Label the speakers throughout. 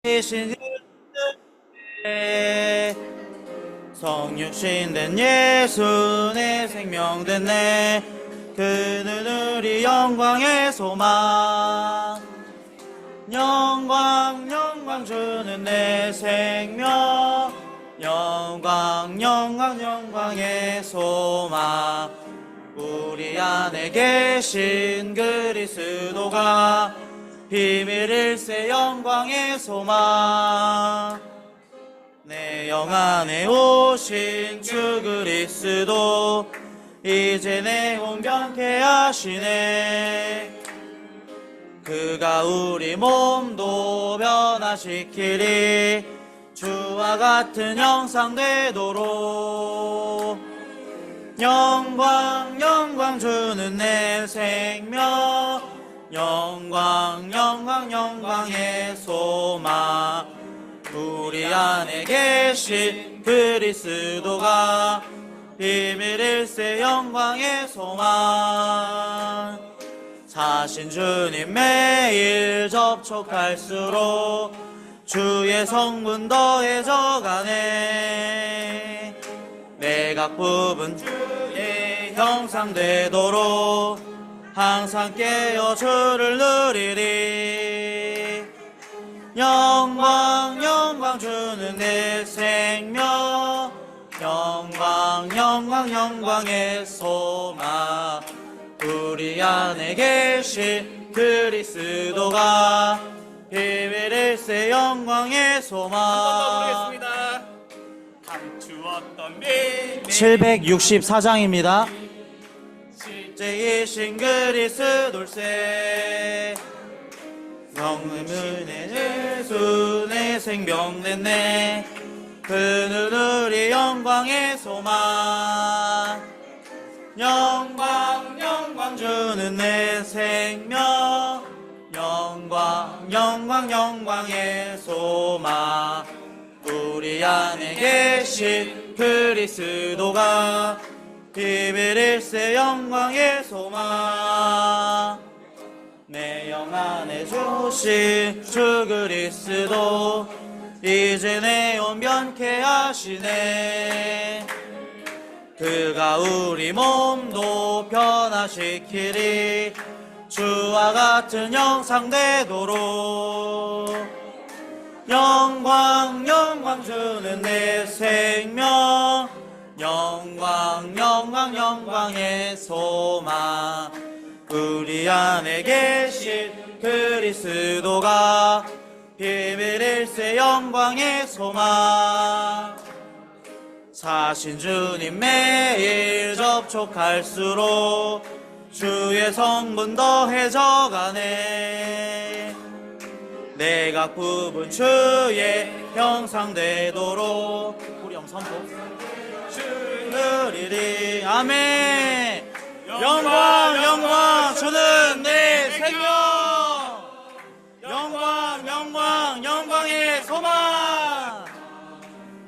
Speaker 1: 이신 성육신된 예수 내 생명된 내 그는 우리 영광의 소망 영광 주는 내 생명 영광의 소망 우리 안에 계신 그리스도가 비밀일세 영광의 소망 내 영 안에 오신 주 그리스도 이제 내 몸 변케 하시네 그가 우리 몸도 변화시키리 주와 같은 형상 되도록 영광 주는 내 생명 영광의 소망 우리 안에 계신 그리스도가 비밀일세 영광의 소망 사신 주님 매일 접촉할수록 주의 성분 더해져가네 내가 뽑은 주의 형상 되도록 항상 깨어 주를 누리리 영광 주는 내 생명 영광의 소망 우리 안에 계신 그리스도가 비밀일세 영광의 소망
Speaker 2: 부르겠습니다. 감추었던 비밀
Speaker 1: 764장입니다 실제이신 그리스도일세 성령의 예수 내 생명된 내 그는 우리 영광의 소망 영광 주는 내 생명 영광의 소망 우리 안에 계신 그리스도가 비밀일세 영광의 소망 내 영 안에 주신 주 그리스도 이제 내 온 변케 하시네 그가 우리 몸도 변화시키리 주와 같은 형상 되도록 영광 주는 내 생명 영광의 소망 우리 안에 계신 그리스도가 비밀일세 영광의 소망 사신 주님 매일 접촉할수록 주의 성분 더해져가네 내가 뽑은 주의 형상 되도록 우리 영선포 주르리리 아멘 영광 주는 내 생명 영광의 소망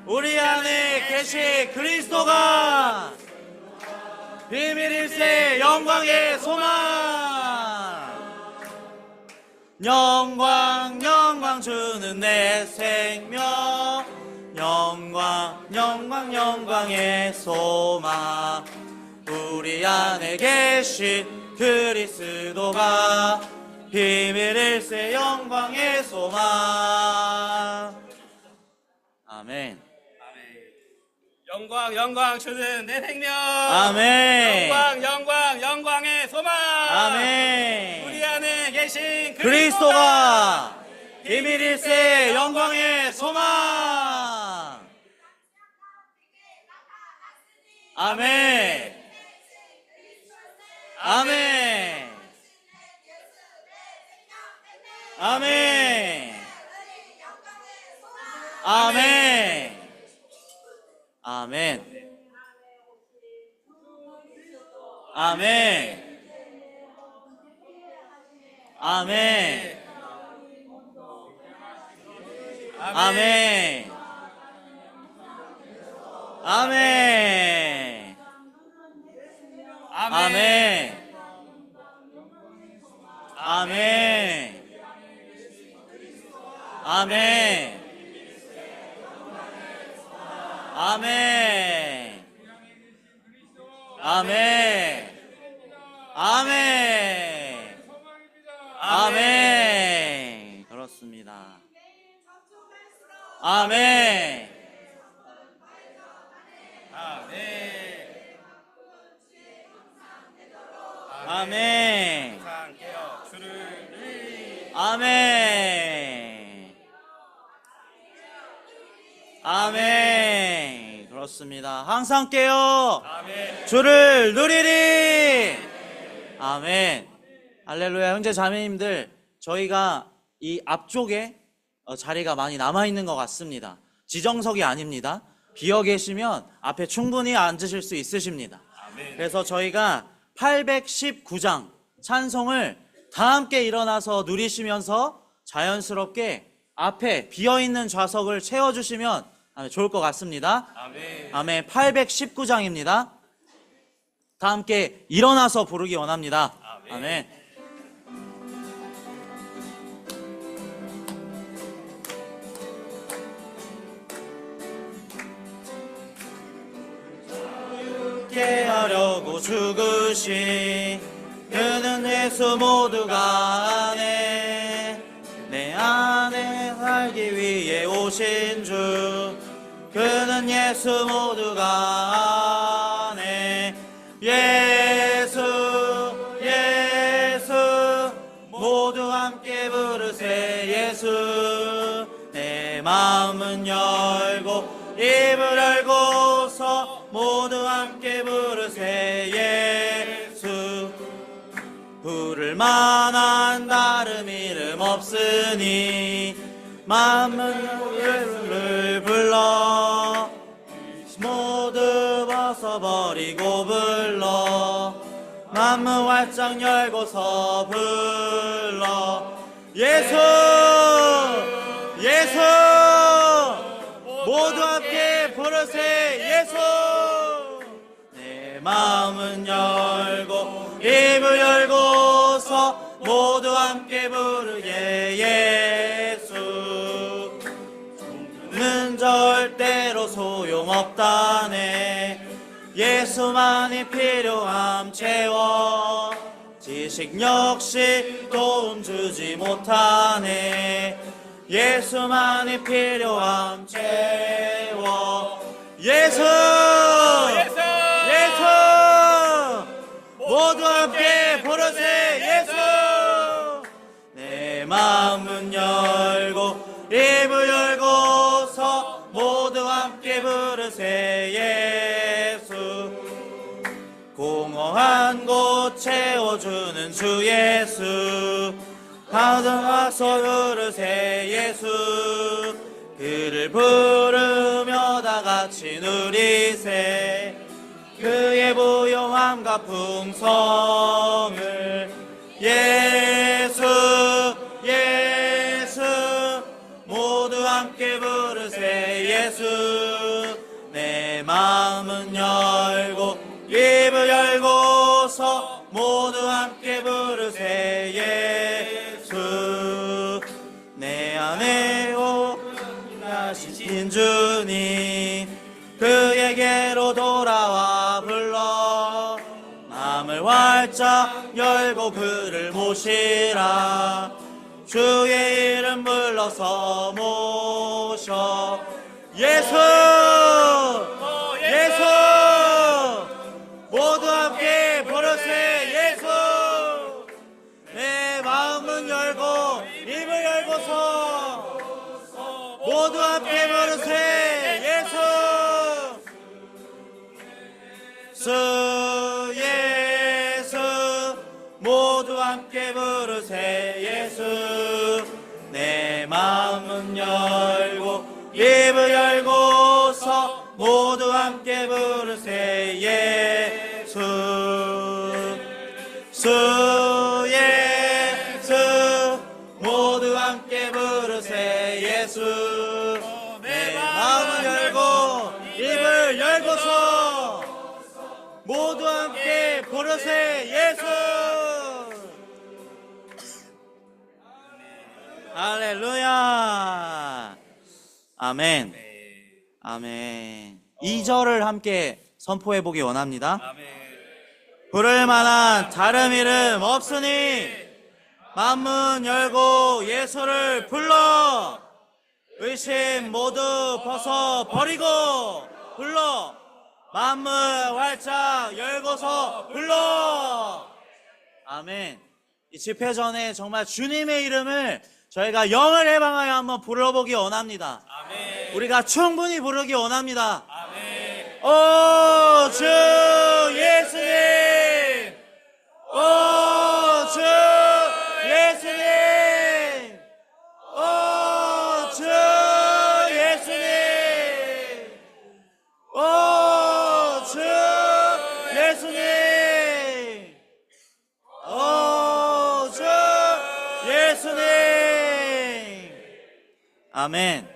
Speaker 1: 우리 안에 계신 그리스도가 비밀일세 영광의 소망 영광 주는 내 생명 영광의 소망 우리 안에 계신 그리스도가 비밀일세 영광의 소망 아멘
Speaker 2: 영광 주는 내 생명
Speaker 1: 아멘
Speaker 2: 영광의 소망
Speaker 1: 아멘
Speaker 2: 우리 안에 계신
Speaker 1: 그리스도가 비밀일세 영광의 소망 아멘 아멘 아멘 아멘 아멘 아멘 아멘 아멘 아멘 아멘 아멘 아멘 아멘. 아멘. 아멘. 아멘. 그렇습니다. 아멘. 아멘.
Speaker 2: 항상 깨어 주를 누리리.
Speaker 1: 아멘. 아멘. 그렇습니다. 항상 깨어
Speaker 2: 아멘.
Speaker 1: 주를 누리리. 아멘. 할렐루야. 형제 자매님들, 저희가 이 앞쪽에 자리가 많이 남아있는 것 같습니다. 지정석이 아닙니다. 비어 계시면 앞에 충분히 앉으실 수 있으십니다.
Speaker 2: 아멘.
Speaker 1: 그래서 저희가 819장 찬송을 다 함께 일어나서 누리시면서 자연스럽게 앞에 비어있는 좌석을 채워주시면 좋을 것 같습니다.
Speaker 2: 아멘.
Speaker 1: 아멘. 819장입니다. 다 함께 일어나서 부르기 원합니다.
Speaker 2: 아멘.
Speaker 1: 아멘. 자유케 하려고 죽으신 그는 예수 모두가 아네. 내 안에 살기 위해 오신 주 그는 예수 모두가 아네. 예수 예수 모두 함께 부르세 예수. 내 마음은 열고 입을 열고서 모두 함께 부르세 예수. 부를 만한 다른 이름 없으니 만물 예수를 불러 모두 벗어버리고 불러 만물 활짝 열고서 불러 예수 예수 모두 함께 부르세 예수. 내 마음은 열고 입을 열고서 모두 함께 부르게 예수. 는 절대로 소용없다네. 예수만이 필요함 채워 지식 역시 도움 주지 못하네. 예수만이 필요함 채워 예수
Speaker 2: 예수.
Speaker 1: 예수 모두 함께 부르세 예수. 내 마음은 열고 입을 열고서 모두 함께 부르세 예수. 공허한 곳 채워주는 주 예수. 가득하소 부르세 예수. 그를 부르며 다같이 누리세 그의 부요함과 풍성을. 예수 예수 모두 함께 부르세 예수. 내 마음은 열고 입을 열고서 모두 함께 부르세 예수. 내 안에 오신 주님 그에게로 돌아와 불러 마음을 활짝 열고 그를 모시라. 주의 이름 불러서 모셔 예수 예수 모두 함께 부르세 예수. 내 마음은 열고 입을 열고서 모두 함께 부르세 예수. 수 예수 모두 함께 부르세 예수. 내 마음은 열고 입을 열고서 모두 함께 부르세 예수. 수 예수 모두 함께 부르세 예수. 내 마음을 열고 입을 열고서 모두 함께 부르세 예수. 할렐루야. 아멘.
Speaker 2: 네.
Speaker 1: 아멘. 2절을 함께 선포해 보기 원합니다.
Speaker 2: 아멘.
Speaker 1: 부를 만한 다른 이름 없으니 만문 열고 예수를 불러 의심 모두 벗어 버리고 불러 만문 활짝 열고서 불러. 아멘. 이 집회 전에 정말 주님의 이름을 저희가 영을 해방하여 한번 불러보기 원합니다.
Speaker 2: 아멘.
Speaker 1: 우리가 충분히 부르기 원합니다.
Speaker 2: 아멘.
Speaker 1: 오 주 예수님, 오 주 예수님, 오 주 예수님, 오 주 예수님, 오 주 예수님. 아멘.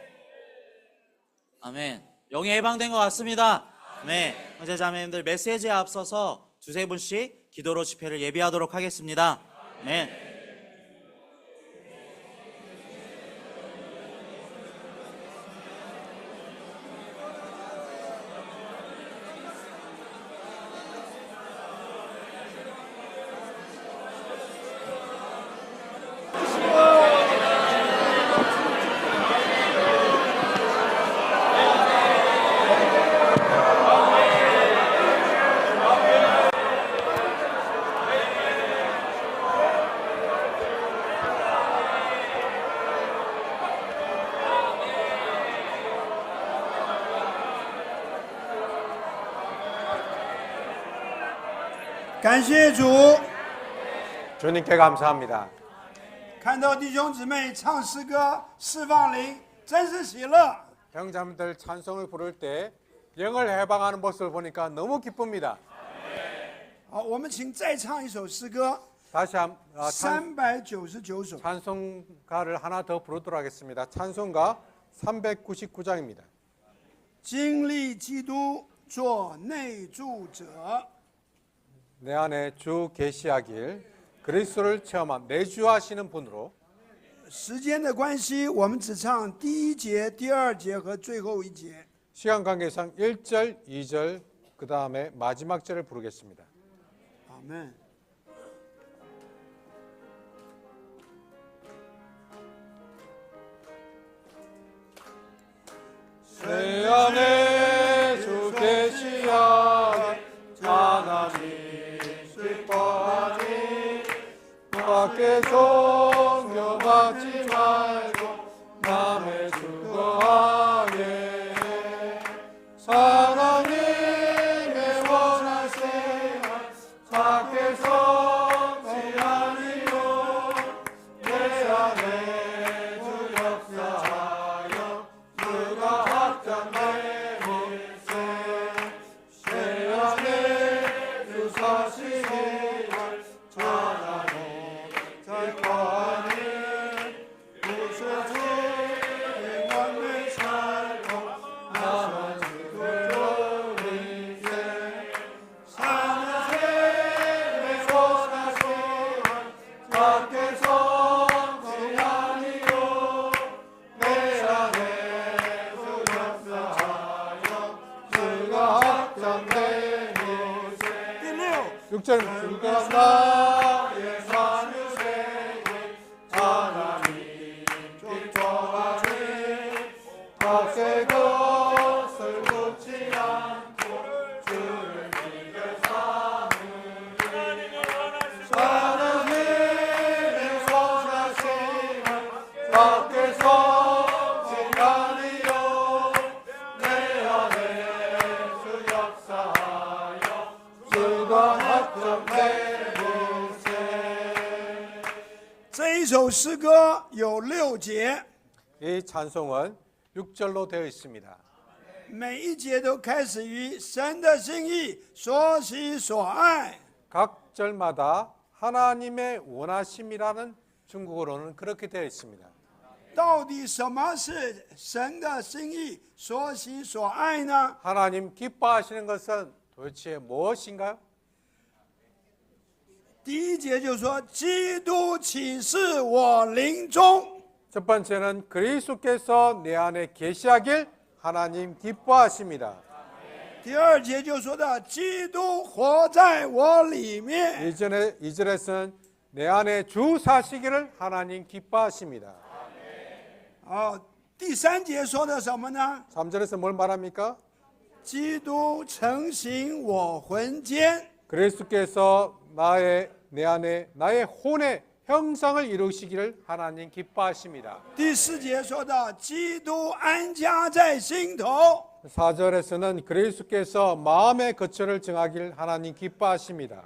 Speaker 1: 아멘. 영이 해방된 것 같습니다. 네, 형제 자매님들 메시지에 앞서서 두세 분씩 기도로 집회를 예비하도록 하겠습니다. 네.
Speaker 3: 感谢主，
Speaker 4: 주님께 감사합니다.
Speaker 3: 看到弟兄姊妹唱诗歌释放灵，真是喜乐。
Speaker 4: 형제자매들 찬송을 부를 때 영을 해방하는 모습을 보니까 너무 기쁩니다.
Speaker 3: 好，我们请再唱一首诗歌，
Speaker 4: 다시
Speaker 3: 399首。
Speaker 4: 찬송가를 하나 더 부르도록 하겠습니다. 찬송가 399장입니다.
Speaker 3: 经历基督做内住者，
Speaker 4: 내 안에 주 계시하길 그리스도를 체험한 내주하시는 분으로.
Speaker 3: 时间的关系，我们只唱第一节、第二节和最后一节。
Speaker 4: 시간 관계상 1절, 2절, 그 다음에 마지막 절을 부르겠습니다.
Speaker 3: 阿门。
Speaker 4: 내 안에 주 계시하길 하나님 기뻐하니 밖에 종교받지 말고 남의 주거하게 하나님의 원하시는 밖에서 지하니요 내 안에 주 역사하여 그가 확장된 일세 내 안에 주 사시기를 하나님 기뻐하니 구세주 영원히 살고 나만 주를 이제 사는 삶의 원하시는 밖에서 지하니요 내 안에 주 역사하여 그가 확장된 일세
Speaker 3: 第六，
Speaker 4: 6절 주가 나의 산유세계 하나님 기뻐하니 밖에 것을 묻지 않고 주를 믿어 사느니 하나님의 원하시는 밖에서 지나니요 내 안에 주 역사하여 주가 확정된 곳에.
Speaker 3: 这一首诗歌有6节，
Speaker 4: 이 찬송은 6절로 되어 있습니다.
Speaker 3: 每一节都开始于神的心意，所喜所爱。
Speaker 4: 각 절마다 하나님의 원하심이라는 중국어로는 그렇게 되어 있습니다.
Speaker 3: 到底什么是神的心意，所喜所爱呢？
Speaker 4: 하나님 기뻐하시는 것은 도대체 무엇인가요?
Speaker 3: 第一节就说：“基督启示我灵中。”
Speaker 4: 첫 번째는 그리스도께서 내 안에 계시하길 하나님 기뻐하십니다.
Speaker 3: 第二节就说到基督活在我里面。
Speaker 4: 2절에서는 내 안에 주 사시기를 하나님 기뻐하십니다.
Speaker 3: 第三节说的什么呢？
Speaker 4: 3절에서 뭘 말합니까?
Speaker 3: 基督成行我魂间。
Speaker 4: 그리스도께서 내 안에 나의 혼의 형상을 이루시기를 하나님 기뻐하십니다.
Speaker 3: 第四节说到基督安家在心头。
Speaker 4: 4절에서는 그리스도께서 마음의 거처를 정하길 하나님 기뻐하십니다.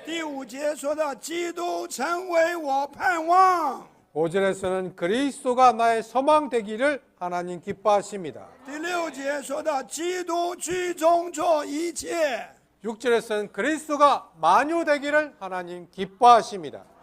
Speaker 3: 第五节说到基督成为我盼望。
Speaker 4: 5절에서는 그리스도가 나의 소망 되기를 하나님 기뻐하십니다.
Speaker 3: 第六节说到基督居中做一切。
Speaker 4: 6절에서는 그리스도가 만유 되기를 하나님 기뻐하십니다.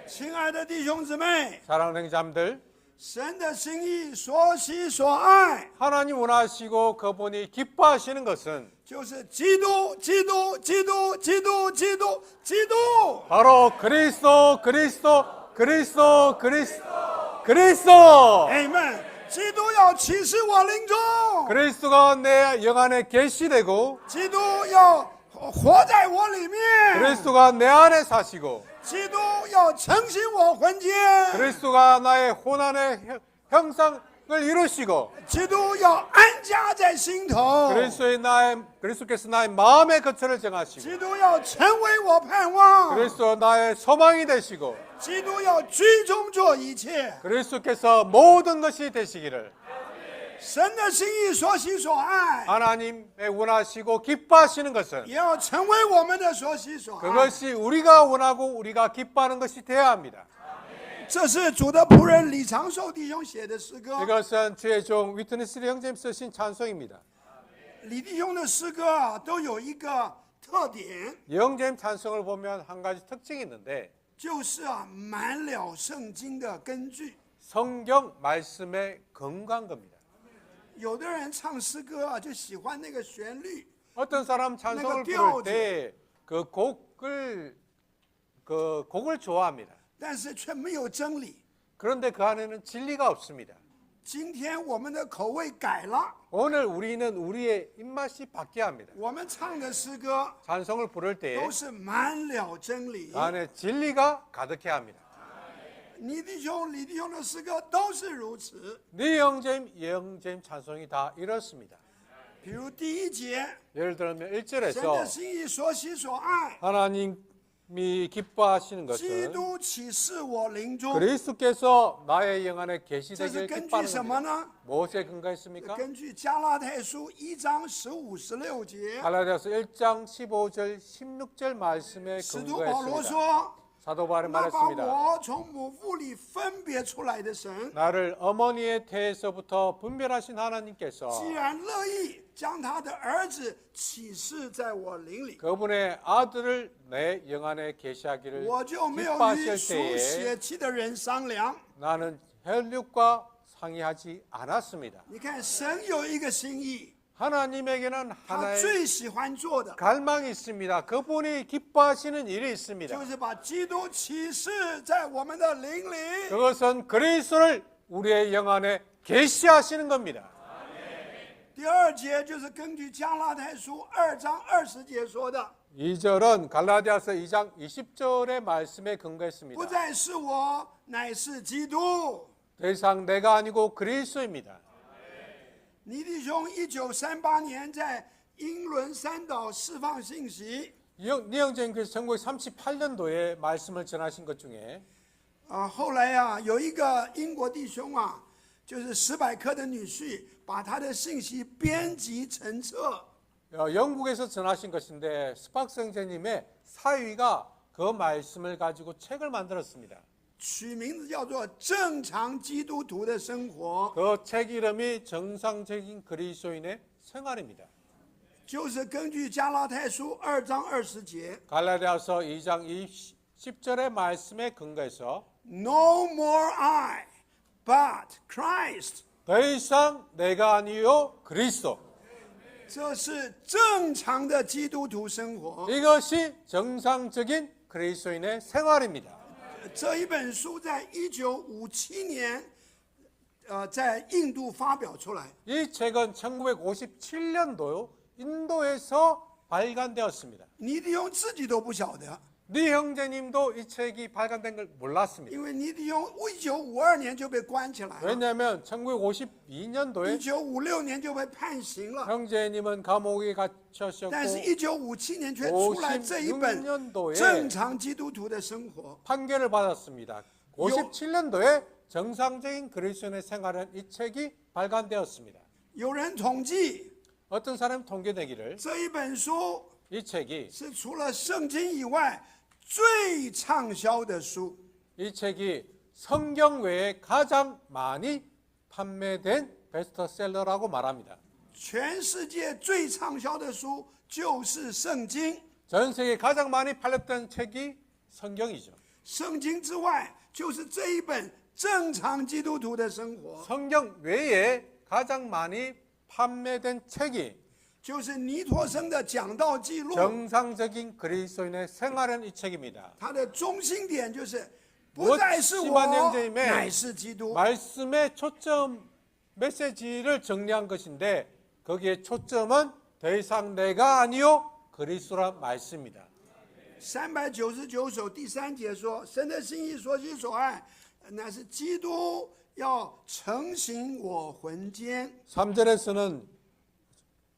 Speaker 3: 亲爱的弟兄姊妹，
Speaker 4: 사랑하는 자님들,
Speaker 3: 神的心意所喜所爱，
Speaker 4: 하나님 원하시고 그분이 기뻐하시는 것은
Speaker 3: 就是基督，基督，基督，基督，基督，基督。
Speaker 4: 바로 그리스도, 그리스도, 그리스도, 그리스도, 그리스도.
Speaker 3: Amen。基督要启示我灵中，
Speaker 4: 그리스도가 내 영 안에 계시되고
Speaker 3: 基督要活在我里面，
Speaker 4: 그리스도가 내 안에 사시고
Speaker 3: 基督要成行我魂间，
Speaker 4: 그리스도가 나의 혼 안의 형상을 이루시고
Speaker 3: 基督要安家在心头，
Speaker 4: 그리스도께서 나의 마음의 거처를 정하시고
Speaker 3: 基督要成为我盼望，
Speaker 4: 그리스도 나의 소망이 되시고
Speaker 3: 基督要居中做一切。
Speaker 4: 그리스도께서 모든 것이 되시기를
Speaker 3: 神的心意所喜所爱，
Speaker 4: 하나님의 원하시고 기뻐하시는 것은
Speaker 3: 也要成为我们的所喜所爱。
Speaker 4: 그것이 우리가 원하고 우리가 기뻐하는 것이 되어야 합니다.
Speaker 3: 这是主的仆人李长寿弟兄写的诗歌。
Speaker 4: 이것은 주의 종 위트니스 형제님 쓰신 찬송입니다.
Speaker 3: 李弟兄的诗歌啊，都有一个特点，
Speaker 4: 형제님 찬송을 보면 한 가지 특징이 있는데
Speaker 3: 就是啊，满了圣经的根据。
Speaker 4: 성경 말씀의 건강 겁니다.
Speaker 3: 有的人唱诗歌啊，就喜欢那个旋律，
Speaker 4: 어떤 사람 찬송을 부를 때 그 곡을 좋아합니다.
Speaker 3: 但是却没有真理。
Speaker 4: 그런데 그 안에는 진리가 없습니다.
Speaker 3: 今天我们的口味改了，
Speaker 4: 오늘 우리는 우리의 입맛이 바뀌어야 합니다.
Speaker 3: 我们唱的诗歌
Speaker 4: 찬송을 부를 때
Speaker 3: 都是满了真理
Speaker 4: 그 。 안에 진리가 가득해야 합니다.
Speaker 3: 你弟兄、李弟兄的诗歌都是如此。
Speaker 4: 네 형제님, 형제님 찬송이 다 이렇습니다.
Speaker 3: 比如第一节，
Speaker 4: 예를 들면
Speaker 3: 神的
Speaker 4: 1절에서
Speaker 3: 心意所喜所爱，
Speaker 4: 하나님이 기뻐하시는
Speaker 3: 基
Speaker 4: 것은
Speaker 3: 督启示我灵中。
Speaker 4: 그리스도께서 나의 영 안에
Speaker 3: 这是
Speaker 4: 계시되길
Speaker 3: 根据
Speaker 4: 기뻐하는
Speaker 3: 什么
Speaker 4: 겁니다.
Speaker 3: 呢？
Speaker 4: 무엇에 근거했습니까?
Speaker 3: 根据加拉太书1章15、16节，
Speaker 4: 갈라디아서 1장 15절 16절 말씀에
Speaker 3: 使徒保罗
Speaker 4: 근거했습니다.
Speaker 3: 说
Speaker 4: 사도 바울이
Speaker 3: 那把
Speaker 4: 말했습니다.
Speaker 3: 我从母腹里分别出来的神，
Speaker 4: 나를 어머니의 태에서부터 분별하신 하나님께서
Speaker 3: 既然乐意将他的儿子启示在我灵里，
Speaker 4: 그분의 아들을 내 영 안에 계시하기를
Speaker 3: 我就没有与
Speaker 4: 기뻐하실
Speaker 3: 属
Speaker 4: 때에
Speaker 3: 血气的人商量。
Speaker 4: 나는 혈육과 상의하지 않았습니다.
Speaker 3: 你看，神有一个心意，
Speaker 4: 하나님에게는
Speaker 3: 他
Speaker 4: 하나의
Speaker 3: 最喜欢做的，
Speaker 4: 갈망이 있습니다. 그분이 기뻐하시는 일이 있습니다.
Speaker 3: 就是把基督启示在我们的灵里。
Speaker 4: 그것은 그리스도를 우리의 영 안에 계시하시는 겁니다.
Speaker 3: 第二节就是根据加拉太书2章20节说的，
Speaker 4: 2절은 갈라디아서 2장 20절의 말씀에
Speaker 3: 不
Speaker 4: 근거했습니다.
Speaker 3: 再是我，乃是基督。
Speaker 4: 더 이상 내가 아니고 그리스도입니다.
Speaker 3: 倪弟兄1938年在英伦三岛释放信息，
Speaker 4: 니영재님께서 1938년도에 말씀을 전하신 것 중에
Speaker 3: 后来啊，有一个英国弟兄啊，就是史百科的女婿，把他的信息编辑成册，
Speaker 4: 영국에서 전하신 것인데 스팍스 형제님의 사위가 그 말씀을 가지고 책을 만들었습니다.
Speaker 3: 取名字叫做《正常基督徒的生活》，
Speaker 4: 그 책 이름이 정상적인 그리스도인의 생활입니다.
Speaker 3: 就是根据加拉太书2章20节
Speaker 4: 갈라디아서 2장 10절의 말씀에 근거해서，No
Speaker 3: more I, but Christ。
Speaker 4: 더 이상 내가 아니요 그리스도.
Speaker 3: 这是正常的基督徒生活。
Speaker 4: 이것이 정상적인 그리스도인의 생활입니다.
Speaker 3: 这一本书在1957年在印度发表出来。
Speaker 4: 이 책은 1957년도 인도에서 발간되었습니다.
Speaker 3: 尼迪翁自己都不晓得，
Speaker 4: 네 형제님도 이 책이 발간된 걸 몰랐습니다.
Speaker 3: 因为尼迪翁1952年就被关起来了，
Speaker 4: 왜냐하면 1952년도에
Speaker 3: 1956年就被判刑了，
Speaker 4: 형제님은 감옥에 갇혀셨고
Speaker 3: 但是1957年却出来这一本
Speaker 4: 56년도에
Speaker 3: 正常基督徒的生活。
Speaker 4: 판결을 받았습니다. 57년도에 정상적인 그리스도인의 생활은 이 책이 발간되었습니다.
Speaker 3: 有人统计，
Speaker 4: 어떤 사람 통계내기를
Speaker 3: 这一本书
Speaker 4: 이 책이
Speaker 3: 是除了圣经以外最畅销的书。
Speaker 4: 이 책이 성경 외에 가장 많이 판매된 베스트셀러라고 말합니다.
Speaker 3: 全世界最畅销的书就是圣经，
Speaker 4: 전 세계 가장 많이 팔렸던 책이 성경이죠.
Speaker 3: 圣经之外就是这一本正常基督徒的生活，
Speaker 4: 성경 외에 가장 많이 판매된 책이
Speaker 3: 就是尼托生的讲道记录。
Speaker 4: 정상적인 그리스도인의 생활은 이 책입니다.
Speaker 3: 它的中心点就是不再是我，
Speaker 4: 10만 년째임에
Speaker 3: 乃是基督。
Speaker 4: 말씀의 초점 메시지를 정리한 것인데 거기에 초점은 더 이상 내가 아니요 그리스도란 말씀입니다.
Speaker 3: 399首第3节说：“神的心意所喜所爱，乃是基督要成行我魂间。”
Speaker 4: 3절에서는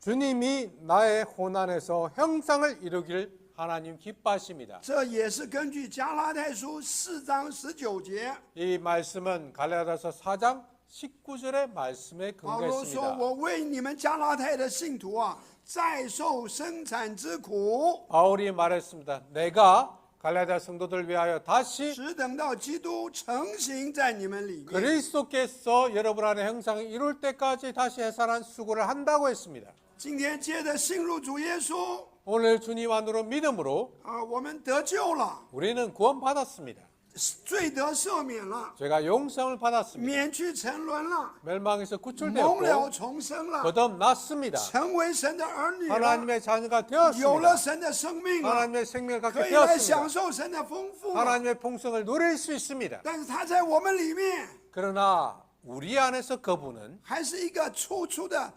Speaker 4: 주님이 나의 혼안에서 형상을 이루기를 하나님 기뻐하십니다.
Speaker 3: 这也是根据加拉太书4章19节，
Speaker 4: 이 말씀은 갈라디아서 4장 19절의 말씀에
Speaker 3: 保罗说：“
Speaker 4: 근거했습니다.
Speaker 3: 我为你们加拉太的信徒啊，再受生产之苦，
Speaker 4: 바울이 말했습니다. 내가 갈라디아 성도들 위하여 다시
Speaker 3: 只等到基督成行在你们里面。”
Speaker 4: 그리스도께서 여러분 안에 형상을 이룰 때까지 다시 해산한 수고를 한다고 했습니다.
Speaker 3: 今天接着信入主耶稣
Speaker 4: 오늘 주님 안으로 믿음으로
Speaker 3: 啊，我们得救了，
Speaker 4: 우리는 구원받았습니다.
Speaker 3: 罪得赦免了，
Speaker 4: 죄가 용서를 받았습니다.
Speaker 3: 免去沉沦了，
Speaker 4: 멸망에서
Speaker 3: 蒙了
Speaker 4: 구출되었고
Speaker 3: 重生了，
Speaker 4: 거듭났습니다.
Speaker 3: 成为神的儿女了，
Speaker 4: 하나님의 자녀가
Speaker 3: 有了
Speaker 4: 되었습니다.
Speaker 3: 神的生命了，
Speaker 4: 하나님의 생명을
Speaker 3: 可
Speaker 4: 갖게
Speaker 3: 以来享
Speaker 4: 되었습니다.
Speaker 3: 受神的丰富了。
Speaker 4: 하나님의 풍성을 누릴 수 있습니다.
Speaker 3: 但是他在我们里面
Speaker 4: 그러나 우리 안에서 그분은
Speaker 3: 还是一个初出的，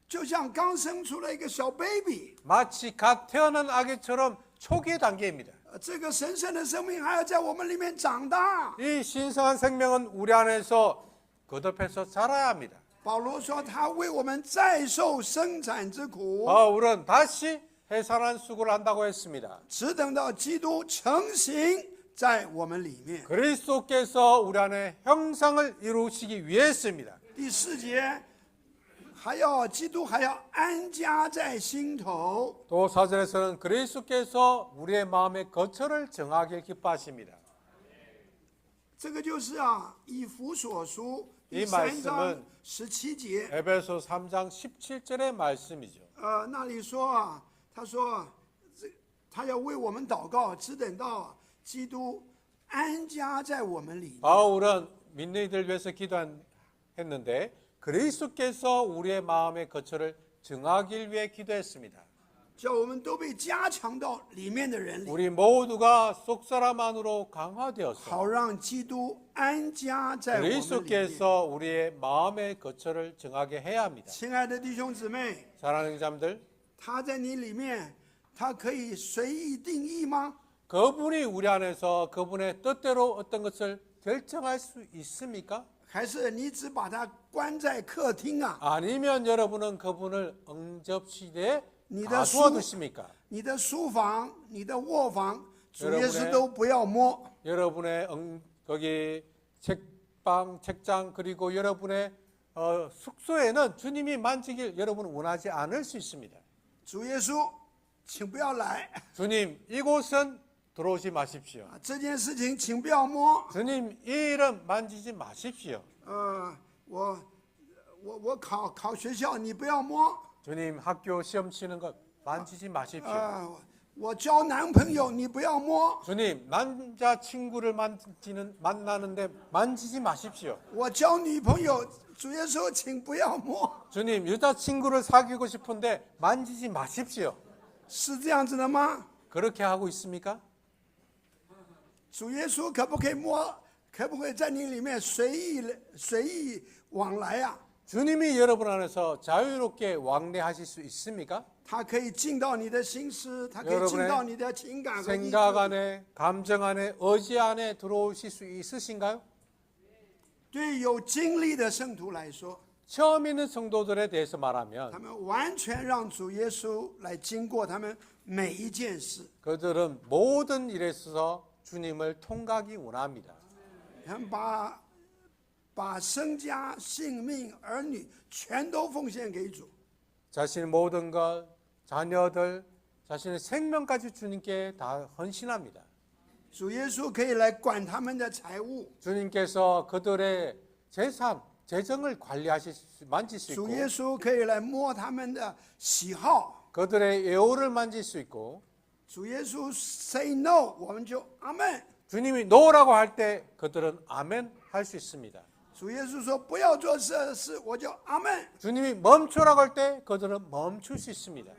Speaker 3: 就像刚生出了一个小 baby。
Speaker 4: 마치 갓 태어난 아기처럼 초기 단계입니다.
Speaker 3: 这个神圣的生命还要在我们里面长大。
Speaker 4: 이 신성한 생명은 우리 안에서 거듭해서 자라야 합니다.
Speaker 3: 保罗说，他为我们再受生产之苦，
Speaker 4: 바울은 다시 해산한 수고를 한다고 했습니다.
Speaker 3: 只等到基督成行在我们里面。
Speaker 4: 그리스도께서 우리 안에 형상을 이루시기 위해서입니다.
Speaker 3: 第4节，基督还要安家在心头。
Speaker 4: 또 4절에서는 그리스도께서 우리의 마음의 거처를 정하길 기뻐하십니다.
Speaker 3: 这个就是以弗所书第
Speaker 4: 이
Speaker 3: 3章
Speaker 4: 말씀은
Speaker 3: 17节，
Speaker 4: 에베소 3장 17절의 말씀이죠.
Speaker 3: 那里说他说他要为我们祷告，只等到基督安家在我们里面。
Speaker 4: 바울은 믿는 이들 위해서 기도했는데 그리스도께서 우리의 마음의 거처를 정하길 위해 기도했습니다.
Speaker 3: 叫我们都被加强到里面的人里，
Speaker 4: 우리 모두가 속사람 안으로 강화되어서
Speaker 3: 好让基督安家在我们里面。
Speaker 4: 그리스도께서 우리의 마음의 거처를 정하게 해야 합니다.
Speaker 3: 亲爱的弟兄姊妹，
Speaker 4: 사랑하는 자들,
Speaker 3: 他在你里面，他可以随意定义吗？
Speaker 4: 그분이 우리 안에서 그분의 뜻대로 어떤 것을 결정할 수 있습니까?
Speaker 3: 还是你只把他关在客厅啊？
Speaker 4: 아니면 여러분은 그분을 응접실에
Speaker 3: 니가
Speaker 4: 가두어
Speaker 3: 수-
Speaker 4: 두십니까?
Speaker 3: 你的书房、你的卧房，主
Speaker 4: 여러분의
Speaker 3: 耶稣都不要摸。
Speaker 4: 여러분의 거기 책방, 책장 그리고 여러분의 숙소에는 주님이 만지길 여러분은 원하지 않을 수 있습니다.
Speaker 3: 主耶稣，请不要来
Speaker 4: 주님, 이곳은 들어오지 마십시오.
Speaker 3: 这件事情，请不要摸。
Speaker 4: 주님, 이 일은 만지지 마십시오.
Speaker 3: 我考学校，你不要摸。
Speaker 4: 주님, 학교 시험 치는 것 만지지 마십시오.
Speaker 3: 我交男朋友，你不要摸。
Speaker 4: 주님, 남자 친구를 만나는데 만지지 마십시오.
Speaker 3: 我交女朋友，主耶稣，请不要摸。
Speaker 4: 주님, 여자 친구를 사귀고 싶은데 만지지 마십시오.
Speaker 3: 是这样子的吗？
Speaker 4: 그렇게 하고 있습니까?
Speaker 3: 主耶稣可不可以摸？可不可以在你里面随意往来啊？
Speaker 4: 주님이 여러분 안에서 자유롭게 왕래하실 수 있습니까?
Speaker 3: 他可以进到你的心思，他可以
Speaker 4: 여러분의
Speaker 3: 进到你的情感和意
Speaker 4: 생각
Speaker 3: 志。
Speaker 4: 안에, 감정 안에, 의지 안에 들어오실 수 있으신가요?
Speaker 3: 对有经历的圣徒来说，
Speaker 4: 처음 있는 성도들에 대해서 말하면
Speaker 3: 他们完全让主耶稣来经过他们每一件事，
Speaker 4: 그들은 모든 일에 있어서 주님을 통과하기 원합니다.
Speaker 3: 他们把身家、性命、儿女全都奉献给主。
Speaker 4: 자신의 모든 것, 자녀들, 자신의 생명까지 주님께 다 헌신합니다.
Speaker 3: 主耶稣可以来管他们的财物，
Speaker 4: 주님께서 그들의 재산, 재정을 만질 수
Speaker 3: 主
Speaker 4: 있고
Speaker 3: 耶稣可以来摸他们的喜好。
Speaker 4: 그들의 예호를 만질 수 있고
Speaker 3: 主耶稣 say no， 我们就阿门。
Speaker 4: 주님이 노라고 할 때 그들은 아멘 할 수 있습니다.
Speaker 3: 主耶稣说不要做这事，我就阿门。
Speaker 4: 주님이 멈추라고 할 때 그들은 멈출 수 있습니다.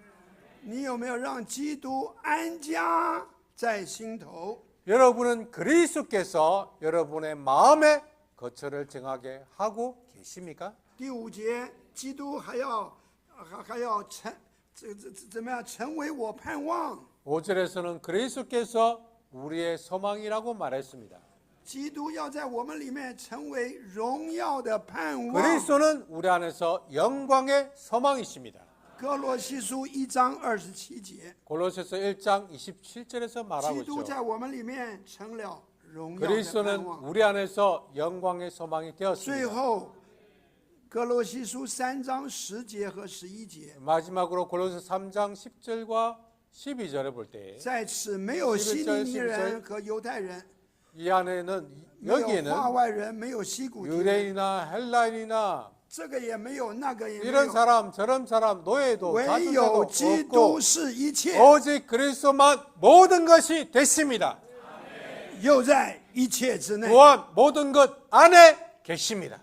Speaker 3: 你有没有让基督安家在心头？
Speaker 4: 여러분은 그리스도께서 여러분의 마음에 거처를 정하게 하고 계십니까?
Speaker 3: 第5节，基督还要怎么样成为我盼望？
Speaker 4: 5절에서는 그리스도께서 우리의 소망이라고 말했습니다.
Speaker 3: 基督要在我们里面成为荣耀的盼望。
Speaker 4: 그리스도는 우리 안에서 영광의 소망이십니다.
Speaker 3: 哥罗西书1章27节，
Speaker 4: 골로새서 1장 27절에서 말하고
Speaker 3: 基督
Speaker 4: 있죠.
Speaker 3: 在我们里面成了荣耀的盼
Speaker 4: 그리스도는
Speaker 3: 望。
Speaker 4: 우리 안에서 영광의 소망이
Speaker 3: 最
Speaker 4: 되었습니다.
Speaker 3: 后，哥罗西书3章10节和11节，
Speaker 4: 마지막으로 골로새 3장 10절과 12절에 볼 때 이
Speaker 3: 在此没有希利尼人和犹太人，
Speaker 4: 안에는
Speaker 3: 没有
Speaker 4: 여기에는
Speaker 3: 化外人，没有西古提人，
Speaker 4: 유대인이나 헬라인이나
Speaker 3: 这个也没有，那个也没
Speaker 4: 이런
Speaker 3: 有，
Speaker 4: 사람 저런 사람 노예도
Speaker 3: 唯
Speaker 4: 자주자도
Speaker 3: 有基督
Speaker 4: 없고
Speaker 3: 是一切，
Speaker 4: 오직 그리스도만 모든 것이 됐습니다.
Speaker 3: 又在一切之内。
Speaker 4: 또한 모든 것 안에 계십니다.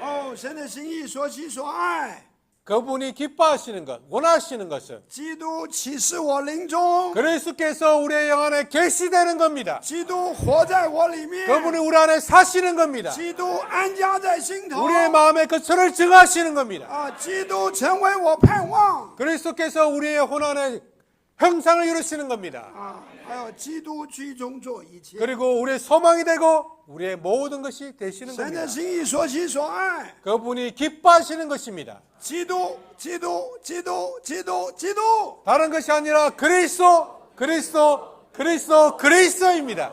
Speaker 3: 哦，神的心意所喜所爱，
Speaker 4: 그분이 기뻐하시는 것, 원하시는 것은
Speaker 3: 基督启示我灵中，
Speaker 4: 그리스도께서 우리의 영 안에 계시되는 겁니다.
Speaker 3: 基督活在我里面，
Speaker 4: 그분이 우리 안에 사시는 겁니다.
Speaker 3: 基督安家在心头，
Speaker 4: 우리의 마음에 거처를 정하시는 겁니다.
Speaker 3: 啊，基督成为我盼望，
Speaker 4: 그리스도께서 우리의 혼안에 형상을 이루시는 겁니다.
Speaker 3: 啊，还有基督居中做一切。
Speaker 4: 그리고 우리의 소망이 되고 우리의 모든 것이 되시는
Speaker 3: 神
Speaker 4: 겁니다.
Speaker 3: 的心意所喜所爱，
Speaker 4: 그분이 기뻐하시는 것입니다.
Speaker 3: 基督，基督，基督，基督，基督。
Speaker 4: 다른 것이 아니라 그리스도입니다.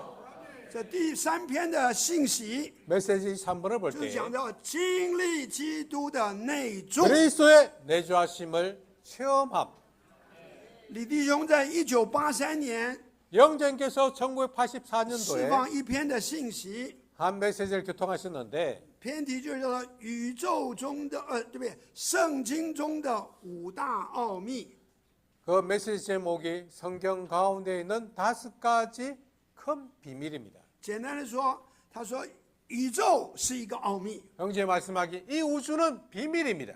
Speaker 3: 这第3篇的信息
Speaker 4: 메시지 3번을 볼
Speaker 3: 就
Speaker 4: 때
Speaker 3: 讲到经历基督的内住。
Speaker 4: 그리스도의 내주하심을 체험함.
Speaker 3: 李弟兄在1983年
Speaker 4: 영재님께서
Speaker 3: 释
Speaker 4: 1984년도에
Speaker 3: 放一篇的信息，
Speaker 4: 한 메시지를 교통하셨는데
Speaker 3: 篇题就叫做宇宙中的对不对？圣经中的5大奥秘。
Speaker 4: 그 메시지 제목이 성경 가운데 있는 5가지 큰 비밀입니다.
Speaker 3: 简单的说，他说宇宙是一个奥秘。
Speaker 4: 형제 말씀하기 이 우주는 비밀입니다.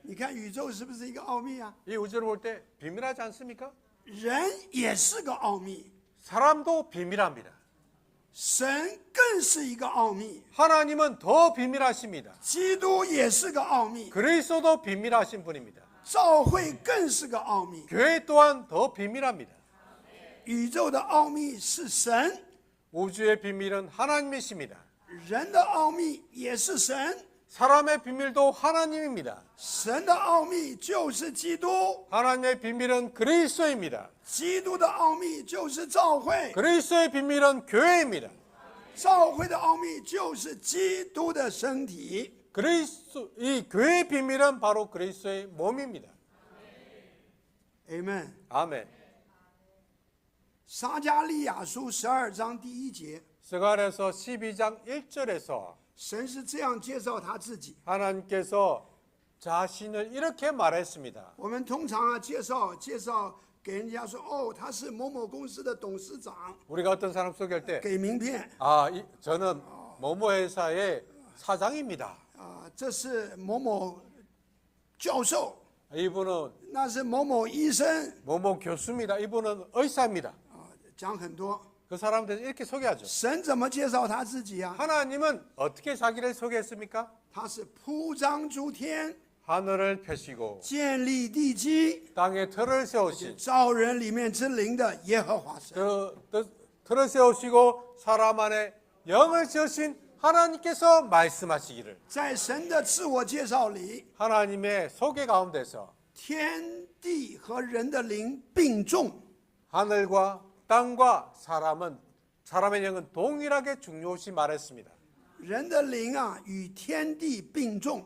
Speaker 3: 你看宇宙是不是一个奥秘啊？
Speaker 4: 이 우주를 볼 때 비밀하지 않습니까?
Speaker 3: 人也是个奥秘，
Speaker 4: 사람도 비밀합니다.
Speaker 3: 神更是一个奥秘，
Speaker 4: 하나님은 더 비밀하십니다.
Speaker 3: 基督也是个奥秘，
Speaker 4: 그리스도도 비밀하신 분입니다.
Speaker 3: 教会更是个奥秘。
Speaker 4: 교회 또한 더 비밀합니다.
Speaker 3: 宇宙的奥秘是神，
Speaker 4: 우주의 비밀은 하나님이십니다.
Speaker 3: 人的奥秘也是神，
Speaker 4: 사람의 비밀도 하나님입니다.
Speaker 3: 神的奥秘就是基督，
Speaker 4: 하나님의 비밀은 그리스도입니다.
Speaker 3: 基督的奥秘就是教会，
Speaker 4: 그리스도의 비밀은 교회입니다.
Speaker 3: 教会的奥秘就是基督的身体。
Speaker 4: 이 교회의 비밀은 바로 그리스도의 몸입니다.
Speaker 3: Amen。
Speaker 4: 아멘.
Speaker 3: 撒迦利亚书12章第1节，
Speaker 4: 스가랴서 12장 1절에서
Speaker 3: 神是这样介绍他自己。
Speaker 4: 하나님께서 자신을 이렇게 말했습니다.
Speaker 3: 我们通常介绍给人家说，哦，他是某某公司的董事长，
Speaker 4: 우리가 어떤 사람 소개할 때
Speaker 3: 给名片。
Speaker 4: 저는某某회사의 사장입니다.
Speaker 3: 这是某某教授，
Speaker 4: 이분은
Speaker 3: 那是某某医生，
Speaker 4: 某某교수입니다. 이분은 의사입니다.
Speaker 3: 讲很多。
Speaker 4: 그 사람들은 이렇게 소개하죠.
Speaker 3: 神怎么介绍他自己啊？
Speaker 4: 하나님은 어떻게 자기를 소개했습니까?
Speaker 3: 他是铺张诸天，
Speaker 4: 하늘을 펴시고
Speaker 3: 建立地基，
Speaker 4: 땅에 틀을 세우신
Speaker 3: 造人里面之灵的耶和华神。
Speaker 4: 틀을 세우시고 사람 안에 영을 지으신 하나님께서 말씀하시기를
Speaker 3: 在神的自我介绍里，
Speaker 4: 하나님의 소개 가운데서
Speaker 3: 天地和人的灵并重，
Speaker 4: 하늘과 땅과 사람의 영은 동일하게 중요시 말했습니다.
Speaker 3: 人的灵啊与天地并重，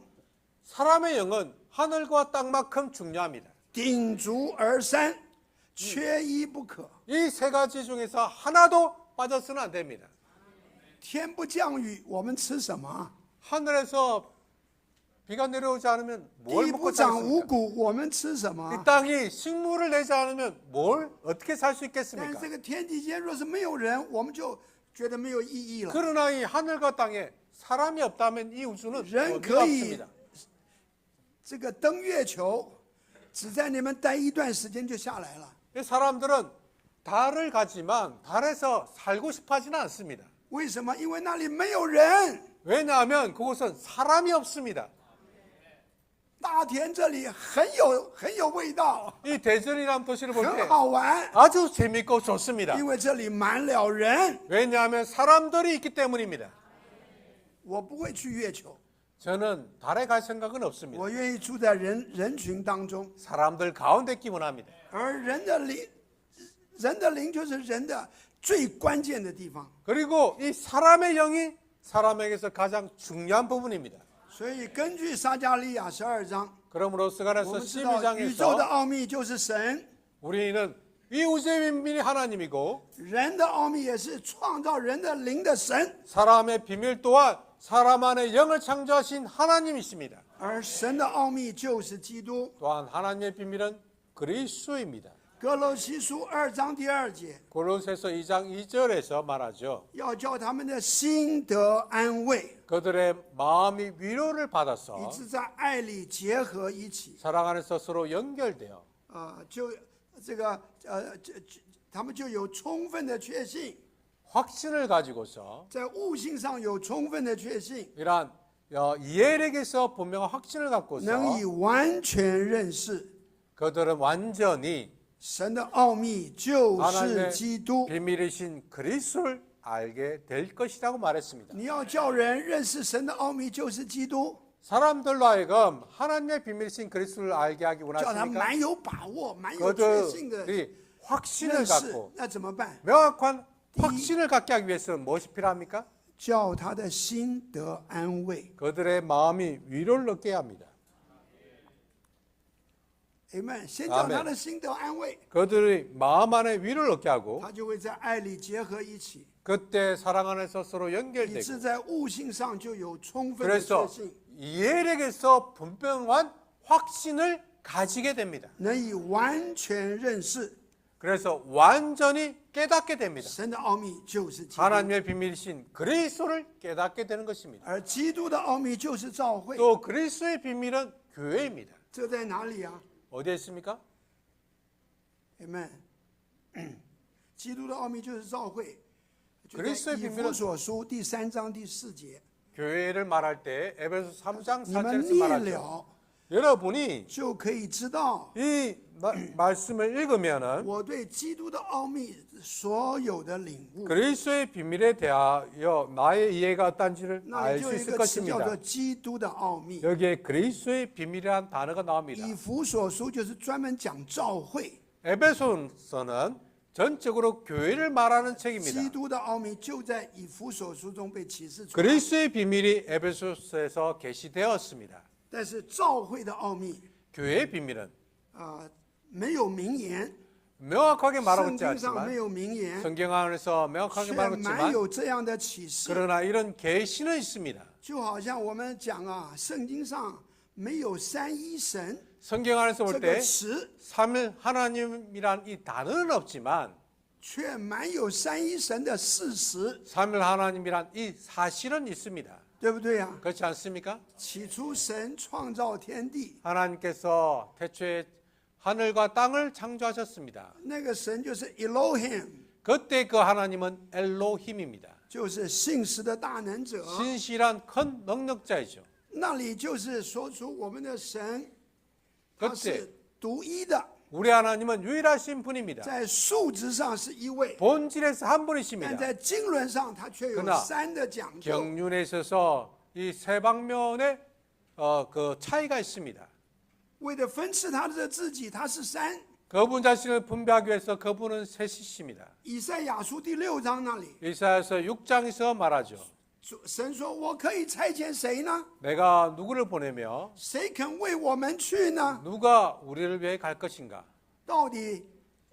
Speaker 4: 사람의 영은 하늘과 땅만큼 중요합니다.
Speaker 3: 鼎足而三，缺一不可。
Speaker 4: 이 세 가지 중에서 하나도 빠져서는 안 됩니다.
Speaker 3: 天不降雨，我们吃什么？
Speaker 4: 하늘에서 비가 내려오지 않으면 뭘
Speaker 3: 地不
Speaker 4: 먹고
Speaker 3: 长五
Speaker 4: 살겠습니까?
Speaker 3: 谷，我们吃什么
Speaker 4: 이 ？ 땅이 식물을 내지 않으면 어떻게 살 수
Speaker 3: 但
Speaker 4: 있겠습니까?
Speaker 3: 是这个天地间若是没有人，我们就觉得没有意义了。
Speaker 4: 그러나 이 하늘과 땅에 사람이 없다면 이 우주는
Speaker 3: ren
Speaker 4: 의미가
Speaker 3: 可以
Speaker 4: 없습니다.
Speaker 3: 这个登月球，只在那边待一段时间就下来了。
Speaker 4: 이 사람들은 달을 가지만 달에서 살고 싶어 하지는 않습니다.
Speaker 3: 为什么？因为那里没有人。
Speaker 4: 왜냐하면 그곳은 사람이 없습니다.
Speaker 3: 大田这里很有味道，
Speaker 4: 이 대전이라는 도시를 볼
Speaker 3: 很
Speaker 4: 때
Speaker 3: 好玩，
Speaker 4: 아주 재밌고 좋습니다.
Speaker 3: 因为这里满了人。
Speaker 4: 왜냐하면 사람들이 있기 때문입니다.
Speaker 3: 我不会去月球，
Speaker 4: 저는 달에 갈 생각은 없습니다.
Speaker 3: 我愿意住在人群当中。
Speaker 4: 사람들 가운데 있기 원합니다.
Speaker 3: 而人的灵就是人的最关键的地方。
Speaker 4: 그리고 이 사람의 영이 사람에게서 가장 중요한 부분입니다.
Speaker 3: 所以根据撒迦利亚12章，
Speaker 4: 그러므로
Speaker 3: 我
Speaker 4: 스가랴서
Speaker 3: 们知道宇宙
Speaker 4: 12장에서
Speaker 3: 的奥秘就是神，
Speaker 4: 우리는 이 우주의 비밀이 하나님이고
Speaker 3: 人的奥秘也是创造人的灵的神，
Speaker 4: 사람의 비밀 또한 사람 안에 영을 창조하신 하나님이십니다.
Speaker 3: 而神的奥秘就是基督。
Speaker 4: 또한 하나님의 비밀은 그리스도입니다.
Speaker 3: 哥罗西书2章第2节，
Speaker 4: 골로새서 2장 2절에서 말하죠.
Speaker 3: 要叫他们的心得安慰，
Speaker 4: 그들의 마음이 위로를
Speaker 3: 以
Speaker 4: 받아서
Speaker 3: 致在爱里结合一起。
Speaker 4: 사랑 안에서 서로 연결되어
Speaker 3: 他们就有充分的确信，
Speaker 4: 확신을 가지고서
Speaker 3: 在悟性上有充分的确信，
Speaker 4: 이러한 이해력에서 분명한 확신을 갖고서
Speaker 3: 能以完全认识
Speaker 4: 그들은 완전히
Speaker 3: 神的奥秘就是
Speaker 4: 하나님의
Speaker 3: 基督。
Speaker 4: 비밀이신 그리스도를 알게 될 것이라고 말했습니다.
Speaker 3: 你要叫人认识神的奥秘就是基督，
Speaker 4: 사람들로 하여금 하나님의 비밀이신 그리스도를 알게 하기
Speaker 3: 叫他
Speaker 4: 원하십니까?
Speaker 3: 蛮有把握、蛮有确信的
Speaker 4: 그들이 확신을
Speaker 3: 认识
Speaker 4: 갖고 ，
Speaker 3: 那怎么办？
Speaker 4: 명확한 확신을 갖게 하기 위해서는 무엇이 필요합니까?
Speaker 3: 叫他的心得安慰。
Speaker 4: 그들의 마음이 위로를 얻게 합니다.
Speaker 3: Amen。先叫
Speaker 4: 아멘
Speaker 3: 他的心得安慰，
Speaker 4: 그들의 마음 안에 위로를 얻게 하고
Speaker 3: 他就会在爱里结合一起，
Speaker 4: 그때 사랑 안에서 서로
Speaker 3: 以
Speaker 4: 연결되고
Speaker 3: 致在悟性上就有充分的确
Speaker 4: 그래서
Speaker 3: 信，
Speaker 4: 이해력에서 분명한 확신을 가지게 됩니다.
Speaker 3: 能以完全认识
Speaker 4: 그래서 완전히 깨닫게 됩니다.
Speaker 3: 神的奥秘就是基督，
Speaker 4: 하나님의 비밀이신 그리스도를 깨닫게 되는 것입니다.
Speaker 3: 而基督的奥秘就是召会。
Speaker 4: 또 그리스도의 비밀은 교회입니다.
Speaker 3: 这在哪里啊
Speaker 4: 어디에 있습니까?
Speaker 3: ？Amen。基督的奥秘就是召会，就在
Speaker 4: 그리스도의
Speaker 3: 以
Speaker 4: 비밀은
Speaker 3: 弗所书第3章第4节，
Speaker 4: 교회를 말할 때 에베소 3장
Speaker 3: 你们
Speaker 4: 4절에서
Speaker 3: 念
Speaker 4: 말하죠.
Speaker 3: 了
Speaker 4: 여러분이
Speaker 3: 就可以知道
Speaker 4: 이 말씀을 읽으면은
Speaker 3: 我对基督的奥秘所有的领悟。
Speaker 4: 그리스도의 비밀에 대하여 나의 이해가 어떤지를
Speaker 3: 那
Speaker 4: 알
Speaker 3: 里就
Speaker 4: 수
Speaker 3: 有一
Speaker 4: 있을
Speaker 3: 个词叫做
Speaker 4: 것입니다.
Speaker 3: 基督的奥秘。
Speaker 4: 여기에 그리스도의 비밀이라는 단어가 나옵니다.
Speaker 3: 以弗所书就是专门讲召会，
Speaker 4: 에베소서는 전적으로 교회를 말하는
Speaker 3: 基
Speaker 4: 책입니다.
Speaker 3: 督的奥秘就在以弗所书中被启示出来。
Speaker 4: 그리스도의 비밀이 에베소서에서 계시되었습니다.
Speaker 3: 但是召会的奥秘
Speaker 4: 교회의 비밀은
Speaker 3: 没有明言，
Speaker 4: 명확하게
Speaker 3: 圣
Speaker 4: 말하지
Speaker 3: 经上没
Speaker 4: 않지만
Speaker 3: 有明言，
Speaker 4: 성경 안에서
Speaker 3: 却
Speaker 4: 명확하게
Speaker 3: 蛮
Speaker 4: 말하지만
Speaker 3: 有这样的启示。
Speaker 4: 그러나 이런 계시는 있습니다.
Speaker 3: 就好像我们讲圣经上没有三一神
Speaker 4: 성경 안에서
Speaker 3: 这
Speaker 4: 볼
Speaker 3: 个
Speaker 4: 때
Speaker 3: 词，
Speaker 4: 삼일 하나님이란 이 단어는 없지만
Speaker 3: 却蛮有三一神的事实，
Speaker 4: 삼일 하나님이란 이 사실은 있습니다.
Speaker 3: 对不对呀？
Speaker 4: 그렇지 않습니까?
Speaker 3: 起初神创造天地，
Speaker 4: 하나님께서 태초에 하늘과 땅을 창조하셨습니다.
Speaker 3: 那个神就是 Elohim，
Speaker 4: 그때 그 하나님은 엘로힘입니다.
Speaker 3: 就是信实的大能者。
Speaker 4: 신실한 큰 능력자이죠.
Speaker 3: 那里就是说出我们的神，他
Speaker 4: 그때
Speaker 3: 是独一的，
Speaker 4: 우리 하나님은 유일하신 분입니다.
Speaker 3: 在数值上是一位，
Speaker 4: 본질에서 한
Speaker 3: 但
Speaker 4: 분이십니다.
Speaker 3: 在经纶上他却有
Speaker 4: 그러나
Speaker 3: 三的讲究。
Speaker 4: 경륜에 있어서 이 세 방면의 그 차이가 있습니다.
Speaker 3: 为了分赐他的自己，他是三。
Speaker 4: 그분 자신을 분배하기 위해서 그분은 셋이십니다.
Speaker 3: 以赛亚书第6章那里，
Speaker 4: 이사야서 6장에서 말하죠.
Speaker 3: 神说：“我可以差遣谁呢？
Speaker 4: 내가 누구를 보내며
Speaker 3: 谁肯为我们去呢？”
Speaker 4: 누가 우리를 위해 갈 것인가?
Speaker 3: 到底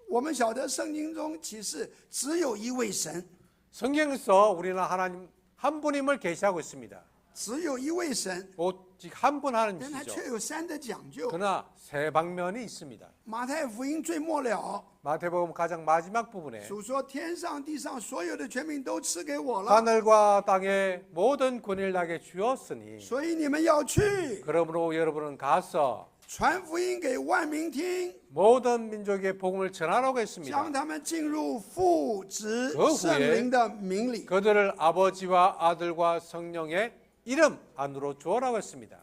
Speaker 3: 我们晓得圣经中其实只有一位神，
Speaker 4: 성경에서 우리는 하나님 한 분임을 계시하고 있습니다.
Speaker 3: 只有一位神，
Speaker 4: 오직 한 분
Speaker 3: 但他
Speaker 4: 하나님이시죠.
Speaker 3: 却有三的讲究。
Speaker 4: 그러나 세 방면이 있습니다.
Speaker 3: 马太福音最末了，
Speaker 4: 마태복음 가장 마지막 부분에
Speaker 3: 主说：“天上地上所有的权柄都赐给我了，
Speaker 4: 하늘과 땅의 모든 권위를 나게 주었으니
Speaker 3: 所以你们要去，
Speaker 4: 그러므로 여러분은 가서
Speaker 3: 传福音给万民听，
Speaker 4: 모든 민족의 복음을 전하라고
Speaker 3: 将
Speaker 4: 했습니다.
Speaker 3: 他们进入父子
Speaker 4: 和
Speaker 3: 圣灵的名里。
Speaker 4: 그들을 아버지와 아들과 성령의 이름 안으로 주어라고 했습니다.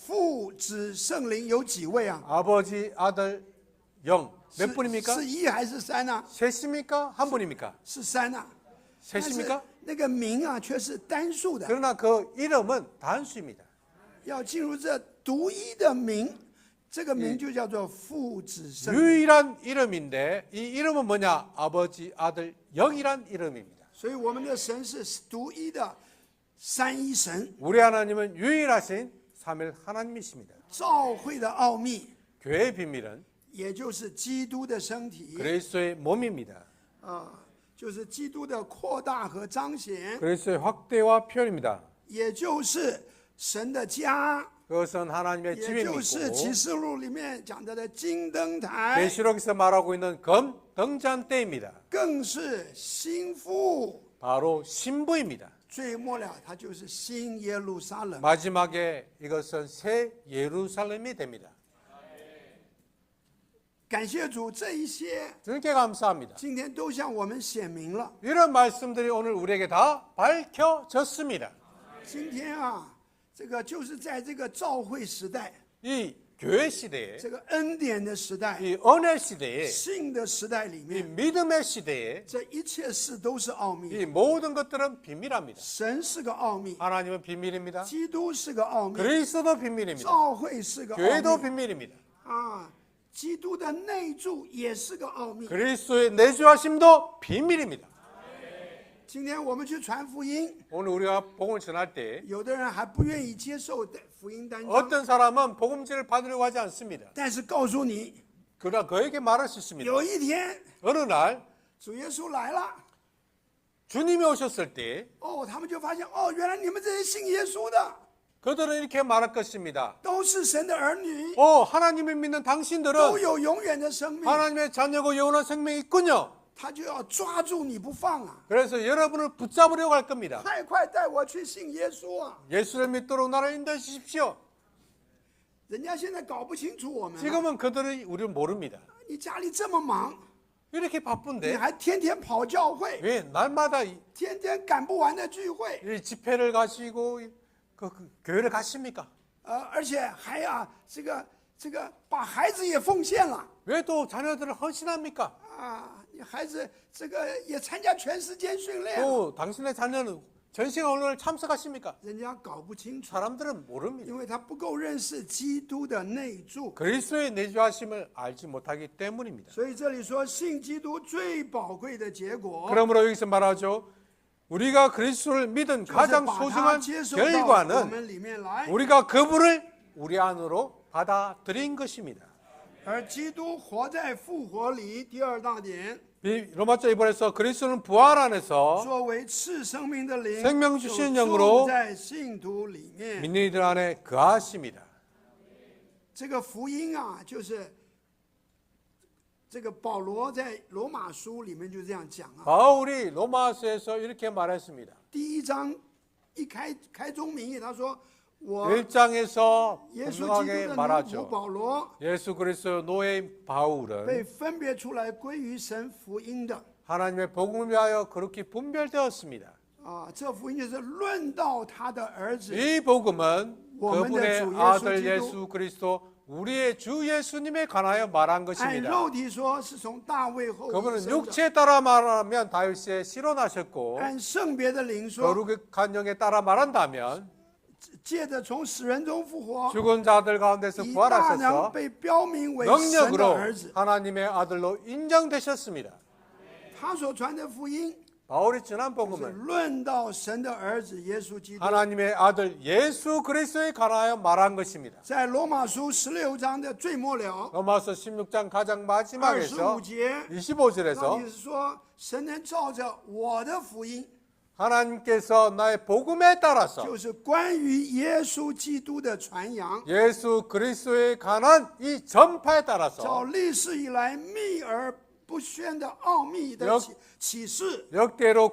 Speaker 3: 父子圣灵有几位啊？
Speaker 4: 아버지, 아들, 영 몇
Speaker 3: 是
Speaker 4: 분입니까?
Speaker 3: 是一还是三呢？
Speaker 4: 셋입니까? 한 분입니까?
Speaker 3: 是三啊。但是
Speaker 4: 셋입니까?
Speaker 3: 那个名啊，却是单数的。
Speaker 4: 그러나 그 이름은 단수입니다.
Speaker 3: 要进入这独一的名，这个名就叫做父子圣灵。
Speaker 4: 유일한 이름인데 이 이름은 뭐냐? 아버지, 아들, 영이란 이름입니다.
Speaker 3: 所以我们的神是独一的三一神，
Speaker 4: 우리 하나님은 유일하신 삼일 하나님이십니다.
Speaker 3: 召会的奥秘，
Speaker 4: 교회의 비밀은
Speaker 3: 也就是基督的身体
Speaker 4: 그리스도의 몸입니다.
Speaker 3: 就是基督的扩大和彰显，
Speaker 4: 그리스도의 확대와 표현입니다.
Speaker 3: 也就是神的家，
Speaker 4: 그것은 하나님의
Speaker 3: 也
Speaker 4: 집임이
Speaker 3: 就是启
Speaker 4: 있고
Speaker 3: 示录里面讲到的金灯台，
Speaker 4: 계시록에서 말하고 있는 검 등잔대입니다.
Speaker 3: 更是新妇。
Speaker 4: 바로 신부입니다.
Speaker 3: 最末了，它就是新耶路撒冷。
Speaker 4: 마지막에 이것은 새 예루살렘이 됩니다.
Speaker 3: 感谢主，这一些
Speaker 4: 주님께 감사합니다.
Speaker 3: 今天都向我们显明了。
Speaker 4: 이런 말씀들이 오늘 우리에게 다 밝혀졌습니다.
Speaker 3: 今天啊，这个就是在这个召会时代，
Speaker 4: 이 교회 시대에
Speaker 3: 这个恩典的时代，
Speaker 4: 이 은혜 시대에
Speaker 3: 信的时代里
Speaker 4: 이
Speaker 3: 面，
Speaker 4: 믿음의 시대에
Speaker 3: 这一切事都是奥秘。
Speaker 4: 이 모든 것들은 비밀합니다.
Speaker 3: 神是个奥秘，
Speaker 4: 하나님은 비밀입니다.
Speaker 3: 基督是个奥秘，
Speaker 4: 그리스도도 비밀입니다.
Speaker 3: 召会是个
Speaker 4: 교회도
Speaker 3: 奥秘
Speaker 4: 비밀입니다.
Speaker 3: 啊，基督的内住也是个奥秘。
Speaker 4: 그리스도의 내주하심도 비밀입니다.
Speaker 3: 今天我们去传福音，
Speaker 4: 오늘 우리가 복음을 전할 때
Speaker 3: 有的人还不愿意接受的福音单张，
Speaker 4: 어떤 사람은 복음지를 받으려고 하지 않습니다.
Speaker 3: 但是告诉你，
Speaker 4: 그러나 그에게 말할 수 있습니다.
Speaker 3: 有一天
Speaker 4: 어느 날
Speaker 3: 主耶稣来了，
Speaker 4: 주님이 오셨을 때
Speaker 3: 哦，他们就发现，哦，原来你们这些信耶稣的
Speaker 4: 그들은 이렇게 말할 것입니다.
Speaker 3: 都是神的儿女，
Speaker 4: 하나님을 믿는
Speaker 3: 都
Speaker 4: 당신들은
Speaker 3: 有永远的生命，
Speaker 4: 하나님의 자녀고 영원한 생명이 있군요.
Speaker 3: 他就要抓住你不放啊！
Speaker 4: 그래서 여러분을 붙잡으려고 할 겁니다.
Speaker 3: 快快带我去信耶稣啊！
Speaker 4: 예수를 믿도록 나를 인도해 주십시오.
Speaker 3: 人家现在搞不清楚我们了，
Speaker 4: 지금은 그들이 우리를 모릅니다.
Speaker 3: 你家里这么忙，
Speaker 4: 이렇게
Speaker 3: 你
Speaker 4: 바쁜데
Speaker 3: 还天天跑教会，
Speaker 4: 왜 날마다 이
Speaker 3: 天天赶不完的聚会，
Speaker 4: 집회를 가시고 그 교회를 가십니까?
Speaker 3: 而且还这个把孩子也奉献了
Speaker 4: 왜 또 자녀들을 헌신합니까?
Speaker 3: 啊！你孩子这个也参加全时间训练，
Speaker 4: 또 당신의 자녀는 전시회 언론을 참석하십니까?
Speaker 3: 人家搞不清楚，
Speaker 4: 사람들은 모릅니다.
Speaker 3: 因为他不够认识基督的内住。
Speaker 4: 그리스도의 내주하심을 알지 못하기 때문입니다.
Speaker 3: 所以这里说，信基督最宝贵的结果，
Speaker 4: 그러므로 여기서 말하죠. 우리가 그리스도를 믿은
Speaker 3: 就是
Speaker 4: 가장
Speaker 3: 把他
Speaker 4: 소중한
Speaker 3: 接受到我
Speaker 4: 결과는
Speaker 3: 们里面来，
Speaker 4: 우리가 그분을 우리 안으로 받아들인 것입니다.
Speaker 3: 而基督活在复活里。第二大点，
Speaker 4: 로마서 1번에서 그리스도는 부활 안에서
Speaker 3: 作为赐生命的灵，
Speaker 4: 생명
Speaker 3: 就
Speaker 4: 주시는
Speaker 3: 住
Speaker 4: 영으로
Speaker 3: 在信徒里面。
Speaker 4: 믿는 이들 안에 거하십니다.
Speaker 3: 这个福音啊，就是这个保罗在罗马书里面就这样讲啊。
Speaker 4: 바울이 로마서에서 이렇게 말했습니다.
Speaker 3: 第一章一开宗明义，他说：“我
Speaker 4: 1장에서
Speaker 3: 耶稣基督
Speaker 4: 분명하게
Speaker 3: 的奴仆
Speaker 4: 말하죠.
Speaker 3: 保罗
Speaker 4: 예수 그리스도 노예인 바울은
Speaker 3: 被分别出来归于神福音的。
Speaker 4: 하나님의 복음을 위하여 그렇게 분별되었습니다.
Speaker 3: 啊，这福音就是论到他的儿子，
Speaker 4: 이 복음은
Speaker 3: 원문의
Speaker 4: 그분의
Speaker 3: 주
Speaker 4: 아들
Speaker 3: 예수
Speaker 4: 예수 그리스도 우리의 주 예수님에 관하여 말한
Speaker 3: 按
Speaker 4: 것입니다.
Speaker 3: 肉体说是从大卫后裔
Speaker 4: 그분은
Speaker 3: 生的，
Speaker 4: 육체에 따라 말하면 다윗의 실현하셨고
Speaker 3: 按圣别的灵说，
Speaker 4: 거룩한 영에 따라 말한다면
Speaker 3: 借着从死人中复活，
Speaker 4: 죽은 자들 가운데서
Speaker 3: 以大能
Speaker 4: 부활하셔서
Speaker 3: 被标明为神的
Speaker 4: 능력으로
Speaker 3: 儿子。
Speaker 4: 하나님의 아들로 인정되셨습니다.
Speaker 3: 他所传的福音
Speaker 4: 바울이 전한
Speaker 3: 是
Speaker 4: 복음은
Speaker 3: 论到神的儿子耶稣基督。
Speaker 4: 하나님의 아들 예수 그리스도에 관하여 말한 것입니다.
Speaker 3: 在罗马书16章的最末了
Speaker 4: 로마서 16장 가장 마지막에서
Speaker 3: 25节，那
Speaker 4: 25절에서
Speaker 3: 里是说神能照着我的福音，
Speaker 4: 하나님께서 나의 복음에 따라서
Speaker 3: 就是关于耶稣基督的传扬，
Speaker 4: 예수 그리스도에 관한 이 전파에
Speaker 3: 照
Speaker 4: 따라서
Speaker 3: 历史以来秘而不宣的奥秘的启示，
Speaker 4: 역대로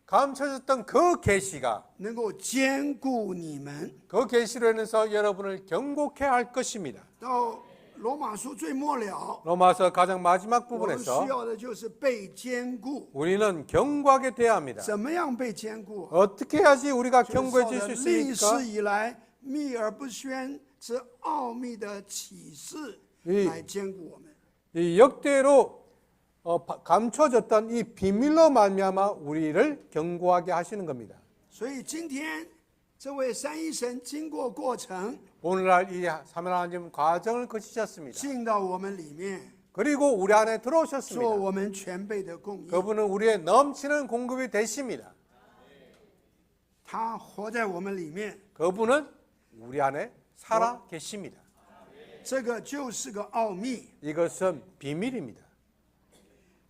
Speaker 4: 감춰졌던 그 계시가
Speaker 3: 能够坚固你们。
Speaker 4: 그 계시로 인해서 여러분을 경고케 할 것입니다.
Speaker 3: 到罗马书最末了，
Speaker 4: 로마서 가장 마지막
Speaker 3: 我们需
Speaker 4: 부분에서
Speaker 3: 要的就是被坚固。
Speaker 4: 우리는 경고하게 돼야 합니다.
Speaker 3: 怎么样被坚固？
Speaker 4: 어떻게 해야지 우리가
Speaker 3: 就是照
Speaker 4: 경고해질
Speaker 3: 着
Speaker 4: 수
Speaker 3: 历
Speaker 4: 있습니까?
Speaker 3: 史以来秘而不宣之奥秘的启示来坚固我们。
Speaker 4: 이 역대로 감춰졌던 이 비밀로 말미암아 우리를 경고하게 하시는 겁니다.
Speaker 3: 所以今天这位三一神经过过程
Speaker 4: 오늘날 이 삼위 하나님 과정을 거치셨습니다.
Speaker 3: 进到我们里面，
Speaker 4: 그리고 우리 안에
Speaker 3: 做
Speaker 4: 들어오셨습니다.
Speaker 3: 我们全备的供应。
Speaker 4: 그분은 우리의 넘치는 공급이 되십니다.
Speaker 3: 他活在我们里面，
Speaker 4: 그분은 우리 안에 살아 계십니다.
Speaker 3: 这个就是个奥秘。
Speaker 4: 이것은 비밀입니다.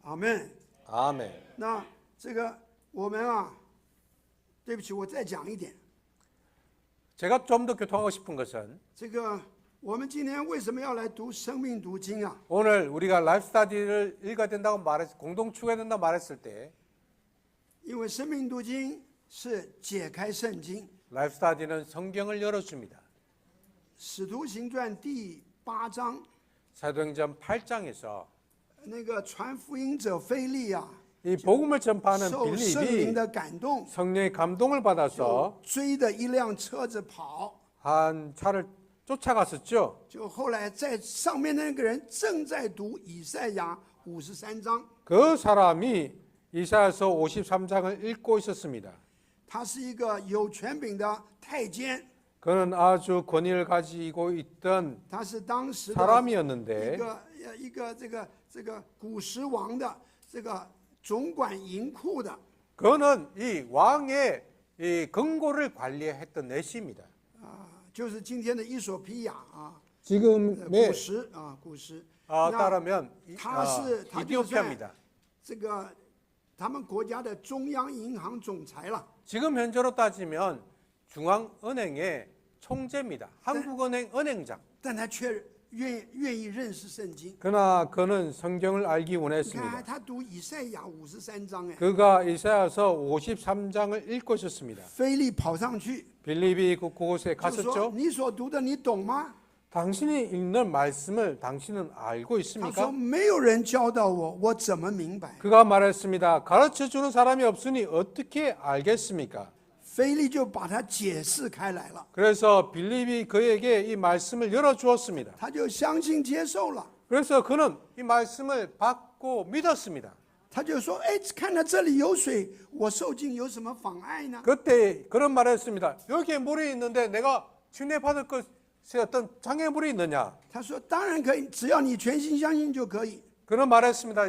Speaker 3: 阿门。
Speaker 4: 아멘.
Speaker 3: 那这个我们啊，对不起，我再讲一点。
Speaker 4: 제가 좀 더 교통하고 싶은 것은
Speaker 3: 这个我们今天为什么要来读生命读经啊？
Speaker 4: 오늘 우리가 라이프 스타디를 읽어야 된다고 공동 추구해야 된다고 말했을 때
Speaker 3: 因为生命读经是解开圣经，
Speaker 4: 라이프 스타디는 성경을 열어줍니다.
Speaker 3: 使徒行传第8章，
Speaker 4: 사도행전 8장에서
Speaker 3: 那个传福音者腓力啊，
Speaker 4: 이 복음을 전파하는
Speaker 3: 受圣灵
Speaker 4: 빌립이
Speaker 3: 的感动，
Speaker 4: 성령의 감동을 받아서
Speaker 3: 追着一辆车子跑，
Speaker 4: 한 차를 쫓아갔었죠.
Speaker 3: 就后来在上面那个人正在读以赛亚53章，
Speaker 4: 그 사람이 이사야서 53장을 읽고 있었습니다.
Speaker 3: 他是一个有权柄的太监，
Speaker 4: 그는 아주 권위를 가지고 있던
Speaker 3: 他是当时的
Speaker 4: 사람이었는데
Speaker 3: 一个这个古时王的这个总管银库的，
Speaker 4: 그는 이 왕의 이 금고를 관리했던 내시입니다.
Speaker 3: 就是今天的伊索比亚啊，
Speaker 4: 지금의
Speaker 3: 古时啊，古时。
Speaker 4: 따르면
Speaker 3: 他就在
Speaker 4: 이디오피아입니다.
Speaker 3: 这个他们国家的中央银行总裁了。
Speaker 4: 지금 현재로 따지면 중앙은행의 총재입니다. 한국은행 은행장.
Speaker 3: 但他却愿意认识圣经。
Speaker 4: 그러나 그는 성경을 알기
Speaker 3: 你看
Speaker 4: 원했습니다.
Speaker 3: 他读以赛亚53章，哎，
Speaker 4: 그가 이사야서 53장을 읽고 있었습니다.
Speaker 3: 腓力跑上去
Speaker 4: 빌립이 그곳에
Speaker 3: 就说
Speaker 4: 갔었죠. ：“
Speaker 3: 你所读的，你懂吗？”
Speaker 4: 당신이 읽는 말씀을 당신은 알고
Speaker 3: 他说：“
Speaker 4: 있습니까?
Speaker 3: 没有人教导我，我怎么明白
Speaker 4: 그가 말했습니다. 가르쳐주는 사람이 없으니 어떻게 알겠습니까? ？”
Speaker 3: 腓力就把它解释开来了，
Speaker 4: 그래서 빌립이 그에게 이 말씀을 열어주었습니다.
Speaker 3: 他就相信接受了。
Speaker 4: 그래서 그는 이 말씀을 받고 믿었습니다.
Speaker 3: 他就说：“哎，看到这里有水，我受浸有什么妨碍呢？
Speaker 4: 그때 그런 말을 했습니다. 여기에 물이 있는데 내가 침례받을 것에 어떤 장애물이 있느냐?
Speaker 3: 他说：“当然可以，只要你全心相信就可以。
Speaker 4: 그런 말을 했습니다.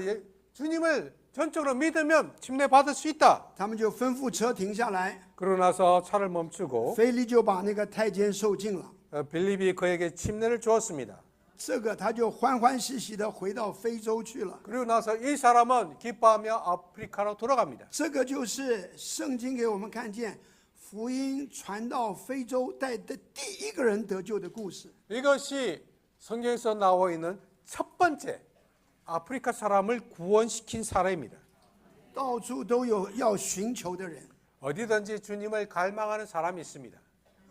Speaker 4: 주님을 전적으로 믿으면 침례받을 수 있다. ”
Speaker 3: 他们就吩咐车停下来，
Speaker 4: 그러고 나서 차를 멈추고
Speaker 3: 腓力就把那个太监受尽了。
Speaker 4: 빌립이 그에게 침례를 주었습니다.
Speaker 3: 这个他就欢欢喜喜的回到非洲去了。
Speaker 4: 그리고 나서 이 사람은 기뻐하며 아프리카로 돌아갑니다.
Speaker 3: 这个就是圣经给我们看见福音传到非洲带的第一个人得救的故事。
Speaker 4: 이것이 성경에서 나와 있는 첫 번째 아프리카 사람을 구원시킨 사례입니다.
Speaker 3: 到处都有要寻求的人
Speaker 4: 어디든지 주님을 갈망하는 사람이 있습니다.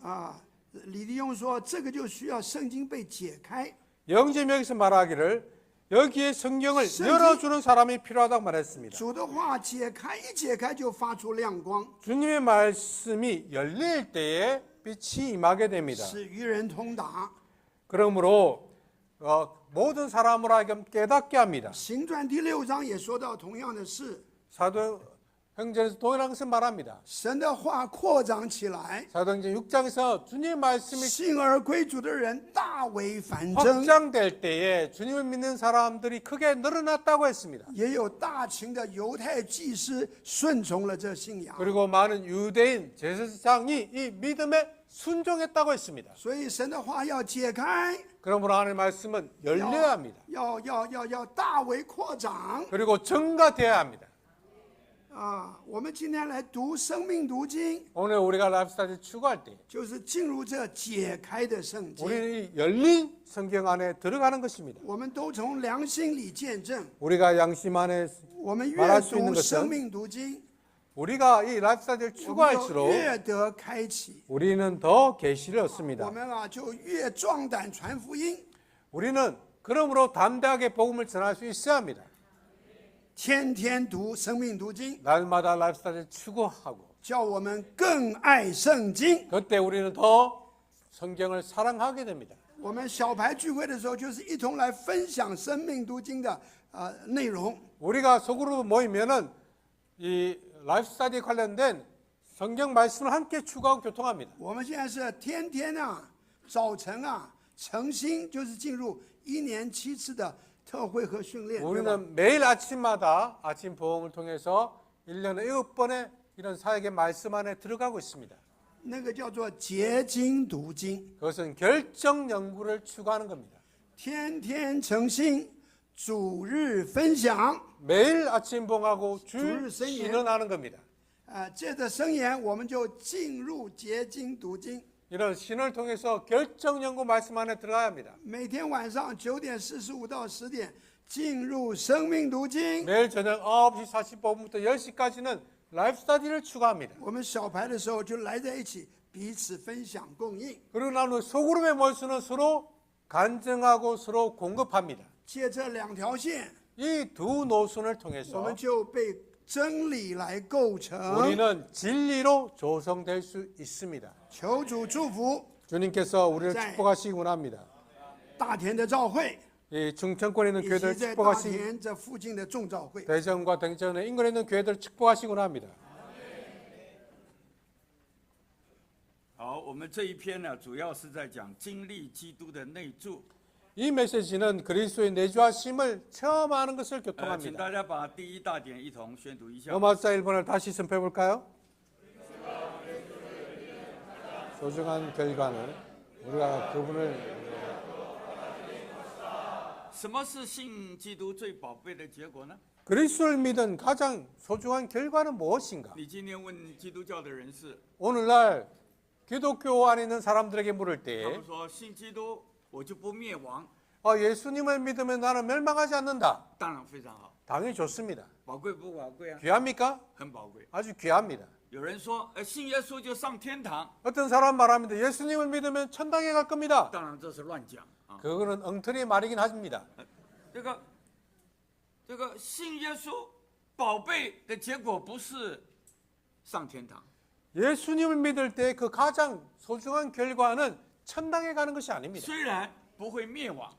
Speaker 3: 啊。李弟兄说，这个就需要圣经被解开。
Speaker 4: 영재명에서 말하기를 여기에 성경을
Speaker 3: 성경-
Speaker 4: 열어주는 사람이 필요하다고 말했습니다.
Speaker 3: 主的话解开，一解开就发出亮光，
Speaker 4: 주님의 말씀이 열릴 때에 빛이 임하게 됩니다.
Speaker 3: 是与人同达。
Speaker 4: 그러므로 모든 사람을 하여금 깨닫게 합니다.
Speaker 3: 行传第6章也说到同样的事，
Speaker 4: 사도행전에서 동일한 것을 말합니다.
Speaker 3: 神的话扩张起来，
Speaker 4: 사도행전 6장에서 주님의 말씀이
Speaker 3: 信而归主的人大为繁增，
Speaker 4: 확장될 때에 주님을 믿는 사람들이 크게 늘어났다고 했습니다.
Speaker 3: 也有大群的犹太祭司顺从了这信仰。
Speaker 4: 그리고 많은 유대인 제사장이 이 믿음에 순종했다고 했습니다.
Speaker 3: 所以神的话要解开，
Speaker 4: 그러므로 하나님의 말씀은 열려야 합니다.
Speaker 3: 要大为扩张
Speaker 4: 그리고 증가되어야 합니다.
Speaker 3: 啊！我们今天来读生命读经，
Speaker 4: 오늘 우리가 라이프스타일 추구할 때
Speaker 3: 就是进入这解开的圣经。
Speaker 4: 우리는 이 열린 성경 안에 들어가는 것입니다.
Speaker 3: 我们都从良心里见证，
Speaker 4: 우리가 양심 안에
Speaker 3: 我们越
Speaker 4: 말할 수 있는
Speaker 3: 读
Speaker 4: 것은
Speaker 3: 生命读经，
Speaker 4: 우리가 이 라이프스타일
Speaker 3: 我们就
Speaker 4: 추구할수록
Speaker 3: 越得开启，
Speaker 4: 우리는 더 계시를
Speaker 3: 我
Speaker 4: 얻습니다.
Speaker 3: 们就越壮胆传福音，
Speaker 4: 우리는 그러므로 담대하게 복음을 전할 수 있어야 합니다.
Speaker 3: 天天读生命读经，
Speaker 4: 날마다 라이프스타일 추구하고
Speaker 3: 叫我们更爱圣经。
Speaker 4: 그때 우리는 더 성경을 사랑하게 됩니다.
Speaker 3: 我们小牌聚会的时候，就是一同来分享生命读经的内容。
Speaker 4: 우리가 속으로 모이면은 이 라이프스타일에 관련된 성경 말씀을 함께 추구하고 교통합니다.
Speaker 3: 我们现在是天天早晨诚心就是进入1年7次的特会和训练。对吧
Speaker 4: 우리는 매일 아침마다 아침 보험을 통해서 1년에 7번의 이런 사역의 말씀 안에 들어가고 있습니다.
Speaker 3: 那个叫做结经读经，
Speaker 4: 그것은 결정 연구를 추구하는 겁니다.
Speaker 3: 天天诚心，主日分享。
Speaker 4: 매일 아침 봉하고 주
Speaker 3: 주일 선언.
Speaker 4: 신원하는 겁니다.
Speaker 3: 借着箴言，我们就进入结经读经。
Speaker 4: 이런 신을 통해서 결정 연구 말씀 안에 들어가야 합니다.
Speaker 3: 每天晚上9点45到10点进入生命读经。
Speaker 4: 매일 저녁 9시 45분부터 10시까지는 라이프 스타디를 추구합니다.
Speaker 3: 我们小牌的时候就来在一起，彼此分享供应。
Speaker 4: 그리고 나는 소그룹의 모여서는 서로 간증하고 서로 공급합니다.
Speaker 3: 借这2条线，
Speaker 4: 이 두 노선을
Speaker 3: 我
Speaker 4: 통해서
Speaker 3: 们就被真理来构成。
Speaker 4: 우리는 진리로 조성될 수 있습니다.
Speaker 3: 求主祝福
Speaker 4: 주님께서 우리를
Speaker 3: 자.
Speaker 4: 축복하시기 원합니다.
Speaker 3: 大田的教会，
Speaker 4: 이 충청권에 있는
Speaker 3: 以及
Speaker 4: 교회들
Speaker 3: 在大
Speaker 4: 축복하시기
Speaker 3: 田这附近的众教会。
Speaker 4: 대전과 댕전에 인근에 있는 교회들 축복하시기 원합니다.
Speaker 2: 好，我们这一篇呢，主要是在讲经历基督的内住。
Speaker 4: 이 메시지는 그리스도의 내주하심을 체험하는 것을
Speaker 2: 请
Speaker 4: 교통합니다.
Speaker 2: 大家把第一大点一同宣读一下。
Speaker 4: 로마서 1번을 다시 선포해 볼까요? 소중한 결과는 우리가 그분을
Speaker 2: 什么是信基督最宝贝的结果呢？
Speaker 4: 그리스도를 믿은 가장 소중한 결과는 무엇인가?
Speaker 2: 你今天问基督教的人士，
Speaker 4: 오늘날 기독교 안에 있는 사람들에게 물을
Speaker 2: 他
Speaker 4: 때
Speaker 2: 们说信基督我就不灭亡，
Speaker 4: 예수님을 믿으면 나는 멸망하지 않는다.
Speaker 2: 当然非常好，
Speaker 4: 당연히 좋습니다.
Speaker 2: 宝贵不宝贵啊？
Speaker 4: 귀합니까?
Speaker 2: 很宝贵。
Speaker 4: 아주 귀합니다.
Speaker 2: 有人说，信耶稣就上天堂，
Speaker 4: 어떤 사람 말합니다. 예수님을 믿으면 천당에 갈 겁니다.
Speaker 2: 当然这是乱讲啊。
Speaker 4: 그거는 엉터리 말이긴 합니다.
Speaker 2: 这个信耶稣宝贝的结果不是上天堂，
Speaker 4: 예수님을 믿을 때 그 가장 소중한 결과는 천당에 가는 것이 아닙니다.
Speaker 2: 虽然不会灭亡，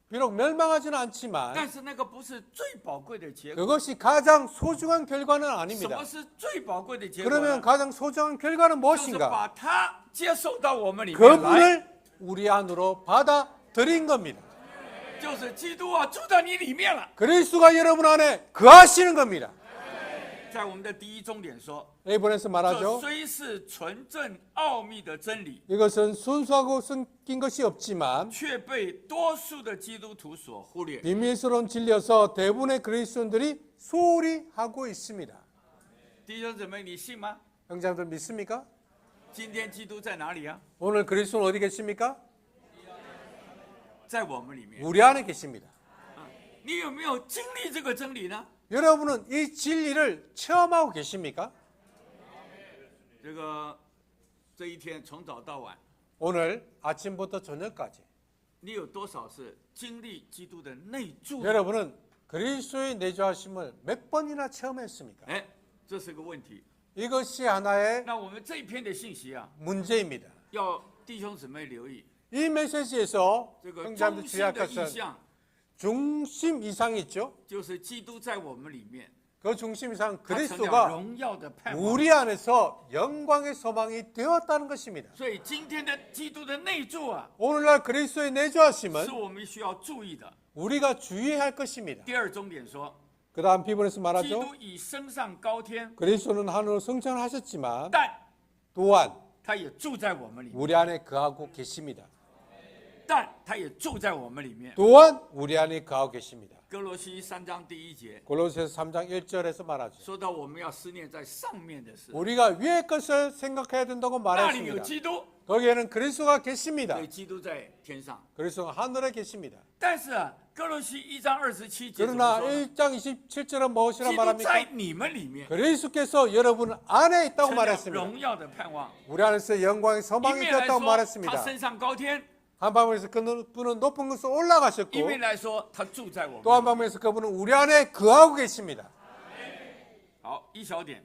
Speaker 4: 비록 멸망하지는 않지만
Speaker 2: 但是那个不是最宝贵的结果。
Speaker 4: 그것이 가장 소중한 결과는
Speaker 2: 什
Speaker 4: 아닙니다.
Speaker 2: 么是最宝贵的结果呢？
Speaker 4: 그러면 가장 소중한 결과는
Speaker 2: 就是
Speaker 4: 무엇인가?
Speaker 2: 把它接受到我们里面来，
Speaker 4: 그분을 우리 안으로 받아들인 겁니다.
Speaker 2: 就是基督住在你里面了。
Speaker 4: 그리스도가 여러분 안에 거하시는 겁니다.
Speaker 2: 在我们的第一重点说，
Speaker 4: A본에서
Speaker 2: 这
Speaker 4: 말하죠.
Speaker 2: 虽是纯正奥秘的真理，
Speaker 4: 이것은 순수하고 섞인 것이 없지만
Speaker 2: 却被多数的基督徒所忽略。
Speaker 4: 비밀스러운 진리여서 대부분의 그리스도인들이 소홀히 하고 있습니다.
Speaker 2: 弟兄姊妹，你信吗？
Speaker 4: 형제들 믿습니까?
Speaker 2: 今天基督在哪里啊？
Speaker 4: 오늘 그리스도는 어디 계십니까?
Speaker 2: 在我们里面。
Speaker 4: 우리 안에 계십니다.
Speaker 2: 你有没有经历这个真理呢？
Speaker 4: 여러분은 이 진리를 체험하고 계십니까?
Speaker 2: 这一天从早到晚，
Speaker 4: 오늘 아침부터 저녁까지
Speaker 2: 你有多少是经历基督的内住？
Speaker 4: 여러분은 그리스도의 내주하심을 몇 번이나 체험했습니까?
Speaker 2: 哎，这是个问题。
Speaker 4: 이것이 하나의
Speaker 2: 那我们这一篇的信息啊，
Speaker 4: 문제입니다.
Speaker 2: 要弟兄姊妹留意
Speaker 4: 이 메시지에서
Speaker 2: 这个
Speaker 4: 형제님들
Speaker 2: 中心
Speaker 4: 주의할
Speaker 2: 的意
Speaker 4: 것은
Speaker 2: 象，
Speaker 4: 중심 이상이 있죠.
Speaker 2: 就是基督在我们里面，
Speaker 4: 그 중심 이상
Speaker 2: 他成了
Speaker 4: 그리스도가
Speaker 2: 荣耀的盼望。
Speaker 4: 우리 안에서 영광의 소망이 되었다는 것입니다.
Speaker 2: 所以今天的基督的内住啊，
Speaker 4: 오늘날 그리스도의
Speaker 2: 是
Speaker 4: 내주하심은
Speaker 2: 我们需要注意的。
Speaker 4: 우리가 주의해야 할 것입니다.
Speaker 2: 第二重点说，
Speaker 4: 그 다음 비본에서
Speaker 2: 基
Speaker 4: 말하죠.
Speaker 2: 督已升上高天，
Speaker 4: 그리스도는 하늘로 승천하셨지만
Speaker 2: 但
Speaker 4: 또한
Speaker 2: 他也住在我们里面，
Speaker 4: 우리 안에 거하고 계십니다.
Speaker 2: 但他也住在我们里面。
Speaker 4: 또한 우리 안에 거하고 계십니다.
Speaker 2: 哥罗西3章第1节
Speaker 4: 골로새서 3장 1절에서 말하죠.
Speaker 2: 说到我们要思念在上面的事，
Speaker 4: 우리가 위의 것을 생각해야 된다고
Speaker 2: 那里有
Speaker 4: 말했습니다.
Speaker 2: 基督，
Speaker 4: 거기에는 그리스도가 계십니다.
Speaker 2: 所以基督在天上。
Speaker 4: 그리스도가 하늘에 계십니다.
Speaker 2: 但是啊，哥罗西1章27节怎么
Speaker 4: 그러나
Speaker 2: 说呢？
Speaker 4: 1장 27절은 무엇이라
Speaker 2: 基督在
Speaker 4: 말합니까?
Speaker 2: 你们里面，
Speaker 4: 그리스도께서 여러분 안에 있다고
Speaker 2: 成了
Speaker 4: 말했습니다.
Speaker 2: 荣耀的盼望。
Speaker 4: 우리 안에서 영광의
Speaker 2: 一
Speaker 4: 소망이
Speaker 2: 面来
Speaker 4: 되었다고
Speaker 2: 说，他
Speaker 4: 말했습니다.
Speaker 2: 升上高天；
Speaker 4: 한 방면에서 그분은 높은 곳으로
Speaker 2: 一
Speaker 4: 올라가셨고
Speaker 2: 面来说，他住在我
Speaker 4: 또 한
Speaker 2: 们。
Speaker 4: 방면에서 그분은 우리 안에 거하고 계십니다.
Speaker 2: 好，一小点，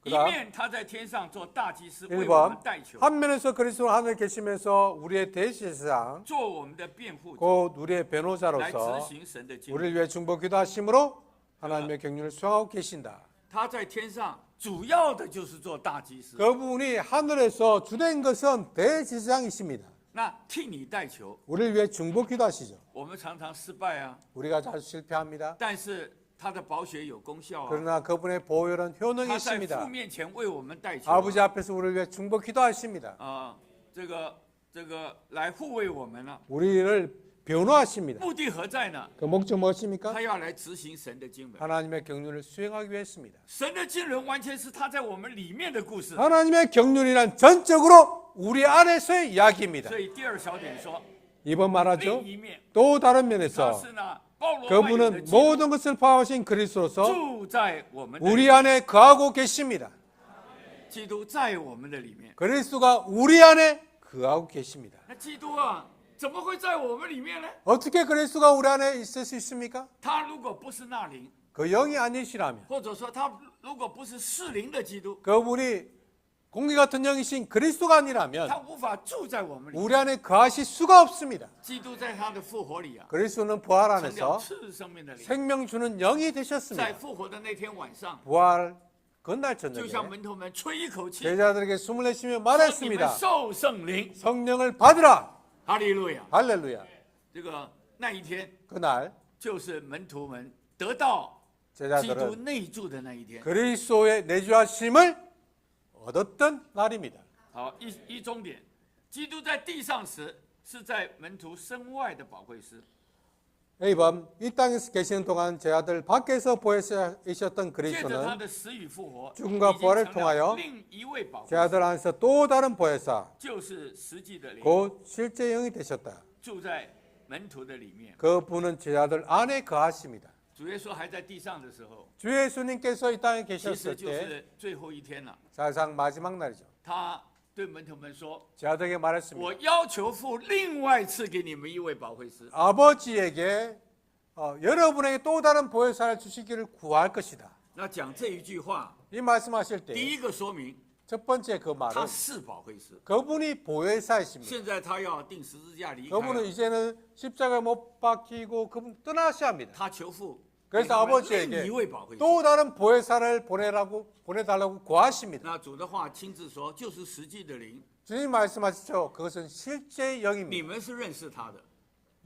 Speaker 4: 그
Speaker 2: 一
Speaker 4: 다음
Speaker 2: 面他在天上做大祭司，为我们
Speaker 4: 1번
Speaker 2: 代求，
Speaker 4: 한 면에서 그리스도 하늘에 계시면서 우리의 대제사장
Speaker 2: 做我们的辩护者，
Speaker 4: 곧 우리의
Speaker 2: 来执
Speaker 4: 변호자로서
Speaker 2: 行神的经。
Speaker 4: 우리를 위해 중보 기도하심으로 하나님의 경륜을 수행하고 계신다.
Speaker 2: 他在天上主要的就是做大祭司，
Speaker 4: 그분이 하늘에서 주된 것은 대제사장이십니다.
Speaker 2: 那替你代求。
Speaker 4: 우리를 위해 중보 기도하시죠.
Speaker 2: 我们常常失败啊，
Speaker 4: 우리가 자주 실패합니다.
Speaker 2: 但是他的宝血有功效啊，
Speaker 4: 그러나 그분의 보혈은 효능이
Speaker 2: 他在父
Speaker 4: 있습니다.
Speaker 2: 面前为我们代求啊。
Speaker 4: 아버지 앞에서 우리를 위해 중보 기도하십니다.
Speaker 2: 这个来护卫我们了，
Speaker 4: 우리를 변호하십니다.
Speaker 2: 目的何在呢？
Speaker 4: 그 목적 무엇입니까?
Speaker 2: 他要来执行神的经纶。
Speaker 4: 하나님의 경륜을 수행하기 위해서입니다.
Speaker 2: 神的经纶完全是他在我们里面的故事。
Speaker 4: 하나님의 경륜이란 전적으로 우리 안에서의 이야기입니다.
Speaker 2: 所以第二小点说，
Speaker 4: 이번 말하죠.
Speaker 2: 另一面，
Speaker 4: 또 다른
Speaker 2: 他
Speaker 4: 면에서
Speaker 2: 是呢，包罗万有的
Speaker 4: 그분은
Speaker 2: 基督
Speaker 4: 모든 것을 포함하신 그리스도로서
Speaker 2: 住在我们的
Speaker 4: 우리 안에 거하고 계십니다.
Speaker 2: 基督在我们的里面。
Speaker 4: 그리스도가 우리 안에 거하고 계십니다.
Speaker 2: 那基督啊，怎么会在我们里面呢？
Speaker 4: 어떻게 그리스도가 우리 안에 있을 수 있습니까?
Speaker 2: 他如果不是那灵，
Speaker 4: 그 영이 아니시라면
Speaker 2: 或者说他如果不是是灵的基督，
Speaker 4: 그분이 공기 같은 영이신 그리스도가
Speaker 2: 他
Speaker 4: 아니라면
Speaker 2: 无法住在我们里面。
Speaker 4: 우리 안에 거하실 수가 없습니다.
Speaker 2: 基督在他的复活里啊，
Speaker 4: 그리스도는 부활
Speaker 2: 成了
Speaker 4: 안에서
Speaker 2: 赐生命的灵。
Speaker 4: 생명 주는 영이
Speaker 2: 在
Speaker 4: 되셨습니다.
Speaker 2: 复活的那天晚上，
Speaker 4: 부활 그날
Speaker 2: 就
Speaker 4: 저녁에
Speaker 2: 向门徒们吹一口气，
Speaker 4: 제자들에게 숨을 내쉬며
Speaker 2: 说你们
Speaker 4: 말했습니다.
Speaker 2: 受圣灵，
Speaker 4: 성령을 받으라.
Speaker 2: 哈利路亚！
Speaker 4: 할렐루야.
Speaker 2: 这个那一天
Speaker 4: 그날
Speaker 2: 就是门徒们得到基督
Speaker 4: 제자들은
Speaker 2: 内住的那一天。
Speaker 4: 그리스도의 내주하심을 얻었던 날입니다.
Speaker 2: 好，一终点，基督在地上时是在门徒身外的保惠师，
Speaker 4: A번 이 땅에서 계시는 동안 제자들 밖에서 보혜셨던
Speaker 2: 借着他
Speaker 4: 그리스도는
Speaker 2: 的死与复活，
Speaker 4: 죽음과
Speaker 2: 已经
Speaker 4: 부활을
Speaker 2: 成了
Speaker 4: 통하여
Speaker 2: 另一位保惠师，
Speaker 4: 제자들 안에서 또 다른 보혜사
Speaker 2: 就是实际的灵，
Speaker 4: 곧 실제 영이 되셨다.
Speaker 2: 住在门徒的里面。
Speaker 4: 그분은 제자들 안에 거하십니다.
Speaker 2: 主耶稣还在地上的时候，
Speaker 4: 주 예수님께서 이 땅에
Speaker 2: 其实
Speaker 4: 계셨을
Speaker 2: 就
Speaker 4: 때
Speaker 2: 是最后一天了。
Speaker 4: 사실상 마지막 날이죠.
Speaker 2: 他对门徒们说
Speaker 4: 제자들에게 ：“
Speaker 2: 我
Speaker 4: 말했습니다.
Speaker 2: 要求父另外赐给你们一位保惠师。
Speaker 4: 아버지에게 여러분에게 또 다른 보혜사를 주시기를 구할 것이다. ”
Speaker 2: 那讲这一句话，
Speaker 4: 이 말씀하실
Speaker 2: 第
Speaker 4: 때
Speaker 2: 一个说明
Speaker 4: 첫 번째 그
Speaker 2: 他
Speaker 4: 말은
Speaker 2: 是保惠师。
Speaker 4: 그분이 보혜사이십니다.
Speaker 2: 现在他要定十字架离开
Speaker 4: 그분은
Speaker 2: 了，
Speaker 4: 이제는 십자가에 못 박히고 그분 떠나셔야 합니다.
Speaker 2: 他求父
Speaker 4: 그래서
Speaker 2: 给他们
Speaker 4: 아버지에게
Speaker 2: 另一位保惠师。
Speaker 4: 또 다른 보혜사를 보내달라고 구하십니다.
Speaker 2: 那主的话亲自说，就是实际的灵，
Speaker 4: 주님 말씀하시죠. 그것은 실제
Speaker 2: 你
Speaker 4: 영입니다.
Speaker 2: 们是认识他的，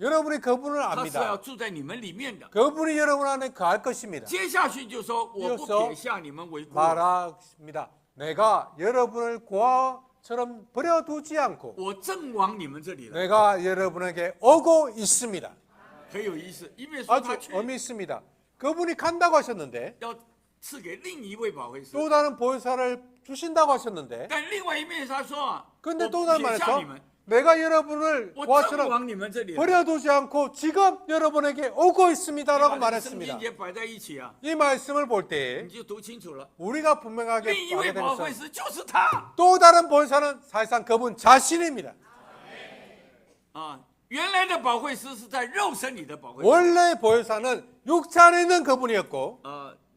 Speaker 4: 여러분이 그분을
Speaker 2: 他是要
Speaker 4: 압니다.
Speaker 2: 住在你们里面的。
Speaker 4: 그분이 여러분 안에 거할 것입니다.
Speaker 2: 接下去就说：“我不
Speaker 4: 이어서
Speaker 2: 撇下你们为孤儿，
Speaker 4: 말하십니다. 내가 여러분을 고아처럼 버려두지 않고
Speaker 2: 我正往你们这里来。
Speaker 4: 내가 여러분에게 오고 있습니다.
Speaker 2: 很有意思，一面说
Speaker 4: 아주
Speaker 2: 他去
Speaker 4: 의미 있습니다. 그분이 간다고 하셨는데
Speaker 2: 要赐给另一位保惠师，
Speaker 4: 또 다른 보혜사를 주신다고 하셨는데
Speaker 2: 但另外一面他说啊，
Speaker 4: 근데
Speaker 2: 我
Speaker 4: 또
Speaker 2: 不
Speaker 4: 다른
Speaker 2: 撇下
Speaker 4: 말에서
Speaker 2: 你们，
Speaker 4: 내가 여러분을
Speaker 2: 我正
Speaker 4: 고아처럼
Speaker 2: 往你们这里来。
Speaker 4: 버려두지 않고 지금 여러분에게 오고
Speaker 2: 你
Speaker 4: 있습니다라고
Speaker 2: 把这个圣经
Speaker 4: 말했습니다.
Speaker 2: 节摆在一起啊，
Speaker 4: 이 말씀을 볼 때
Speaker 2: 你就读清楚了。
Speaker 4: 우리가 분명하게
Speaker 2: 另一位
Speaker 4: 알게
Speaker 2: 保惠
Speaker 4: 되면서
Speaker 2: 师就是他
Speaker 4: 또 다른 보혜사는 사실상 그분 자신입니다.
Speaker 2: 啊。原来的保惠师是在肉身里的保惠师，
Speaker 4: 원래 보혜사는 육체 안에 있는 그분이었고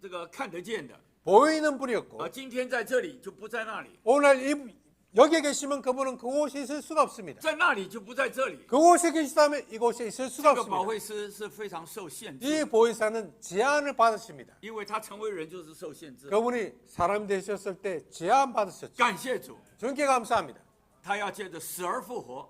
Speaker 2: 这个看得见的，
Speaker 4: 보이는 분이었고
Speaker 2: 今天在这里就不在那里，
Speaker 4: 오늘 여기에 계시면 그분은 그곳에 있을 수가 없습니다.
Speaker 2: 在那里就不在这里。
Speaker 4: 그곳에 계시다면 이곳에 있을
Speaker 2: 这
Speaker 4: 수가
Speaker 2: 个保
Speaker 4: 없습니다.
Speaker 2: 惠师是非常受限制，
Speaker 4: 이 보혜사는 제한을 받으십니다.
Speaker 2: 因为他成为人就是受限制。
Speaker 4: 그분이 사람이 되셨을 때 제한 받으셨죠.
Speaker 2: 感谢主，
Speaker 4: 주님께 감사합니다.
Speaker 2: 他要借着死而复活，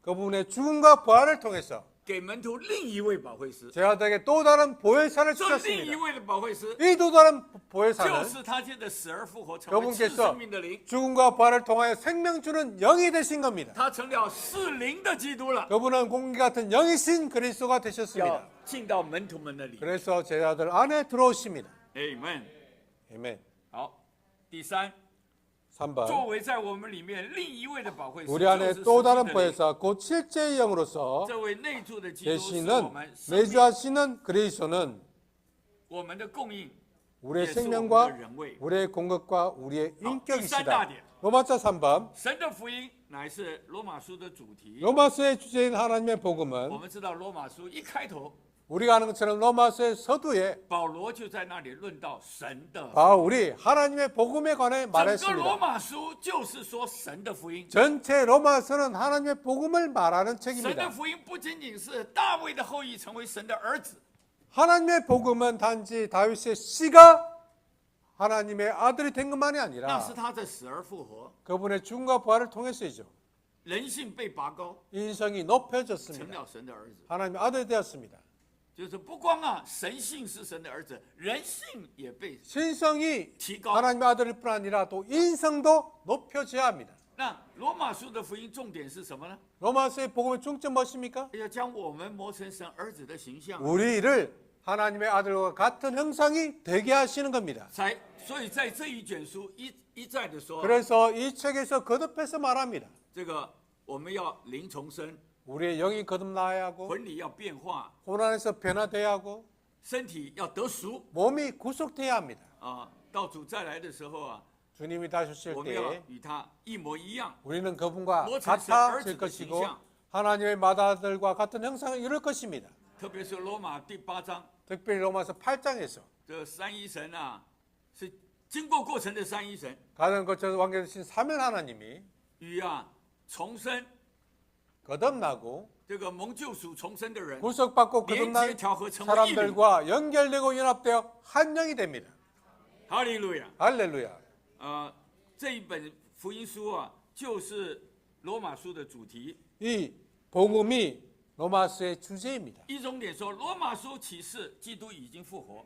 Speaker 4: 그분의 죽음과 부활을 통해서
Speaker 2: 给门徒另一位保惠师。
Speaker 4: 제자들에게 또 다른 보혜사를
Speaker 2: 这另一
Speaker 4: 주셨습니다.
Speaker 2: 位的保惠师，
Speaker 4: 이 또 다른
Speaker 2: 就
Speaker 4: 보혜사는
Speaker 2: 是他借着死而复活，成为赐
Speaker 4: 그분께서
Speaker 2: 生命的灵，
Speaker 4: 죽음과 부활을 통하여 생명 주는 영이 되신 겁니다.
Speaker 2: 他成了是灵的基督了，
Speaker 4: 그분은 공기 같은 영이신 그리스도가
Speaker 2: 要
Speaker 4: 되셨습니다.
Speaker 2: 进到门徒们的里。
Speaker 4: 그래서 제자들 안에 들어오십니다.
Speaker 2: Amen。
Speaker 4: 아멘.
Speaker 2: 好，第三，
Speaker 4: 3번
Speaker 2: 作为在我们里面另一位的保惠师，
Speaker 4: 우리
Speaker 2: 就
Speaker 4: 안에
Speaker 2: 是
Speaker 4: 또
Speaker 2: 实际
Speaker 4: 다른
Speaker 2: 的灵。
Speaker 4: 보혜사 곧 실제의 영으로서
Speaker 2: 这位内住的基督是我
Speaker 4: 계시는
Speaker 2: 们生命
Speaker 4: 내주하시는 그리스도는
Speaker 2: 我们的供应，
Speaker 4: 우리의
Speaker 2: 也是我们的
Speaker 4: 생명과
Speaker 2: 人位。
Speaker 4: 우리의 공급과 우리의
Speaker 2: 어,
Speaker 4: 인격이시다.
Speaker 2: 뒷산다리.
Speaker 4: 로마서 3번
Speaker 2: 神的福音乃是罗马书的主题。
Speaker 4: 로마서의 주제인 하나님의
Speaker 2: 我
Speaker 4: 복음은
Speaker 2: 们知道罗马书一开头，
Speaker 4: 우리가 아는 것처럼 로마서의 서두에
Speaker 2: 保罗就在那里论到神的。
Speaker 4: 바울이 하나님의 복음에 관해
Speaker 2: 整个罗
Speaker 4: 말했습니다.
Speaker 2: 马书就是说神的福音。
Speaker 4: 전체 로마서는 하나님의 복음을 말하는
Speaker 2: 神的
Speaker 4: 책입니다.
Speaker 2: 福音不仅仅是大卫的后裔成为神的儿子，
Speaker 4: 하나님의 복음은 단지 다윗의 씨가 하나님의 아들이 된 것만이
Speaker 2: 那
Speaker 4: 아니라
Speaker 2: 是他的死而复活，
Speaker 4: 그분의 죽음과 부활을 통해서이죠.
Speaker 2: 人性被拔高，
Speaker 4: 인성이
Speaker 2: 成
Speaker 4: 높여졌습니다.
Speaker 2: 了神的儿子。
Speaker 4: 하나님의 아들이 되었습니다.
Speaker 2: 就是不光神性是神的儿子，人性也被。
Speaker 4: 신성이
Speaker 2: 提高。
Speaker 4: 하나님의 아들일 뿐 아니라 또 인성도 높여져야 합니다.
Speaker 2: 那罗马书的福音重点是什么呢？
Speaker 4: 로마서의 복음의 중점 무엇입니까?
Speaker 2: 要将我们磨成神儿子的形象，
Speaker 4: 우리를 하나님의 아들과 같은 형상이 되게 하시는 겁니다.
Speaker 2: 所以在这一卷书一再的说，
Speaker 4: 그래서 이 책에서 거듭해서 말합니다.
Speaker 2: 这个我们要灵重生，
Speaker 4: 우리의 영이 거듭나야 하고
Speaker 2: 魂理要变化，
Speaker 4: 고난에서 변화돼야 하고
Speaker 2: 身体要得赎
Speaker 4: 몸이 구속돼야 합니다.
Speaker 2: 啊！到主再来的时候啊，
Speaker 4: 주님이 다시 오실
Speaker 2: 我们要
Speaker 4: 때
Speaker 2: 与他一模一样。
Speaker 4: 우리는 그분과
Speaker 2: 뭐 참
Speaker 4: 같아질
Speaker 2: 참
Speaker 4: 것이고
Speaker 2: 참
Speaker 4: 하나님의 맏아들과 같은 형상을 이룰 것입니다.
Speaker 2: 特别是罗马第8章，
Speaker 4: 특별히 로마서 8장에서
Speaker 2: 这三一神啊，是经过过程的三一神，
Speaker 4: 가장 거쳐서 왕계되신 3일 하나님이
Speaker 2: 与重生
Speaker 4: 거듭나고
Speaker 2: 这个蒙救赎重生的人
Speaker 4: 구속받고
Speaker 2: 连接
Speaker 4: 거듭난
Speaker 2: 调和成为一灵。
Speaker 4: 사람들과 연결되고 연합되어 한 영이 됩니다.
Speaker 2: 哈利路亚！
Speaker 4: 할렐루야.
Speaker 2: 这一本福音书啊，就是罗马书的主题。
Speaker 4: 이 복음이 로마서의 주제입니다.
Speaker 2: 一种点说，罗马书启示基督已经复活，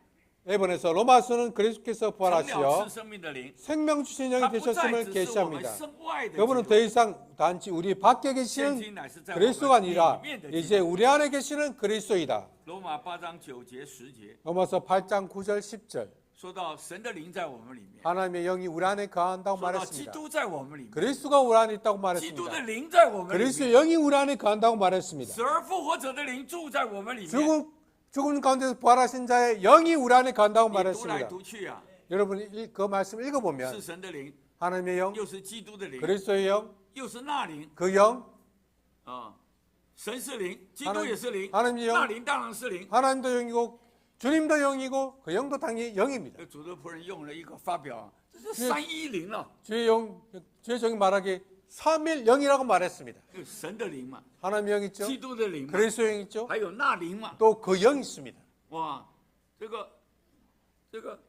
Speaker 4: 이번에서 로마서는 그리스도께서
Speaker 2: 成了
Speaker 4: 부활하시어
Speaker 2: 赐生命的灵，
Speaker 4: 생명 주신
Speaker 2: 他
Speaker 4: 영이
Speaker 2: 不再
Speaker 4: 되셨음을
Speaker 2: 只是我们
Speaker 4: 계시합니다.
Speaker 2: 身外的
Speaker 4: 그분은
Speaker 2: 基
Speaker 4: 더
Speaker 2: 督，
Speaker 4: 이상 단지 우리 밖에
Speaker 2: 现
Speaker 4: 계시는
Speaker 2: 今乃是在我
Speaker 4: 그리스도가
Speaker 2: 们里
Speaker 4: 아니라
Speaker 2: 面的基
Speaker 4: 이제
Speaker 2: 督。
Speaker 4: 우리 안에 계시는 그리스도이다.
Speaker 2: 罗马8章9节10节
Speaker 4: 로마서 8장 9절 10절
Speaker 2: 说到神的灵在我们里面，
Speaker 4: 하나님의 영이 우리 안에 거한다고
Speaker 2: 说到基
Speaker 4: 말했습니다.
Speaker 2: 督在我们里面，
Speaker 4: 그리스도가 우리 안에 있다고
Speaker 2: 基督的
Speaker 4: 말했습니다.
Speaker 2: 灵在我们里
Speaker 4: 그리스도의
Speaker 2: 面，
Speaker 4: 영이 우리 안에 거한다고 말했습니다.
Speaker 2: 死而复活者的灵住在我们里面。
Speaker 4: 죽음 가운데서 부활하신 자의 영이 우리 안에 거한다고
Speaker 2: 你读来
Speaker 4: 말했습니다.
Speaker 2: 读去啊，
Speaker 4: 여러분 그 말씀
Speaker 2: 是
Speaker 4: 읽어보면
Speaker 2: 神的灵，
Speaker 4: 하나님의 영,
Speaker 2: 又是基督的灵，
Speaker 4: 그리스도의 영,
Speaker 2: 又是那灵
Speaker 4: 그 영,
Speaker 2: 啊。神是灵，基督也是灵，
Speaker 4: 하나님의
Speaker 2: 那
Speaker 4: 영,
Speaker 2: 灵当然是灵。
Speaker 4: 하나님도 영이고 주님도 영이고 그 영도 당연히 영입니다.
Speaker 2: 主的仆人用了一个发表啊，这是三一灵了，
Speaker 4: 주의 종이 말하기 3일 영이라고 말했습니다.
Speaker 2: 就神的灵嘛，
Speaker 4: 하나님의 영 있죠?
Speaker 2: 基督的灵嘛，
Speaker 4: 그리스도 영 있죠?
Speaker 2: 还有那灵嘛。
Speaker 4: 또 그 영 있습니다.
Speaker 2: 哇，这个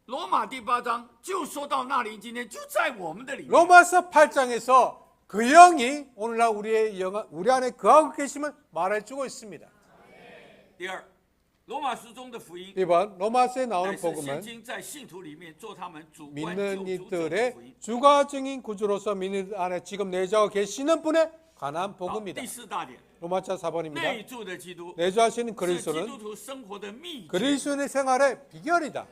Speaker 2: 罗马第8章就说到那灵，今天就在我们的里面。
Speaker 4: 로마서 8장에서 그 영이 오늘날 우리 안에 거하고 계심을 말해주고 있습니다.
Speaker 2: 第二，罗马书中的福音
Speaker 4: 이번 로마서에
Speaker 2: 乃
Speaker 4: 나오는
Speaker 2: 是现
Speaker 4: 복음은
Speaker 2: 今在信徒里面做他们主观
Speaker 4: 믿는
Speaker 2: 救赎者的
Speaker 4: 이들의
Speaker 2: 福音。
Speaker 4: 주가적인 구주로서 믿는 안에 지금 내주하고 계시는 분에 관한
Speaker 2: 好，
Speaker 4: 복음이다.
Speaker 2: 第4大点，
Speaker 4: 로마서 4번입니다.
Speaker 2: 内住的基督
Speaker 4: 내주하시는
Speaker 2: 是基督
Speaker 4: 그리스도는
Speaker 2: 徒生活的秘诀。
Speaker 4: 그리스도의 생활의 비결이다.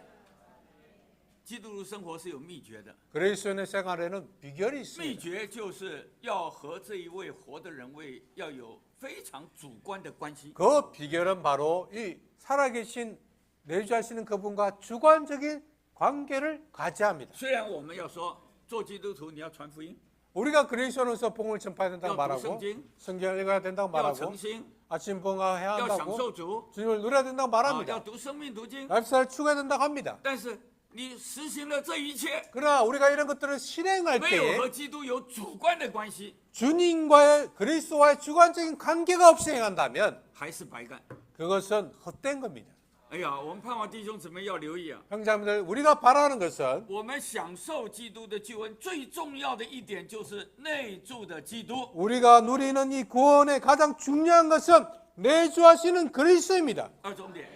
Speaker 2: 基督徒生活是有秘诀的，
Speaker 4: 그리스도의 생활에는 비결이
Speaker 2: 秘
Speaker 4: 있습니다.
Speaker 2: 诀就是要和这一位活的人位要有非常主观的关系。
Speaker 4: 그 비결은 바로 이 살아계신 내주하시는 그분과 주관적인 관계를 가져야 합니다.
Speaker 2: 虽然我们要说做基督徒你要传福音，
Speaker 4: 우리가 그리스도로서 복음을 전파해야 된다고
Speaker 2: 要读
Speaker 4: 말하고
Speaker 2: 圣经，
Speaker 4: 성경을 읽어야 된다고
Speaker 2: 要
Speaker 4: 말하고
Speaker 2: 诚心，
Speaker 4: 아침 봉화해야
Speaker 2: 要享
Speaker 4: 한다고
Speaker 2: 受主，
Speaker 4: 주님을 누려야 된다고
Speaker 2: 啊，
Speaker 4: 말합니다.
Speaker 2: 要读生命读经。
Speaker 4: 라이프스타일 추구해야 된다고 합니다.
Speaker 2: 但是你实行了这一切，
Speaker 4: 그러나 우리가 이런 것들을 실행할
Speaker 2: 没有
Speaker 4: 때
Speaker 2: 和基督有主观的关系，
Speaker 4: 주님과의 그리스도와의 주관적인 관계가 없이 행한다면
Speaker 2: 还是白干。
Speaker 4: 그것은 헛된 겁니다.
Speaker 2: 哎呀，我们盼望弟兄姊妹要留意啊！
Speaker 4: 형제자매들, 우리가 바라는 것은
Speaker 2: 我们享受基督的救恩，最重要的一点就是内住的基督。
Speaker 4: 우리가 누리는 이 구원의 가장 중요한 것은 내주하시는 그리스도입니다.
Speaker 2: 二重点，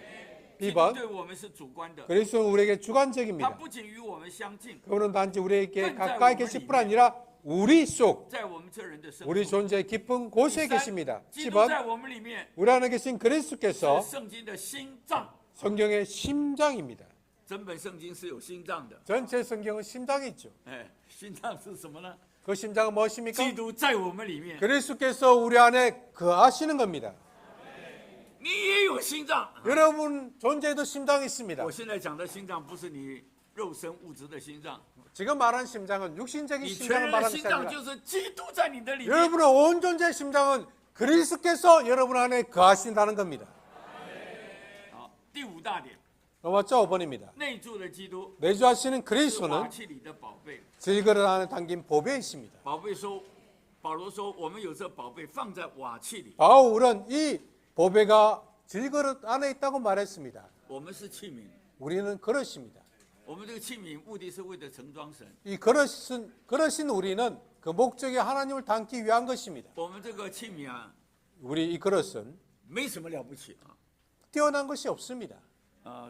Speaker 2: 基督
Speaker 4: 2번
Speaker 2: 对我们是主观的，
Speaker 4: 그리스도는 우리에게
Speaker 2: 他
Speaker 4: 주관적입니다.
Speaker 2: 不仅与我们相近，
Speaker 4: 그분은 단지 우리에게
Speaker 2: 근데
Speaker 4: 가까이
Speaker 2: 우리
Speaker 4: 계실 뿐 아니라 우리 속
Speaker 2: 在我们这人的生
Speaker 4: 우리
Speaker 2: 活。
Speaker 4: 존재의 깊은 곳에
Speaker 2: 第三
Speaker 4: 계십니다.
Speaker 2: 基督
Speaker 4: 10번
Speaker 2: 在我们里面
Speaker 4: 우리 안에 계신 그리스도께서
Speaker 2: 是圣经的心脏。
Speaker 4: 성경의 심장입니다.
Speaker 2: 整本圣经是有心脏的，
Speaker 4: 전체 성경은 심장이 있죠.
Speaker 2: 哎，心脏是什么呢？
Speaker 4: 그 심장은 무엇입니까?
Speaker 2: 基督在我们里面，
Speaker 4: 그리스도께서 우리 안에 거하시는 겁니다.
Speaker 2: 你也有心脏。
Speaker 4: 여러분 존재에도 심장이 있습니다.
Speaker 2: 我现在讲的心脏不是你肉身物质的心脏，
Speaker 4: 지금 말하는 심장은 육신적인
Speaker 2: 你全
Speaker 4: 심장을
Speaker 2: 人的
Speaker 4: 말하는
Speaker 2: 心
Speaker 4: 것이
Speaker 2: 脏
Speaker 4: 아니라
Speaker 2: 就是基督在你的里面。
Speaker 4: 여러분의 온 존재의 심장은 그리스도께서 여러분 안에 거하신다는 겁니다.
Speaker 2: 好，第五大点，
Speaker 4: 넘어왔죠? 5번입니다.
Speaker 2: 内住的基督
Speaker 4: 내주하시는
Speaker 2: 是瓦
Speaker 4: 그리스도는
Speaker 2: 器里的宝贝。
Speaker 4: 질그릇 안에 담긴 보배이십니다.
Speaker 2: 宝贝说，保罗说，我们有这宝贝放在瓦器里，
Speaker 4: 바울은 이 보배가 질그릇 안에 있다고 말했습니다.
Speaker 2: 我们是器皿，
Speaker 4: 우리는 그릇입니다.
Speaker 2: 我们这个器皿目的是为了盛装神，
Speaker 4: 이 그릇인 우리는 그 목적에 하나님을 담기 위한 것입니다.
Speaker 2: 我们这个器皿啊，
Speaker 4: 우리 이 그릇은
Speaker 2: 没什么了不起啊。
Speaker 4: 뛰어난 것이 없습니다.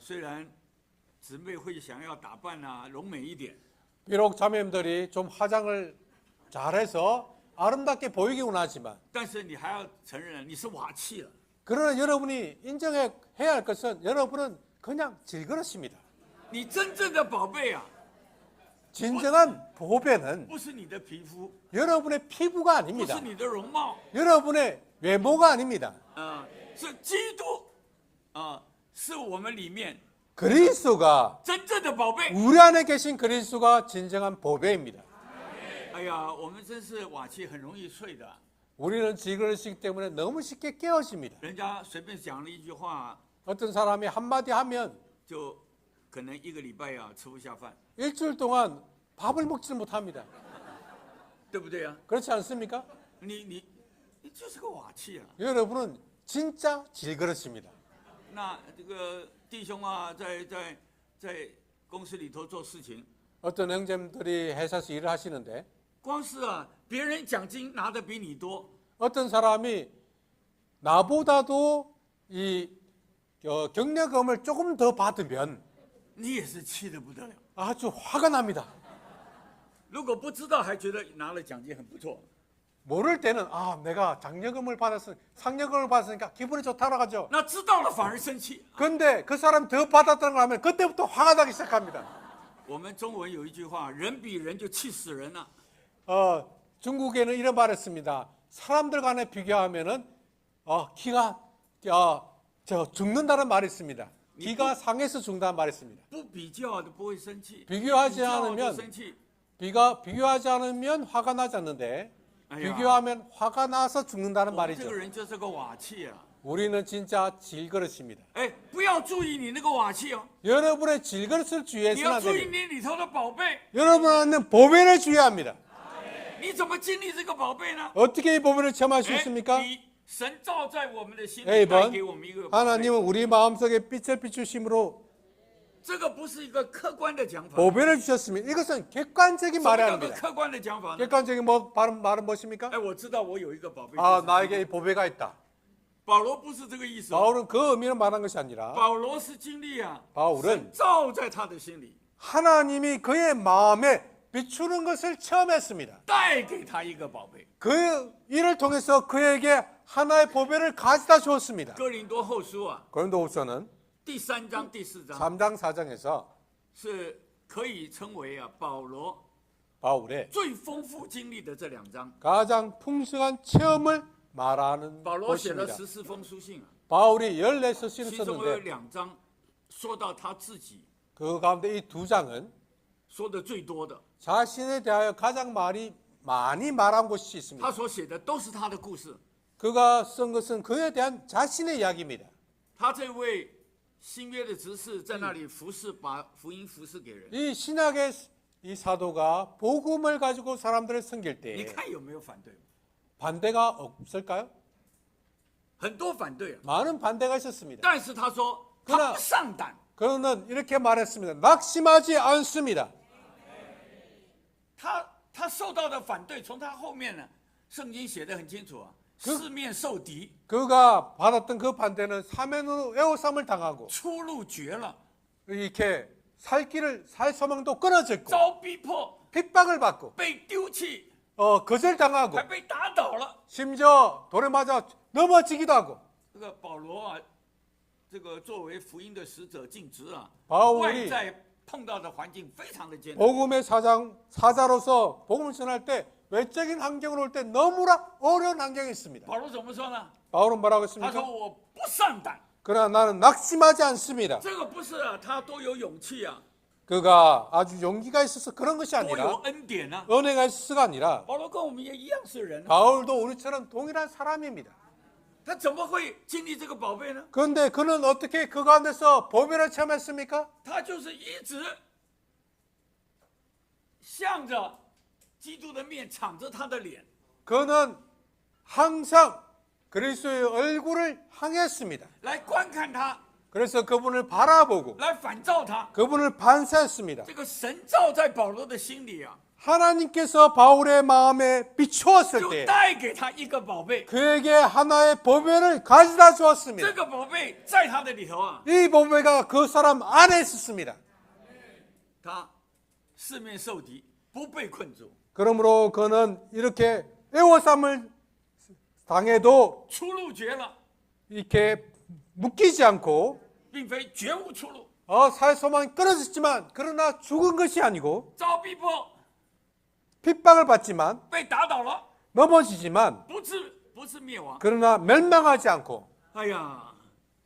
Speaker 2: 虽然姊妹会想要打扮啊，柔美一点，
Speaker 4: 비록 자매님들이 좀 화장을 잘해서 아름답게 보이긴 하지만
Speaker 2: 但是你还要承认你是瓦器了。
Speaker 4: 그러나 여러분이 인정해야 할 것은 여러분은 그냥 질그릇입니다.
Speaker 2: 你真正的宝贝啊，
Speaker 4: 진정한 보배는
Speaker 2: 不是你的皮肤，
Speaker 4: 여러분의 피부가
Speaker 2: 不
Speaker 4: 아닙니다.
Speaker 2: 是你的容貌，
Speaker 4: 여러분의 외모가 아닙니다.
Speaker 2: 是基督，是我们里面
Speaker 4: 그리스도가
Speaker 2: 真正的宝贝。
Speaker 4: 우리 안에 계신 그리스도가 진정한 보배입니다.
Speaker 2: 哎呀，我们真是瓦器，很容易碎的。
Speaker 4: 우리는 질그릇이기 때문에 너무 쉽게 깨어집니다.
Speaker 2: 人家随便讲了一句话，
Speaker 4: 어떤 사람이 한마디 하면
Speaker 2: 就可能一个礼拜啊吃不下饭，
Speaker 4: 일주일 동안 밥을 먹지 못합니다.
Speaker 2: 对不对啊？
Speaker 4: 그렇지 않습니까?
Speaker 2: 你就是个瓦器啊。
Speaker 4: 여러분은 진짜 질그릇입니다.
Speaker 2: 那这个弟兄啊，在公司里头做事情，
Speaker 4: 어떤 형제님들이 회사에서 일을 하시는데
Speaker 2: 光是啊，别人奖金拿的比你多，
Speaker 4: 어떤 사람이 나보다도 이 경력금을 조금 더 받으면
Speaker 2: 你也是气得不得了。
Speaker 4: 아주 화가 납니다.
Speaker 2: 如果不知道，还觉得拿了奖金很不错。
Speaker 4: 모를 때는 내가 상여금을 받았으니까 기분이 좋다고 하죠.
Speaker 2: 那知道了反而生气。
Speaker 4: 근데 그 사람 더 받았다는 걸 하면 그때부터 화가 나기 시작합니다.
Speaker 2: 我们中文有一句话，人比人就气死人了。
Speaker 4: 중국에는 이런 말을 씁니다. 사람들 간에 비교하면은 기가 죽는다는 말이 있습니다. 기가 상해서 죽는다는 말이 있습니다.
Speaker 2: 不比较的不会生气，
Speaker 4: 비교하지
Speaker 2: 比较就
Speaker 4: 않으면
Speaker 2: 生气。
Speaker 4: 비교하지 않으면 화가 나지 않는데
Speaker 2: 아야.
Speaker 4: 비교하면 화가 나서 죽는다는
Speaker 2: 我们这
Speaker 4: 말이죠.
Speaker 2: 个人就是个瓦器啊！
Speaker 4: 우리는 진짜 질그릇입니다.
Speaker 2: 哎，不要注意你那个瓦器哦，
Speaker 4: 여러분의 질그릇을
Speaker 2: 你
Speaker 4: 주의해서는
Speaker 2: 要
Speaker 4: 안
Speaker 2: 注意
Speaker 4: 됩니다.
Speaker 2: 你里头的宝贝。
Speaker 4: 여러분은 보배를 주의합니다.
Speaker 2: 你怎么经历这个宝贝呢？
Speaker 4: 어떻게 이 보배를 체험할 수
Speaker 2: 哎
Speaker 4: 있습니까?
Speaker 2: 你神照在我们的心里，
Speaker 4: A번
Speaker 2: 带给我们一个宝贝。
Speaker 4: 하나님은 우리 마음속에 빛을 비추심으로
Speaker 2: 这个不是一个客观的讲法。
Speaker 4: 보배를 주셨습니다. 이것은 객관적인
Speaker 2: 什么
Speaker 4: 말이
Speaker 2: 叫做
Speaker 4: 아닙니다.
Speaker 2: 客观的讲法呢？
Speaker 4: 객관적인 말은 무엇입니까?
Speaker 2: 哎，我知道我有一个宝贝。
Speaker 4: 나에게 이 보배가 있다.
Speaker 2: 保罗不是这个意思。
Speaker 4: 바울은 그 의미를 말한 것이 아니라
Speaker 2: 保罗是经历啊，
Speaker 4: 바울은
Speaker 2: 神照在他的心里，
Speaker 4: 하나님이 그의 마음에 비추는 것을 체험했습니다.
Speaker 2: 带给他一个宝贝。
Speaker 4: 그 일을 통해서 그에게 하나의 보배를 가져다 주었습니다.
Speaker 2: 哥林多后书啊，
Speaker 4: 고린도후서는
Speaker 2: 第3章、第4章
Speaker 4: 3장 4장에서
Speaker 2: 是可以称为啊保罗
Speaker 4: 바울의
Speaker 2: 最丰富经历的这2章。
Speaker 4: 가장 풍성한 체험을 말하는
Speaker 2: 保罗写了
Speaker 4: 것입니다.
Speaker 2: 14封书信啊，
Speaker 4: 바울이 14서신을
Speaker 2: 其中有
Speaker 4: 썼는데
Speaker 2: 2章说到他自己
Speaker 4: 그 가운데 이 2장은
Speaker 2: 说的最多的，
Speaker 4: 자신에 대하여 가장 말이 많이 말한 곳이 있습니다.
Speaker 2: 他所写的都是他的故事。
Speaker 4: 그가 쓴 것은 그에 대한 자신의 이야기입니다.
Speaker 2: 他这位新约的执事在那里服侍，把福音服侍给人。
Speaker 4: 이 신약의 이 사도가 복음을 가지고 사람들을 섬길
Speaker 2: 你
Speaker 4: 때
Speaker 2: 看有没有反对？
Speaker 4: 반대가 없을까요?
Speaker 2: 很多反对啊。
Speaker 4: 많은 반대가 있었습니다.
Speaker 2: 但是他说他
Speaker 4: 그러나
Speaker 2: 不上胆，
Speaker 4: 그는 이렇게 말했습니다. 낙심하지 않습니다.
Speaker 2: 他受到的反对，从他后面呢，圣经写得很清楚啊，四面受敌，
Speaker 4: 그가 받았던 그 반대는 사면으로 애호삼을 당하고
Speaker 2: 出路绝了，
Speaker 4: 이렇게 살 소망도 끊어졌고
Speaker 2: 遭逼迫，
Speaker 4: 핍박을 받고
Speaker 2: 被丢弃，
Speaker 4: 거절당하고
Speaker 2: 还被打倒了。
Speaker 4: 심지어 돌에 맞아 넘어지기도 하고
Speaker 2: 这个保罗啊，这个作为福音的使者尽职啊，
Speaker 4: 바울이
Speaker 2: 外在碰到的环境非常的艰难。
Speaker 4: 복음의 사자로서 복음을 전할 때 외적인 환경으로 올 때 너무나 어려운 환경이 있습니다.
Speaker 2: 保罗怎么说呢？
Speaker 4: 바울은 뭐라고
Speaker 2: 他说
Speaker 4: 했습니까?
Speaker 2: 我不上胆，
Speaker 4: 그러나 나는 낙심하지 않습니다.
Speaker 2: 这个不是啊，他多有勇气啊，
Speaker 4: 그가 아주 용기가 있어서 그런 것이
Speaker 2: 多有
Speaker 4: 아니라
Speaker 2: 恩典啊。
Speaker 4: 은혜가 있어서가 아니라
Speaker 2: 保罗跟我们也一样是人啊，
Speaker 4: 바울도 우리처럼 동일한 사람입니다.
Speaker 2: 他怎么会经历这个宝贝呢？
Speaker 4: 그런데 그는 어떻게 그 가운데서 보배를 체험했습니까?
Speaker 2: 他就是一直向着基督的面，敞着他的脸，
Speaker 4: 그는 항상 그리스도의 얼굴을 향했습니다.
Speaker 2: 来观看他，
Speaker 4: 그래서 그분을 바라보고
Speaker 2: 来反照他。
Speaker 4: 그분을 반사했습니다.
Speaker 2: 这个神照在保罗的心里啊，
Speaker 4: 하나님께서 바울의 마음에 비추었을
Speaker 2: 就
Speaker 4: 때
Speaker 2: 带给他一个宝贝。
Speaker 4: 그에게 하나의 보배를 가져다 주었습니다.
Speaker 2: 这个宝贝在他的里头啊，
Speaker 4: 이 보배가 그 사람 안에 있었습니다.
Speaker 2: 他四面受敌，不被困住，
Speaker 4: 그러므로 그는 이렇게 애워쌈을 당해도
Speaker 2: 出路绝了，
Speaker 4: 이렇게 묶이지 않고
Speaker 2: 并非绝无出路。
Speaker 4: 살 소망이 끊어졌지만 그러나 죽은 것이 아니고
Speaker 2: 遭逼迫，
Speaker 4: 핍박을 받지만
Speaker 2: 被打倒了，
Speaker 4: 넘어지지만
Speaker 2: 不是灭亡。
Speaker 4: 그러나 멸망하지 않고
Speaker 2: 哎呀，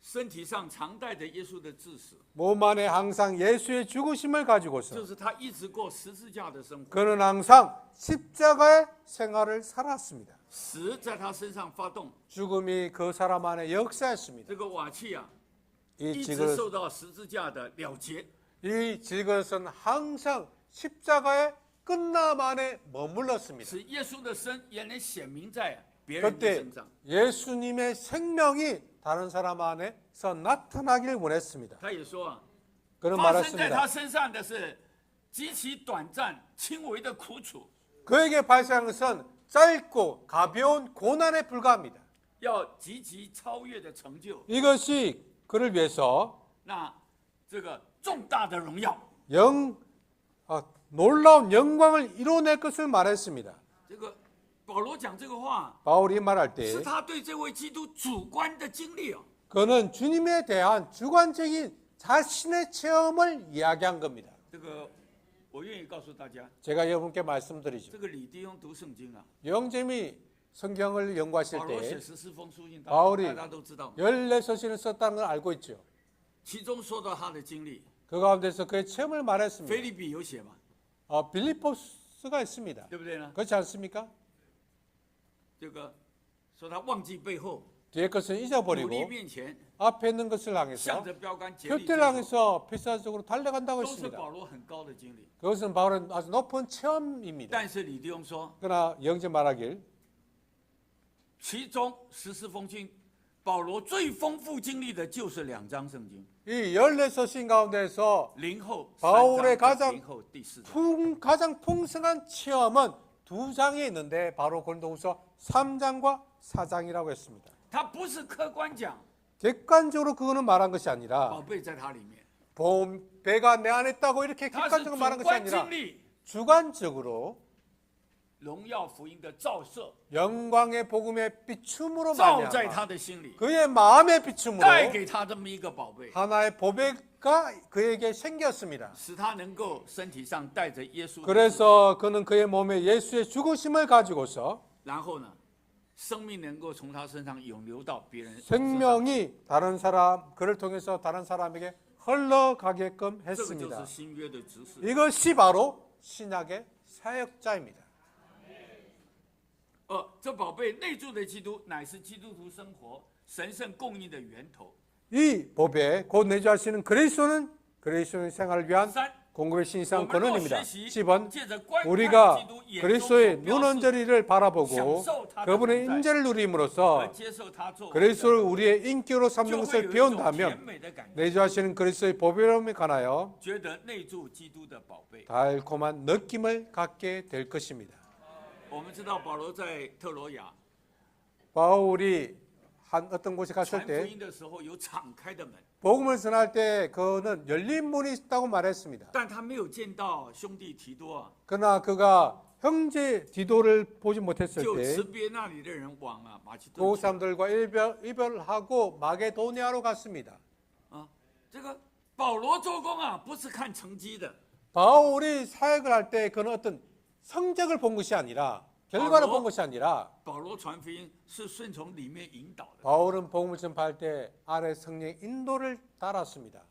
Speaker 2: 身体上常带着耶稣的致死，
Speaker 4: 몸 안에 항상 예수의 죽으심을 가지고서
Speaker 2: 就是他一直过十字架的生活，
Speaker 4: 그는 항상 십자가의 생활을 살았습니다.
Speaker 2: 死在他身上发动。
Speaker 4: 죽음이 그 사람 안에 역사했습니다.
Speaker 2: 这个瓦器啊，
Speaker 4: 이
Speaker 2: 一直
Speaker 4: 지그릇,
Speaker 2: 受到十字架的了结。
Speaker 4: 이 지그릇은 항상 십자가의 끝남 안에 머물렀습니다.
Speaker 2: 使耶稣的生也能显明在别人的
Speaker 4: 그때
Speaker 2: 身上。
Speaker 4: 예수님의 생명이 다른 사람 안에서 나타나길 원했습니다.
Speaker 2: 他也说啊，
Speaker 4: 그는
Speaker 2: 发生在他
Speaker 4: 말했습니다.
Speaker 2: 身上的是极其短暂、轻微的苦楚，
Speaker 4: 그에게 발생한 것은 짧고 가벼운 고난에 불과합니다.
Speaker 2: 要极其超越的成就，
Speaker 4: 이것이 그를 위해서
Speaker 2: 那这个重大的荣耀。
Speaker 4: 놀라운 영광을 이뤄낼 것을 말했습니다.
Speaker 2: 这个保罗讲这个话，
Speaker 4: 바울이 말할 때
Speaker 2: 是他对这位基督主观的经历哦。
Speaker 4: 그는 주님에 대한 주관적인 자신의 체험을 이야기한 겁니다.
Speaker 2: 这个我愿意告诉大家，
Speaker 4: 제가 여러분께 말씀드리죠.
Speaker 2: 这个李弟兄读圣经啊，
Speaker 4: 영잼이 성경을 연구하실
Speaker 2: 保罗写
Speaker 4: 때
Speaker 2: 14封书信，大
Speaker 4: 바울이
Speaker 2: 家都知道，
Speaker 4: 14서신을 썼다는 걸 알고 있죠.
Speaker 2: 其中说到他的经历，
Speaker 4: 그 가운데서 그의 체험을
Speaker 2: 腓
Speaker 4: 말했습니다.
Speaker 2: 立比有写嘛，
Speaker 4: 빌립보스가 있습니다.
Speaker 2: 对不对呢？
Speaker 4: 그렇지 않습니까?
Speaker 2: 这个说他忘记背后，
Speaker 4: 뒤에 것은
Speaker 2: 努力
Speaker 4: 잊어버리고
Speaker 2: 面前，
Speaker 4: 앞에 있는 것을
Speaker 2: 向
Speaker 4: 향해서
Speaker 2: 着标杆竭力
Speaker 4: 표대를
Speaker 2: 追求，
Speaker 4: 향해서 필사적으로 달려간다고
Speaker 2: 都是
Speaker 4: 했습니다.
Speaker 2: 保罗很高的经历。
Speaker 4: 그것은 바울의 아주 높은 체험입니다.
Speaker 2: 但是李弟兄说，
Speaker 4: 그러나 영재 말하길
Speaker 2: 其中14封信，保罗最丰富经历的就是2章圣经，
Speaker 4: 이 14서신 가운데서
Speaker 2: 零后
Speaker 4: 바울의
Speaker 2: 3章
Speaker 4: 가장
Speaker 2: 零后第4章。
Speaker 4: 가장 풍성한 체험은 2장에 있는데 바로 고린도후서 3장과 4장이라고 했습니다.
Speaker 2: 他不是客观讲，
Speaker 4: 객관적으로 그거는 말한 것이
Speaker 2: 宝
Speaker 4: 아니라
Speaker 2: 贝在他里面，
Speaker 4: 배가 내 안에 있다고 이렇게
Speaker 2: 他是
Speaker 4: 객관적으로
Speaker 2: 主
Speaker 4: 말한 것이
Speaker 2: 观
Speaker 4: 아니라
Speaker 2: 经历
Speaker 4: 주관적으로
Speaker 2: 荣耀福音的照射，
Speaker 4: 영광의 복음의 비춤으로
Speaker 2: 照在
Speaker 4: 말미암아
Speaker 2: 他的心里，
Speaker 4: 그의 마음의 비춤으로
Speaker 2: 带给他这么一个宝贝，
Speaker 4: 하나의 보배가 그에게 생겼습니다.
Speaker 2: 使他能够身体上带着耶稣的，
Speaker 4: 그래서 그는 그의 몸에 예수의 죽으심을 가지고서
Speaker 2: 然后呢，生命能够从他身上涌流到别人身上，
Speaker 4: 생명이 다른 사람 그를 통해서 다른 사람에게 흘러가게끔
Speaker 2: 这个就
Speaker 4: 했습니다.
Speaker 2: 是新约的指示。
Speaker 4: 이것이 바로 신약의 사역자입니다.
Speaker 2: 这宝贝内住的基督乃是基督徒生活神圣供应的源头。
Speaker 4: 이 법에 곧 내주하시는 그리스도는 그리스도의 생활을 위한
Speaker 2: 三，
Speaker 4: 공급의
Speaker 2: 我
Speaker 4: 신상
Speaker 2: 们若
Speaker 4: 근원입니다.
Speaker 2: 学习
Speaker 4: 10번
Speaker 2: 借着观看
Speaker 4: 우리가
Speaker 2: 基督眼中
Speaker 4: 그리스도의
Speaker 2: 所
Speaker 4: 눈
Speaker 2: 标示
Speaker 4: 언저리를 바라보고 그분의 인재를
Speaker 2: 而
Speaker 4: 누림으로써
Speaker 2: 接受他作为
Speaker 4: 그리스도를 우리의 인격으로
Speaker 2: 就
Speaker 4: 삼는
Speaker 2: 会
Speaker 4: 것을
Speaker 2: 有一种甜
Speaker 4: 배운다면
Speaker 2: 美的感觉，
Speaker 4: 내주하시는 그리스도의 보배로움에 관하여
Speaker 2: 觉得内住基督的宝贝。
Speaker 4: 달콤한 느낌을 갖게 될 것입니다.
Speaker 2: 我们知道保罗在特罗亚
Speaker 4: 바울이 한 어떤 곳에 갔을
Speaker 2: 传福
Speaker 4: 때
Speaker 2: 音的时候有敞开的门，
Speaker 4: 복음을 전할 때 그는 열린 문이 있다고 말했습니다.
Speaker 2: 但他没有见到兄弟提多，
Speaker 4: 그러나 그가 형제 디도를 보지 못했을
Speaker 2: 就
Speaker 4: 때
Speaker 2: 辞别那里的人往马其
Speaker 4: 그
Speaker 2: 顿去。
Speaker 4: 사람들과 이별하고 마게도니아로 갔습니다.
Speaker 2: 这个保罗做工啊，不是看成绩的，
Speaker 4: 바울이 사역을 할 때 그는 어떤 성적을 본 것이 아니라 결과를 본 것이 아니라
Speaker 2: 保罗传福音是顺从里面引导的。
Speaker 4: 바울은 복음을 전파할 때 아래 성령의 인도를 따랐습니다.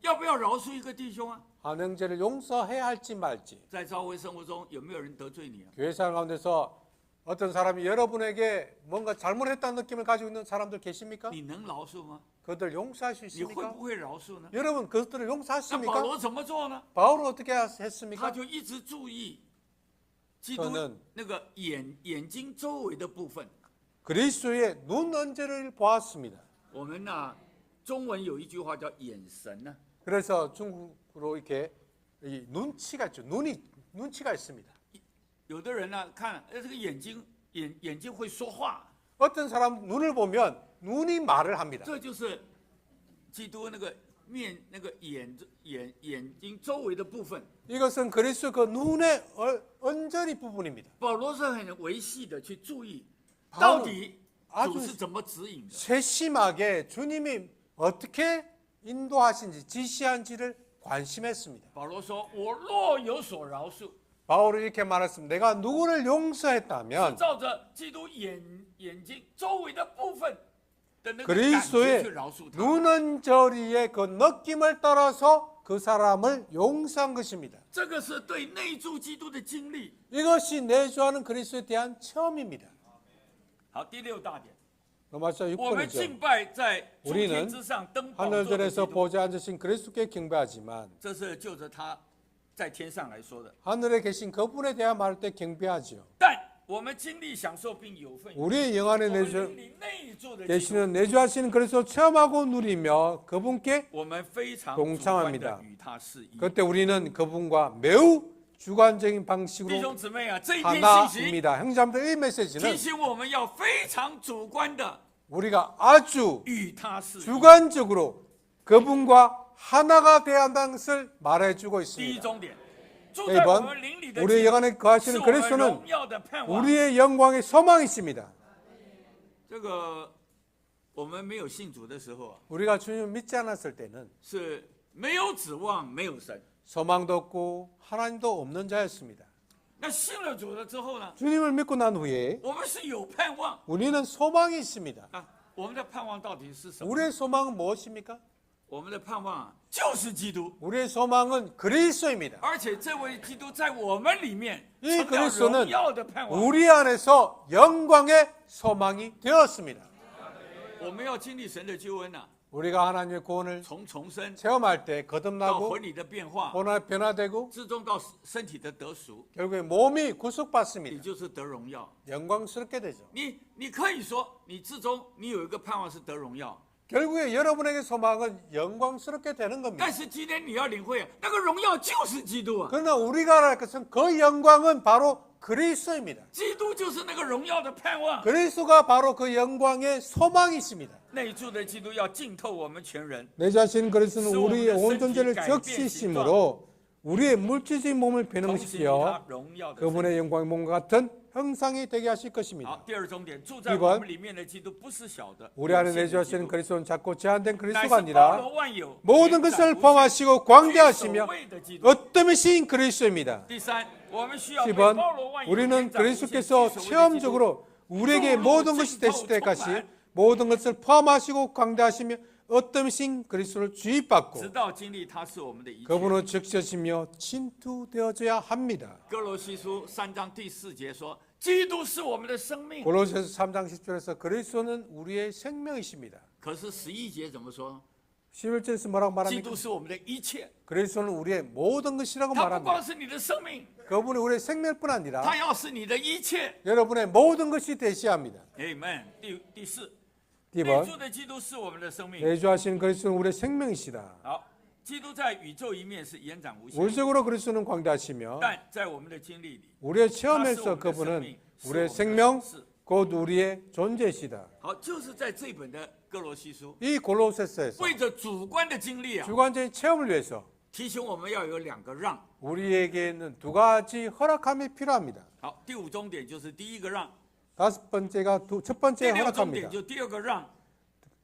Speaker 2: 要不要饶恕一个弟兄啊？
Speaker 4: 한 형제를 용서해야 할지 말지
Speaker 2: 在教会生活中有没有人得罪你啊？
Speaker 4: 교회 생활 가운데서 어떤 사람이 여러분에게 뭔가 잘못했다는 느낌을 가지고 있는 사람들 계십니까?
Speaker 2: 你能饶恕吗？
Speaker 4: 그들 용서할 수
Speaker 2: 你会
Speaker 4: 있습니까?
Speaker 2: 不会饶恕呢？
Speaker 4: 여러분 그것들을
Speaker 2: 那保
Speaker 4: 용서하십니까?
Speaker 2: 罗怎么做呢？
Speaker 4: 바울은 어떻게
Speaker 2: 他
Speaker 4: 했습니까?
Speaker 2: 就一直注意基督
Speaker 4: 저는
Speaker 2: 那个眼睛周围的部分。
Speaker 4: 그리스도의 눈 언저리를 보았습니다.
Speaker 2: 我们呢，中文有一句话叫眼神呢、
Speaker 4: 그래서 중국으로 이렇게 이 눈치가 있죠. 눈치가 있습니다.
Speaker 2: 有的人呢看，这个眼睛会说话，
Speaker 4: 어떤 사람 눈을 보면 눈이 말을 합니다.
Speaker 2: 这就是基督那个那个眼睛周围的部分。
Speaker 4: 이것은 그리스도 그 눈의 언저리 부분입니다.
Speaker 2: 保罗是很维系的去注意，
Speaker 4: 바울은
Speaker 2: 到底
Speaker 4: 아주
Speaker 2: 主是怎么指引的。
Speaker 4: 세심하게 주님이 어떻게 인도하신지 지시한지를 관심했습니다.
Speaker 2: 保罗说：“我若有所饶恕，
Speaker 4: 바울이 이렇게 말했습니다. 내가 누구를
Speaker 2: 是
Speaker 4: 용서했다면
Speaker 2: 照着基督眼睛周围的部分的那个感觉
Speaker 4: 그리스도의
Speaker 2: 去饶恕他。
Speaker 4: 눈 언저리의 그 느낌을 따라서 그 사람을 용서한 것입니다.
Speaker 2: 这个是对内住基督的经历。
Speaker 4: 이것이 내주하는 그리스도에 대한 체험입니다.
Speaker 2: 好，第六大点，
Speaker 4: 로마서
Speaker 2: 我们
Speaker 4: 6번이죠.
Speaker 2: 敬拜在诸天
Speaker 4: 우리는
Speaker 2: 之上登宝座的基
Speaker 4: 하늘들에서
Speaker 2: 督，
Speaker 4: 보좌 앉으신 그리스도께 경배하지만
Speaker 2: 这是就着他在天上来说的。
Speaker 4: 하늘에 계신 그분에 대하 말할 때 경배하지요.
Speaker 2: 但我们经历、享受并有份，
Speaker 4: 우리의 영안에
Speaker 2: 我们
Speaker 4: 내주
Speaker 2: 经历内住的基督，
Speaker 4: 계시는 내주하시는 그리스도 체험하고 누리며 그분께
Speaker 2: 我们非常
Speaker 4: 동참합니다
Speaker 2: 主观地与他是一。
Speaker 4: 그때 우리는 그분과 매우 주관적인
Speaker 2: 弟
Speaker 4: 방식으로
Speaker 2: 兄姊妹啊，这一篇信息
Speaker 4: 하나입니다. 형제자매들 이
Speaker 2: 提
Speaker 4: 메시지는
Speaker 2: 醒我们要非常主观的
Speaker 4: 우리가 아주
Speaker 2: 与他是一。
Speaker 4: 주관적으로 그분과 하나가 되어야 한다는 것을 말해주고
Speaker 2: 第一
Speaker 4: 있습니다.
Speaker 2: 重点，住在我
Speaker 4: 1번
Speaker 2: 们灵里的
Speaker 4: 우리의
Speaker 2: 基督
Speaker 4: 영안에
Speaker 2: 是
Speaker 4: 거하시는
Speaker 2: 我们
Speaker 4: 그리스도는
Speaker 2: 荣耀的盼望。
Speaker 4: 우리의 영광의 소망이십니다.
Speaker 2: 这个我们没有信主的时候啊，
Speaker 4: 우리가 주님을 믿지 않았을 때는
Speaker 2: 是没有指望，没有神。
Speaker 4: 소망도 없고 하나님도 없는 자였습니다.
Speaker 2: 那信了主了之后呢，
Speaker 4: 주님을 믿고 난 후에
Speaker 2: 我们是有盼望
Speaker 4: 우리는 소망이 있습니다.
Speaker 2: 啊。我们的盼望到底是什么？
Speaker 4: 우리의 소망은 무엇입니까?
Speaker 2: 我们的盼望啊，就是基督，
Speaker 4: 우리의 소망은 그리스도입니다.
Speaker 2: 而且这位基督在我们里面
Speaker 4: 이
Speaker 2: 成了
Speaker 4: 그리스도는
Speaker 2: 荣耀的盼望。
Speaker 4: 우리 안에서 영광의 소망이 되었습니다.
Speaker 2: 我们要经历神的救恩呐、
Speaker 4: 우리가 하나님의 구원을
Speaker 2: 从重生
Speaker 4: 체험할 때
Speaker 2: 到
Speaker 4: 거듭나고
Speaker 2: 魂里的变化，
Speaker 4: 변화되고
Speaker 2: 最终到身体的得赎，
Speaker 4: 결국에 몸이
Speaker 2: 也
Speaker 4: 구속받습니다.
Speaker 2: 就是得荣耀。
Speaker 4: 영광스럽게 되죠.
Speaker 2: 你可以说，你至终你有一个盼望是得荣耀，
Speaker 4: 결국에 여러분에게 소망은 영광스럽게 되는 겁니다.
Speaker 2: 但是今天你要领会，那个荣耀就是基督啊，
Speaker 4: 그러나 우리가 알 것은 그 영광은 바로 그리스도입니다.
Speaker 2: 基督就是那个荣耀的盼望。
Speaker 4: 그리스도가 바로 그 영광의 소망이십니다.
Speaker 2: 内住的基督要浸透我们全人，
Speaker 4: 내 자신 그리스도는
Speaker 2: 그리스도
Speaker 4: 우리의
Speaker 2: 오늘
Speaker 4: 온 존재를
Speaker 2: 身体
Speaker 4: 적시심으로 우리의 물질적인 몸을
Speaker 2: 重新与
Speaker 4: 변형시켜
Speaker 2: 他荣耀的身体。
Speaker 4: 그분의 영광의 몸과 같은 형상이 되게 하실
Speaker 2: 好
Speaker 4: 것입니다. ，
Speaker 2: 第二重点，住在
Speaker 4: 이번
Speaker 2: 我们里面的基督不是小的，
Speaker 4: 우리 안에
Speaker 2: 有限的基
Speaker 4: 내주하시는
Speaker 2: 督
Speaker 4: 그리스도는 작고 제한된
Speaker 2: 乃
Speaker 4: 그리스도가
Speaker 2: 是包
Speaker 4: 아니라
Speaker 2: 罗万有，
Speaker 4: 모든
Speaker 2: 延
Speaker 4: 것을
Speaker 2: 展无限
Speaker 4: 포함하시고
Speaker 2: 居
Speaker 4: 광대하시며
Speaker 2: 首位的基督。
Speaker 4: 어떠미신 그리스도입니다.
Speaker 2: 第三，我们需要被
Speaker 4: 10번
Speaker 2: 包罗万有
Speaker 4: 우리는
Speaker 2: 延展无限居
Speaker 4: 그리스도께서
Speaker 2: 首位的基督
Speaker 4: 체험적으로 우리에게 모든 것이 되실 때까지 모든 것을 포함하시고 광대하시며 어떠미신 그리스도를 주입받고
Speaker 2: 直到经历他是我们的一切。
Speaker 4: 그분은 적셔지며 침투되어져야 합니다.
Speaker 2: 哥罗西书3章第4节说：“基督是我们的生命。
Speaker 4: 골로새서 3장 10절에서 그리스도는 우리의 생명이십니다.
Speaker 2: 可是11节怎么说？
Speaker 4: 11절에서 뭐라고
Speaker 2: 基
Speaker 4: 말합니까?
Speaker 2: 督是我们的一切。
Speaker 4: 그리스도는 우리의 모든 것이라고
Speaker 2: 他不
Speaker 4: 말합니다.
Speaker 2: 光是你的生命，
Speaker 4: 그분이 우리의 생명뿐 아니라
Speaker 2: 他要是你的一切。
Speaker 4: 여러분의 모든 것이 되시합니다.
Speaker 2: Amen。第四，
Speaker 4: 第
Speaker 2: 内
Speaker 4: 번
Speaker 2: 住的基督是我们的生命。
Speaker 4: 내주하신 그리스도는 우리의 생명이시다.
Speaker 2: 好，基督在宇宙一面是延展无限，
Speaker 4: 우주적으로 그리스도는 광대하시며
Speaker 2: 但在我们的经历里，
Speaker 4: 우리의 체험에서 그분은 우리의 생명 곧 우리의 존재이시다.
Speaker 2: 好，就是在这本的哥罗西书，
Speaker 4: 이 골로새서에서
Speaker 2: 为着主观的经历啊，
Speaker 4: 주관적인 체험을 위해서
Speaker 2: 提醒我们要有两个让。
Speaker 4: 우리에게는 두 가지 허락함이 필요합니다.
Speaker 2: 好，第五重点就是第一个让，
Speaker 4: 다섯 번째가 첫 번째
Speaker 2: 第六重
Speaker 4: 허락합니다.
Speaker 2: 点就第二个让，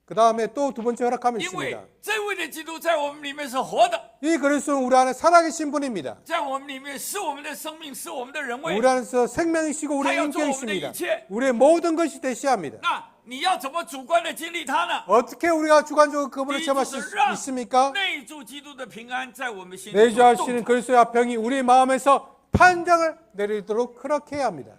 Speaker 4: 그 다음에 또 두 번째 허락함이
Speaker 2: 因为
Speaker 4: 있습니다.
Speaker 2: 这位的基督在我们里面是活的，
Speaker 4: 이 그리스도는 우리 안에 살아계신 분입니다.
Speaker 2: 在我们里面是我们的生命，是我们的人位
Speaker 4: 우리 。 안에서 생명이시고 우리의
Speaker 2: 하여 저
Speaker 4: 인격이십니다.
Speaker 2: 오늘의 이체.
Speaker 4: 우리의 모든 것이 되시합니다.
Speaker 2: 那你要怎么主观的经历他呢？
Speaker 4: 어떻게 우리가 주관적으로
Speaker 2: 第
Speaker 4: 그분을
Speaker 2: 一就
Speaker 4: 체험할
Speaker 2: 是
Speaker 4: 수
Speaker 2: 让
Speaker 4: 있습니까?
Speaker 2: 内住基督的平安在我们心里
Speaker 4: 내주하시는 그리스도의 화평이 우리 마음에서 판정을 내리도록 허락해야 합니다.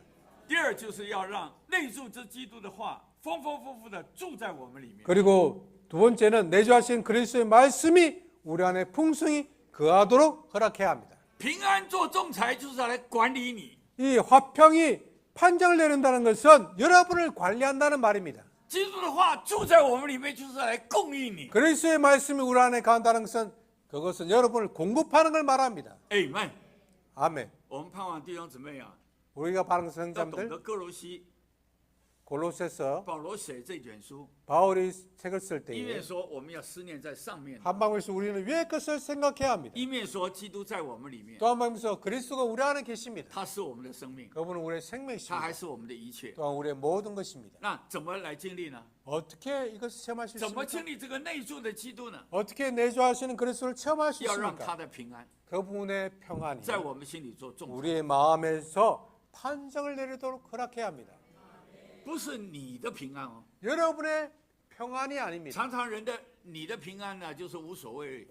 Speaker 2: 第二就是要让内住之基督的话丰丰富富的住在我们里面。
Speaker 4: 그리고 두 번째는 내주하신 그리스도의 말씀이 우리 안에 풍성히 거하도록 허락해야 합니다.
Speaker 2: 平安做仲裁就是来管理你，
Speaker 4: 이 화평이 판정을 내린다는 것은 여러분을 관리한다는 말입니다.
Speaker 2: 基督的话住在我们里面就是来供应你。
Speaker 4: 그리스도의 말씀이 우리 안에 거한다는 것은 그것은 여러분을 공급하는 걸 말합니다.
Speaker 2: Amen。
Speaker 4: 아멘.
Speaker 2: 我们盼望弟兄姊妹啊，
Speaker 4: 우리가 바른
Speaker 2: 要懂
Speaker 4: 성자들
Speaker 2: 得哥罗西
Speaker 4: 골로새서
Speaker 2: 保罗写这卷书，
Speaker 4: 바울이 책을 쓸
Speaker 2: 一面
Speaker 4: 때에
Speaker 2: 说我们要思念在上面，
Speaker 4: 한 방울에서 우리는 위의 것을 생각해야 합니다.
Speaker 2: 一面说基督在我们里面，
Speaker 4: 또 한 방울에서 그리스도가 우리 안에 계십니다.
Speaker 2: 他是我们的生命，
Speaker 4: 그분은 우리의
Speaker 2: 他
Speaker 4: 생명이십니다.
Speaker 2: 还是我们的一切。
Speaker 4: 또한 우리의 모든 것입니다.
Speaker 2: 那怎么来经历呢？
Speaker 4: 어떻게 이것을 체험할 수
Speaker 2: 怎么
Speaker 4: 있습니까?
Speaker 2: 经历这个内住的基督呢？
Speaker 4: 어떻게 내주하시는 그리스도를 체험할 수
Speaker 2: 要让他
Speaker 4: 있습니까?
Speaker 2: 的平安
Speaker 4: 그분의 평안이
Speaker 2: 在我们心里做重，
Speaker 4: 우리의 마음에서 판정을 내리도록 허락해야 합니다.
Speaker 2: 不是你的平安哦。
Speaker 4: 여러분의 평안이 아닙니다.
Speaker 2: 常常人的你的平安呢，就是无所谓。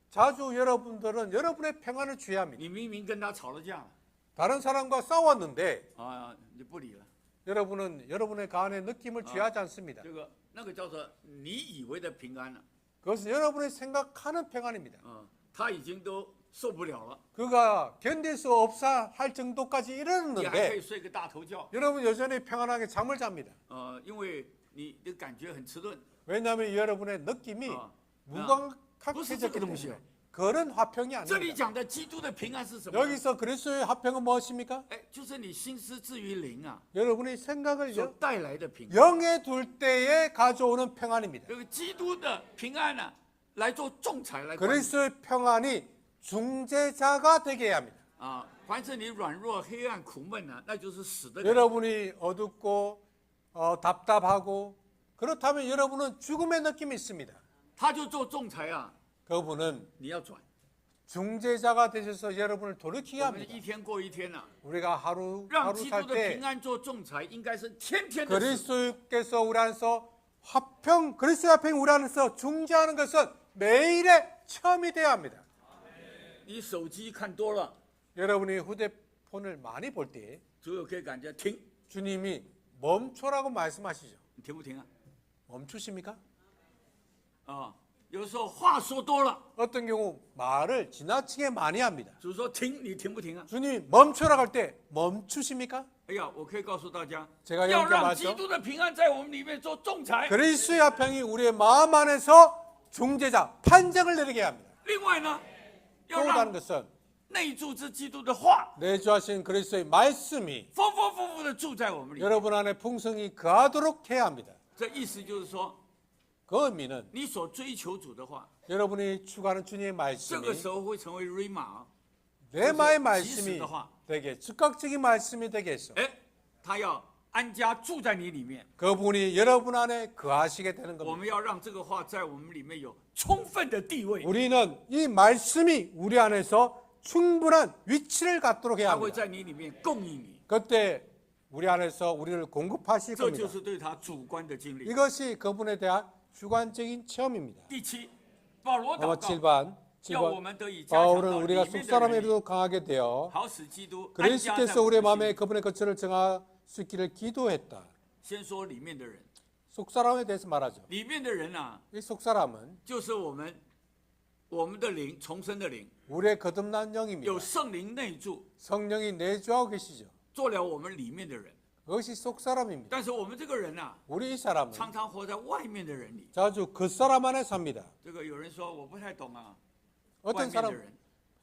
Speaker 4: 자주 여러분들은 여러분의 평안을 취합니다.
Speaker 2: 你明明跟他吵了架
Speaker 4: 다른 사람과 싸웠는데
Speaker 2: 啊，你不理了，
Speaker 4: 여러분은 여러분의 간의 느낌을 취하지 않습니다.
Speaker 2: 这个那个叫做你以为的平安了，
Speaker 4: 그것은 여러분이 생각하는 평안입니다.
Speaker 2: 他已经都受不了了，
Speaker 4: 그가 견딜 수 없어 할 정도까지
Speaker 2: 你还可以
Speaker 4: 이르렀는데
Speaker 2: 睡个大头觉，
Speaker 4: 여러분 여전히 평안하게 잠을 잡니다.
Speaker 2: 因为你的感觉很迟钝，
Speaker 4: 왜냐하면 여러분의 느낌이
Speaker 2: 어.
Speaker 4: 무감각해졌기 때문에 그런 화평이
Speaker 2: 这里
Speaker 4: 아닙니다.
Speaker 2: 讲的基督的平安是什么？
Speaker 4: 여기서 그리스도의 화평은 무엇입니까?
Speaker 2: 哎，就是你心思置于灵啊
Speaker 4: 여러분이 생각을
Speaker 2: 所带来的平安。
Speaker 4: 영에 둘 때에 가져오는 평안입니다.
Speaker 2: 这个基督的平安呢，来做仲裁来管理
Speaker 4: 그리스도의 평안이 중재자가 되게 해야 합니다.
Speaker 2: 啊。凡是你软弱、黑暗、苦闷呢，那就是死的。
Speaker 4: 여러분이 어둡고 답답하고 그렇다면 여러분은 죽음의 느낌이 있습니다.
Speaker 2: 他就做仲裁啊，
Speaker 4: 그분은
Speaker 2: 你要转。
Speaker 4: 중재자가 되셔서 여러분을 돌이키게
Speaker 2: 我们
Speaker 4: 합니다.
Speaker 2: 一天过一天呐、
Speaker 4: 우리가 하루
Speaker 2: 让
Speaker 4: 하루
Speaker 2: 基督
Speaker 4: 살
Speaker 2: 的
Speaker 4: 때
Speaker 2: 平安做仲裁，应该是天天的事。
Speaker 4: 그리스도께서 우리 안에서 화평, 그리스도의 화평이 우리 안에서 중재하는 것은 매일의 체험이 되어야 합니다.
Speaker 2: 你手机看多了，
Speaker 4: 여러분이 휴대폰을 많이 볼 때
Speaker 2: 主有可以感觉停，
Speaker 4: 주님이 멈춰라고 말씀하시죠.
Speaker 2: 你停不停啊？
Speaker 4: 멈추십니까?
Speaker 2: 啊，有时候话说多了，
Speaker 4: 어떤 경우 말을 지나치게 많이 합니다.
Speaker 2: 主说停，你停不停啊？
Speaker 4: 주님이 멈춰라고 할 때 멈추십니까?
Speaker 2: 哎呀，我可以告诉大家，
Speaker 4: 제가
Speaker 2: 要
Speaker 4: 여러분께
Speaker 2: 让
Speaker 4: 말했죠.
Speaker 2: 基督的平安在我们里面做仲裁。
Speaker 4: 그리스도의 화평이 우리의 마음 안에서 중재자, 판정을 내리게 합니다.
Speaker 2: 另外呢，要
Speaker 4: 또
Speaker 2: 让
Speaker 4: 다른 것은
Speaker 2: 内住之基督的话
Speaker 4: 내주하신 그리스도의 말씀이
Speaker 2: 丰丰富富的住在我们里面。
Speaker 4: 여러분 안에 풍성히 거하도록 해야 합니다.
Speaker 2: 这意思就是说，
Speaker 4: 그 의미는
Speaker 2: 你所追求主的话，
Speaker 4: 여러분이 추구하는 주님의
Speaker 2: 这
Speaker 4: 말씀이
Speaker 2: 个时候会成为 rima。
Speaker 4: 레마의
Speaker 2: 그것은
Speaker 4: 말씀이
Speaker 2: 지식의
Speaker 4: 되게 즉각적인 말씀이 되게 해서
Speaker 2: 哎，他要安家住在你里面。
Speaker 4: 그분이 여러분 안에 거하시게 되는
Speaker 2: 我
Speaker 4: 겁니다.
Speaker 2: 们要让这个话在我们里面有充分的地位，
Speaker 4: 우리는 이 말씀이 우리 안에서 충분한 위치를 갖도록 해야
Speaker 2: 他会
Speaker 4: 합니다.
Speaker 2: 在你里面供应你。
Speaker 4: 그때 우리 안에서 우리를 공급하실
Speaker 2: 这就
Speaker 4: 겁니다.
Speaker 2: 是对他主观的经历。
Speaker 4: 이것이 그분에 대한 주관적인 체험입니다.
Speaker 2: 第七，保罗祷告，
Speaker 4: 7번
Speaker 2: 要我
Speaker 4: 7번
Speaker 2: 们得以加强
Speaker 4: 바울은
Speaker 2: 到
Speaker 4: 우리가
Speaker 2: 里面的人里，
Speaker 4: 속사람에도 강하게 되어
Speaker 2: 好使基督安家在
Speaker 4: 그리스도께서
Speaker 2: 我
Speaker 4: 우리의
Speaker 2: 们心
Speaker 4: 마음에
Speaker 2: 里。
Speaker 4: 그분의 거처를 수 있기를 기도했다.
Speaker 2: 先说里面的人，
Speaker 4: 속사람에 대해서 말하죠.
Speaker 2: 里面的人啊，
Speaker 4: 이 속사람은
Speaker 2: 就是我们的灵，重生的灵，
Speaker 4: 우리의 거듭난 영입니다.
Speaker 2: 有圣灵内住，
Speaker 4: 성령이 내주하고 계시죠.
Speaker 2: 做了我们里面的人。
Speaker 4: 그것이 속사람입니다.
Speaker 2: 但是我们这个人啊，
Speaker 4: 우리 이 사람은
Speaker 2: 常常活在外面的人里。
Speaker 4: 자주 그 사람 안에 삽니다.
Speaker 2: 这个有人说我不太懂啊，外
Speaker 4: 어떤
Speaker 2: 面的
Speaker 4: 사람
Speaker 2: 人，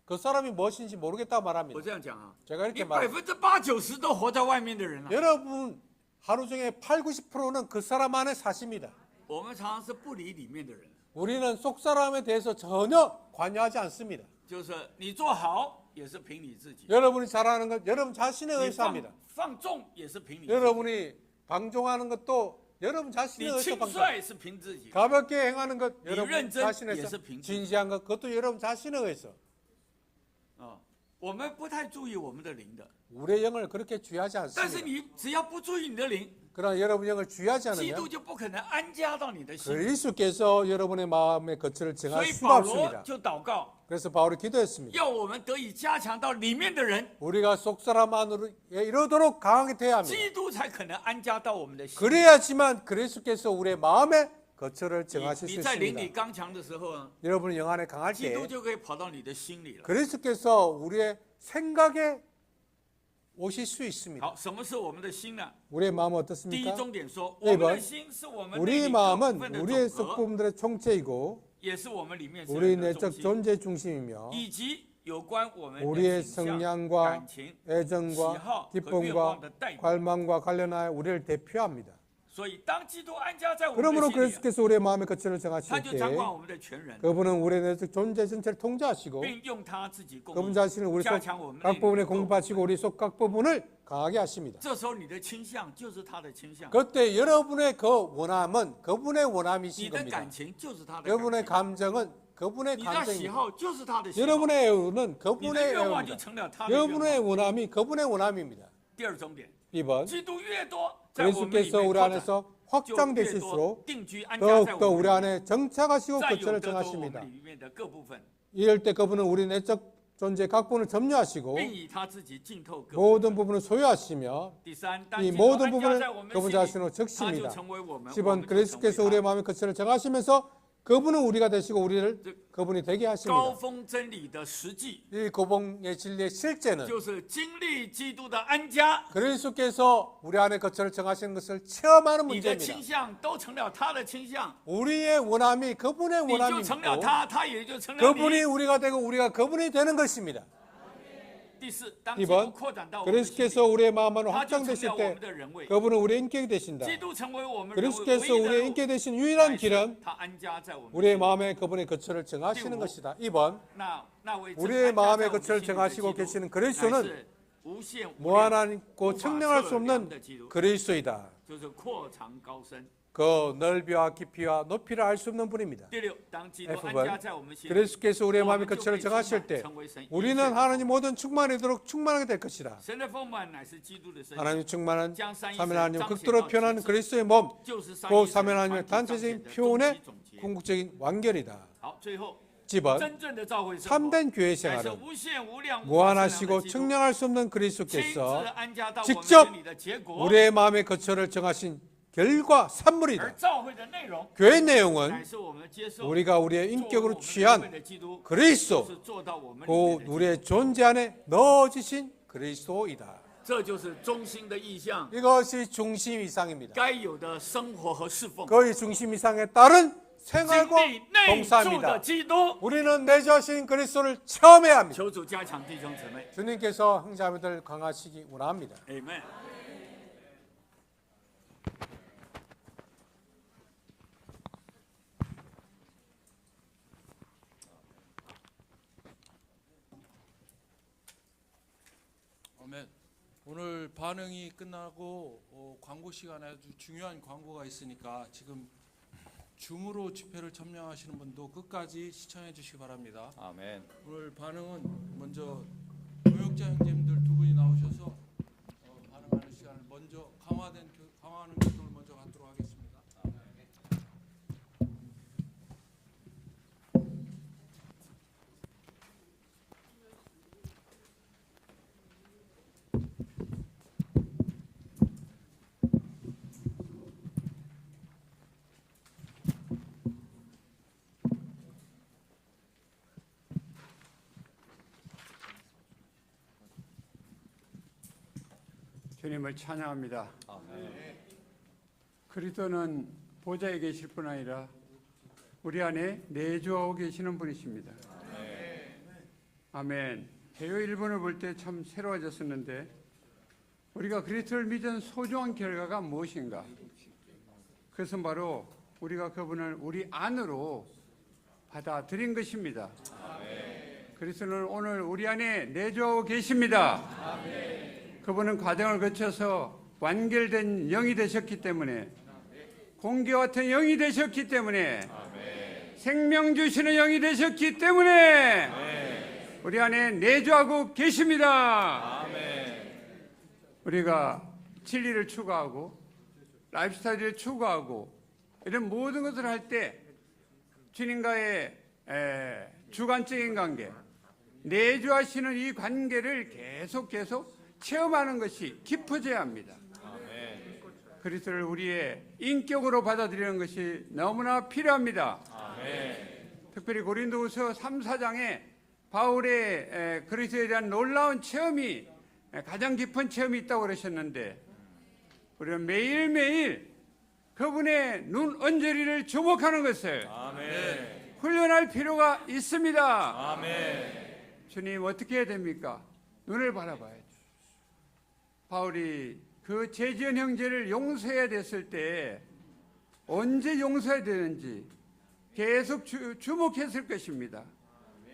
Speaker 4: 그 사람이 무엇인지 모르겠다고
Speaker 2: 我
Speaker 4: 말합니다.
Speaker 2: 这样讲啊，
Speaker 4: 제가
Speaker 2: 你
Speaker 4: 이렇게
Speaker 2: 8%、
Speaker 4: 말합니다.
Speaker 2: 90%都活在外面的人啊。
Speaker 4: 여러분 하루 중에 80~90%는 그 사람 안에 사십니다.
Speaker 2: 我们常常是不理里面的人，
Speaker 4: 우리는 속사람에 대해서 전혀 관여하지 않습니다.
Speaker 2: 就是你做好也是凭你自己，
Speaker 4: 여러분이 잘하는 것 여러분 자신에
Speaker 2: 你
Speaker 4: 의해서
Speaker 2: 放
Speaker 4: 합니다.
Speaker 2: 放纵也是凭你自己，
Speaker 4: 여러분이 방종하는 것도 여러분
Speaker 2: 你
Speaker 4: 자신에 의해서
Speaker 2: 轻
Speaker 4: 방종.
Speaker 2: 率是凭自己，
Speaker 4: 가볍게 행하는 것 여러분
Speaker 2: 認真
Speaker 4: 자신에서
Speaker 2: 也是凭自己。
Speaker 4: 진지한 것 그것도 여러분 자신에 의해서.
Speaker 2: 啊，我们不太注意我们的灵的，
Speaker 4: 우리의 영을 그렇게 주의하지
Speaker 2: 但是
Speaker 4: 않습니다.
Speaker 2: 你只要不注意你的灵，
Speaker 4: 그러나 여러분 영을 주의하지
Speaker 2: 基督
Speaker 4: 않으면
Speaker 2: 就不可能安家到你的心。
Speaker 4: 그리스도께서 여러분의 마음의 거처를
Speaker 2: 所
Speaker 4: 정할
Speaker 2: 以
Speaker 4: 수가
Speaker 2: 保罗
Speaker 4: 없습니다.
Speaker 2: 就祷告，
Speaker 4: 그래서 바울이 기도했습니다.
Speaker 2: 要我们得以加强到里面的人，
Speaker 4: 우리가 속사람 안으로 이르도록 강하게 돼야 합니다.
Speaker 2: 基督才可能安家到我们的心。
Speaker 4: 그래야지만 그리스도께서 우리의 마음의 거처를 정하실 수
Speaker 2: 你在灵里
Speaker 4: 있습니다.
Speaker 2: 刚强的时候，
Speaker 4: 여러분이 영 안에 강할
Speaker 2: 基督
Speaker 4: 때
Speaker 2: 就可以跑到你的心里了。
Speaker 4: 그리스도께서 우리의 생각에 오실 수 있습니다.
Speaker 2: 好，什么是我们的心呢？
Speaker 4: 우리의 마음은
Speaker 2: 第一
Speaker 4: 어떻습니까?
Speaker 2: 重点说，
Speaker 4: 1 번
Speaker 2: 我们的心是我们内
Speaker 4: 우리의
Speaker 2: 里各部
Speaker 4: 마음은
Speaker 2: 分的
Speaker 4: 우리의
Speaker 2: 总和，
Speaker 4: 속부분들의 총체이고
Speaker 2: 也是我们里面
Speaker 4: 우리
Speaker 2: 人的
Speaker 4: 내적
Speaker 2: 中心，
Speaker 4: 존재 중심이며
Speaker 2: 以及有关我们
Speaker 4: 우리의
Speaker 2: 的倾向、
Speaker 4: 성향과
Speaker 2: 感情、喜
Speaker 4: 애정과
Speaker 2: 好和愿
Speaker 4: 기쁨과
Speaker 2: 望的代表。
Speaker 4: 갈망과 관련하여 우리를 대표합니다.
Speaker 2: 所以，当基督安家在我们
Speaker 4: 그러므로
Speaker 2: 的心里，
Speaker 4: 그리스도께서 우리의 마음의 거처를
Speaker 2: 他
Speaker 4: 정하실
Speaker 2: 就
Speaker 4: 때
Speaker 2: 掌管我们的全人，
Speaker 4: 그분은 우리의 내적 존재 전체를 통제하시고
Speaker 2: 并用他自己供
Speaker 4: 그분
Speaker 2: 应，
Speaker 4: 자신을 우리 속
Speaker 2: 加强我们
Speaker 4: 각
Speaker 2: 内里
Speaker 4: 부분에
Speaker 2: 的各部分。
Speaker 4: 공급하시고 우리 속 각 부분을 강하게 하십니다.
Speaker 2: 这时候，你的倾向就是他的倾向，
Speaker 4: 그때 여러분의 그 원함은 그분의
Speaker 2: 你
Speaker 4: 원함이신
Speaker 2: 的
Speaker 4: 겁니다.
Speaker 2: 感情就是他的感
Speaker 4: 여러분의
Speaker 2: 情，
Speaker 4: 감정은 그분의
Speaker 2: 你的喜
Speaker 4: 감정입니다.
Speaker 2: 好就是他的喜好，
Speaker 4: 여러분의 애우는
Speaker 2: 你的
Speaker 4: 그분의
Speaker 2: 愿望就
Speaker 4: 애우입니다.
Speaker 2: 成了他的愿
Speaker 4: 여러분의
Speaker 2: 望。
Speaker 4: 원함이 그분의 원함입니다.
Speaker 2: 第二重点，
Speaker 4: 2번
Speaker 2: 基督越多，在我们里
Speaker 4: 그리스도께서
Speaker 2: 面
Speaker 4: 우리
Speaker 2: 扩展，
Speaker 4: 안에서
Speaker 2: 就越多
Speaker 4: 확장되실수록
Speaker 2: 定居安家在
Speaker 4: 더욱더
Speaker 2: 我
Speaker 4: 우리
Speaker 2: 们里面，
Speaker 4: 안에 정착하시고
Speaker 2: 再有
Speaker 4: 거처를
Speaker 2: 得着我
Speaker 4: 정하십니다.
Speaker 2: 们里面的各部分，
Speaker 4: 이럴 때 그분은 우리 내적 존재 각 부분을 점유하시고
Speaker 2: 并以他自己浸透各部分。
Speaker 4: 모든 부분을 소유하시며
Speaker 2: 第三，当
Speaker 4: 이
Speaker 2: 基督
Speaker 4: 모든
Speaker 2: 安家
Speaker 4: 부분을
Speaker 2: 在我们
Speaker 4: 그분
Speaker 2: 心里，
Speaker 4: 자신으로
Speaker 2: 他就
Speaker 4: 적십니다.
Speaker 2: 成为我们，我
Speaker 4: 10번
Speaker 2: 们就成为
Speaker 4: 그리스도께서
Speaker 2: 他
Speaker 4: 우리의 마음의 거처를 정하시면서 그분은 우리가 되시고 우리를 그분이 되게
Speaker 2: 高
Speaker 4: 하십니다.
Speaker 2: 峰真理的实际，
Speaker 4: 이 고봉의 진리의 실제는
Speaker 2: 就是经历基督的安家，
Speaker 4: 그리스도께서 우리 안에 거처를 정하시는 것을 체험하는
Speaker 2: 你的
Speaker 4: 문제입니다.
Speaker 2: 倾向都成了他的倾向，
Speaker 4: 우리의 원함이 그분의
Speaker 2: 你就成了
Speaker 4: 원함이고
Speaker 2: 他，他也就成了
Speaker 4: 그분이
Speaker 2: 你。
Speaker 4: 우리가 되고 우리가 그분이 되는 것입니다.
Speaker 2: 第四，当基督
Speaker 4: 2번
Speaker 2: 扩展到我们的心
Speaker 4: 그리스도께서
Speaker 2: 里，
Speaker 4: 우리의 마음 안으로
Speaker 2: 他就成
Speaker 4: 확장되실
Speaker 2: 了我
Speaker 4: 때
Speaker 2: 们的人位。
Speaker 4: 그분은 우리의 인격이 되신다.
Speaker 2: 基督成为我们人位唯
Speaker 4: 그리스도께서
Speaker 2: 一的
Speaker 4: 우리의
Speaker 2: 路，
Speaker 4: 인격이 되신 유일한
Speaker 2: 乃是
Speaker 4: 길은
Speaker 2: 他安家在我们的
Speaker 4: 우리의
Speaker 2: 心里。
Speaker 4: 마음에 그분의 거처를 정하시는 것이다. 2번
Speaker 2: 那位真
Speaker 4: 우리의
Speaker 2: 安家在
Speaker 4: 마음의
Speaker 2: 我们
Speaker 4: 거처를
Speaker 2: 心里的
Speaker 4: 정하시고
Speaker 2: 基督
Speaker 4: 계시는
Speaker 2: 乃
Speaker 4: 그리스도는
Speaker 2: 是无限无量
Speaker 4: 무한하고 청량할 수 없는 그리스도이다.
Speaker 2: 就是扩长高深。
Speaker 4: 그 넓이와 깊이와 높이를 알 수 없는 분입니다.
Speaker 2: 第六，当基督
Speaker 4: F
Speaker 2: 安家在我们心里，
Speaker 4: 그리스도께서 우리의 마음의
Speaker 2: 我们就
Speaker 4: 거처를
Speaker 2: 被
Speaker 4: 정하실
Speaker 2: 充
Speaker 4: 때
Speaker 2: 满成为神
Speaker 4: 우리는
Speaker 2: 一切的
Speaker 4: 하나님 모든 충만이도록 충만하게 될 것이다.
Speaker 2: 神的丰满乃是基督的身体，
Speaker 4: 하나님 충만한
Speaker 2: 将三一
Speaker 4: 삼위
Speaker 2: 神
Speaker 4: 하나님
Speaker 2: 彰显
Speaker 4: 극도로
Speaker 2: 到
Speaker 4: 표현하는
Speaker 2: 极致，
Speaker 4: 그리스도의 몸,
Speaker 2: 就是三
Speaker 4: 그
Speaker 2: 一神
Speaker 4: 삼위
Speaker 2: 团
Speaker 4: 하나님의
Speaker 2: 体彰显
Speaker 4: 단체적인
Speaker 2: 的终
Speaker 4: 표현의
Speaker 2: 极总结。
Speaker 4: 궁극적인 완결이다.
Speaker 2: 好，最后
Speaker 4: 집은
Speaker 2: 真正的教会生活
Speaker 4: 참된 교회
Speaker 2: 乃是
Speaker 4: 생활은
Speaker 2: 无限无量无法测量
Speaker 4: 무한하시고
Speaker 2: 的基督
Speaker 4: 청량할 수 없는
Speaker 2: 亲自
Speaker 4: 그리스도께서
Speaker 2: 安家到我们
Speaker 4: 직접
Speaker 2: 心里的结果，
Speaker 4: 우리의 마음의 거처를 정하신 결과
Speaker 2: 而
Speaker 4: 산물이다.
Speaker 2: 教会的内容
Speaker 4: 교회
Speaker 2: 乃
Speaker 4: 내용은
Speaker 2: 是我们接受
Speaker 4: 우리가 우리의
Speaker 2: 做我
Speaker 4: 인격으로
Speaker 2: 们原
Speaker 4: 취한
Speaker 2: 本的基督，
Speaker 4: 그리스도,
Speaker 2: 是做到我们里
Speaker 4: 그
Speaker 2: 面的基督
Speaker 4: 우리의 존재 안에 넣어지신 그리스도이다.
Speaker 2: 这就是中心的意向，
Speaker 4: 이것이 중심 이상입니다.
Speaker 2: 该有的生活和侍奉。
Speaker 4: 그 중심 이상에 따른
Speaker 2: 经
Speaker 4: 생활과
Speaker 2: 历内住的
Speaker 4: 봉사입니다.
Speaker 2: 基督，
Speaker 4: 우리는 내 자신 그리스도를 체험해야 합니다.
Speaker 2: 求主加强弟兄姊妹。
Speaker 4: 주님께서 형제자매들 강하시기 원합니다.
Speaker 2: Amen。
Speaker 5: 아멘. 오늘 반응이 끝나고 광고 시간에 아주 중요한 광고가 있으니까 지금 줌으로 집회를 참여하시는 분도 끝까지 시청해 주시기 바랍니다.
Speaker 2: 아멘。
Speaker 5: 오늘 반응은 먼저 교역자 형제님들 두 분이 나오셔서 반응하는 시간을 먼저 강화하는 교통을 먼저 갖도록 하겠습니다.
Speaker 6: 주님을 찬양합니다. 그리스도는 보좌에 계실 뿐 아니라 우리 안에 내주하고 계시는 분이십니다. 아멘. 개요 1번을 볼 때 참 새로워졌었는데 우리가 그리스도를 믿은 소중한 결과가 무엇인가? 그것은 바로 우리가 그분을 우리 안으로 받아들인 것입니다. 그리스도는 오늘 우리 안에 내주하고 계십니다. 그분은 과정을 거쳐서 완결된 영이 되셨기 때문에 공기와 같은 영이 되셨기 때문에 생명 주시는 영이 되셨기 때문에 우리 안에 내주하고 계십니다. 우리가 진리를 추구하고 라이프스타일을 추구하고 이런 모든 것을 할 때 주님과의 주관적인 관계, 내주하시는 이 관계를 계속 체험하는 것이 깊어져야 합니다. 그리스도를 우리의 인격으로 받아들이는 것이 너무나 필요합니다. 특별히 고린도후서 3, 4장에 바울의 그리스도에 대한 놀라운 체험이 가장 깊은 체험이 있다고 그러셨는데 우리는 매일매일 그분의 눈 언저리를 주목하는 것을 훈련할 필요가 있습니다. 주님 어떻게 해야 됩니까? 눈을 바라봐야죠. 바울이 그 재지은 형제를 용서해야 됐을 때 언제 용서해야 되는지 계속 주목했을 것입니다.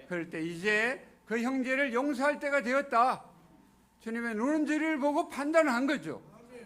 Speaker 6: 그럴 때 이제 그 형제를 용서할 때가 되었다. 주님의 눈은지를 보고 판단한 거죠.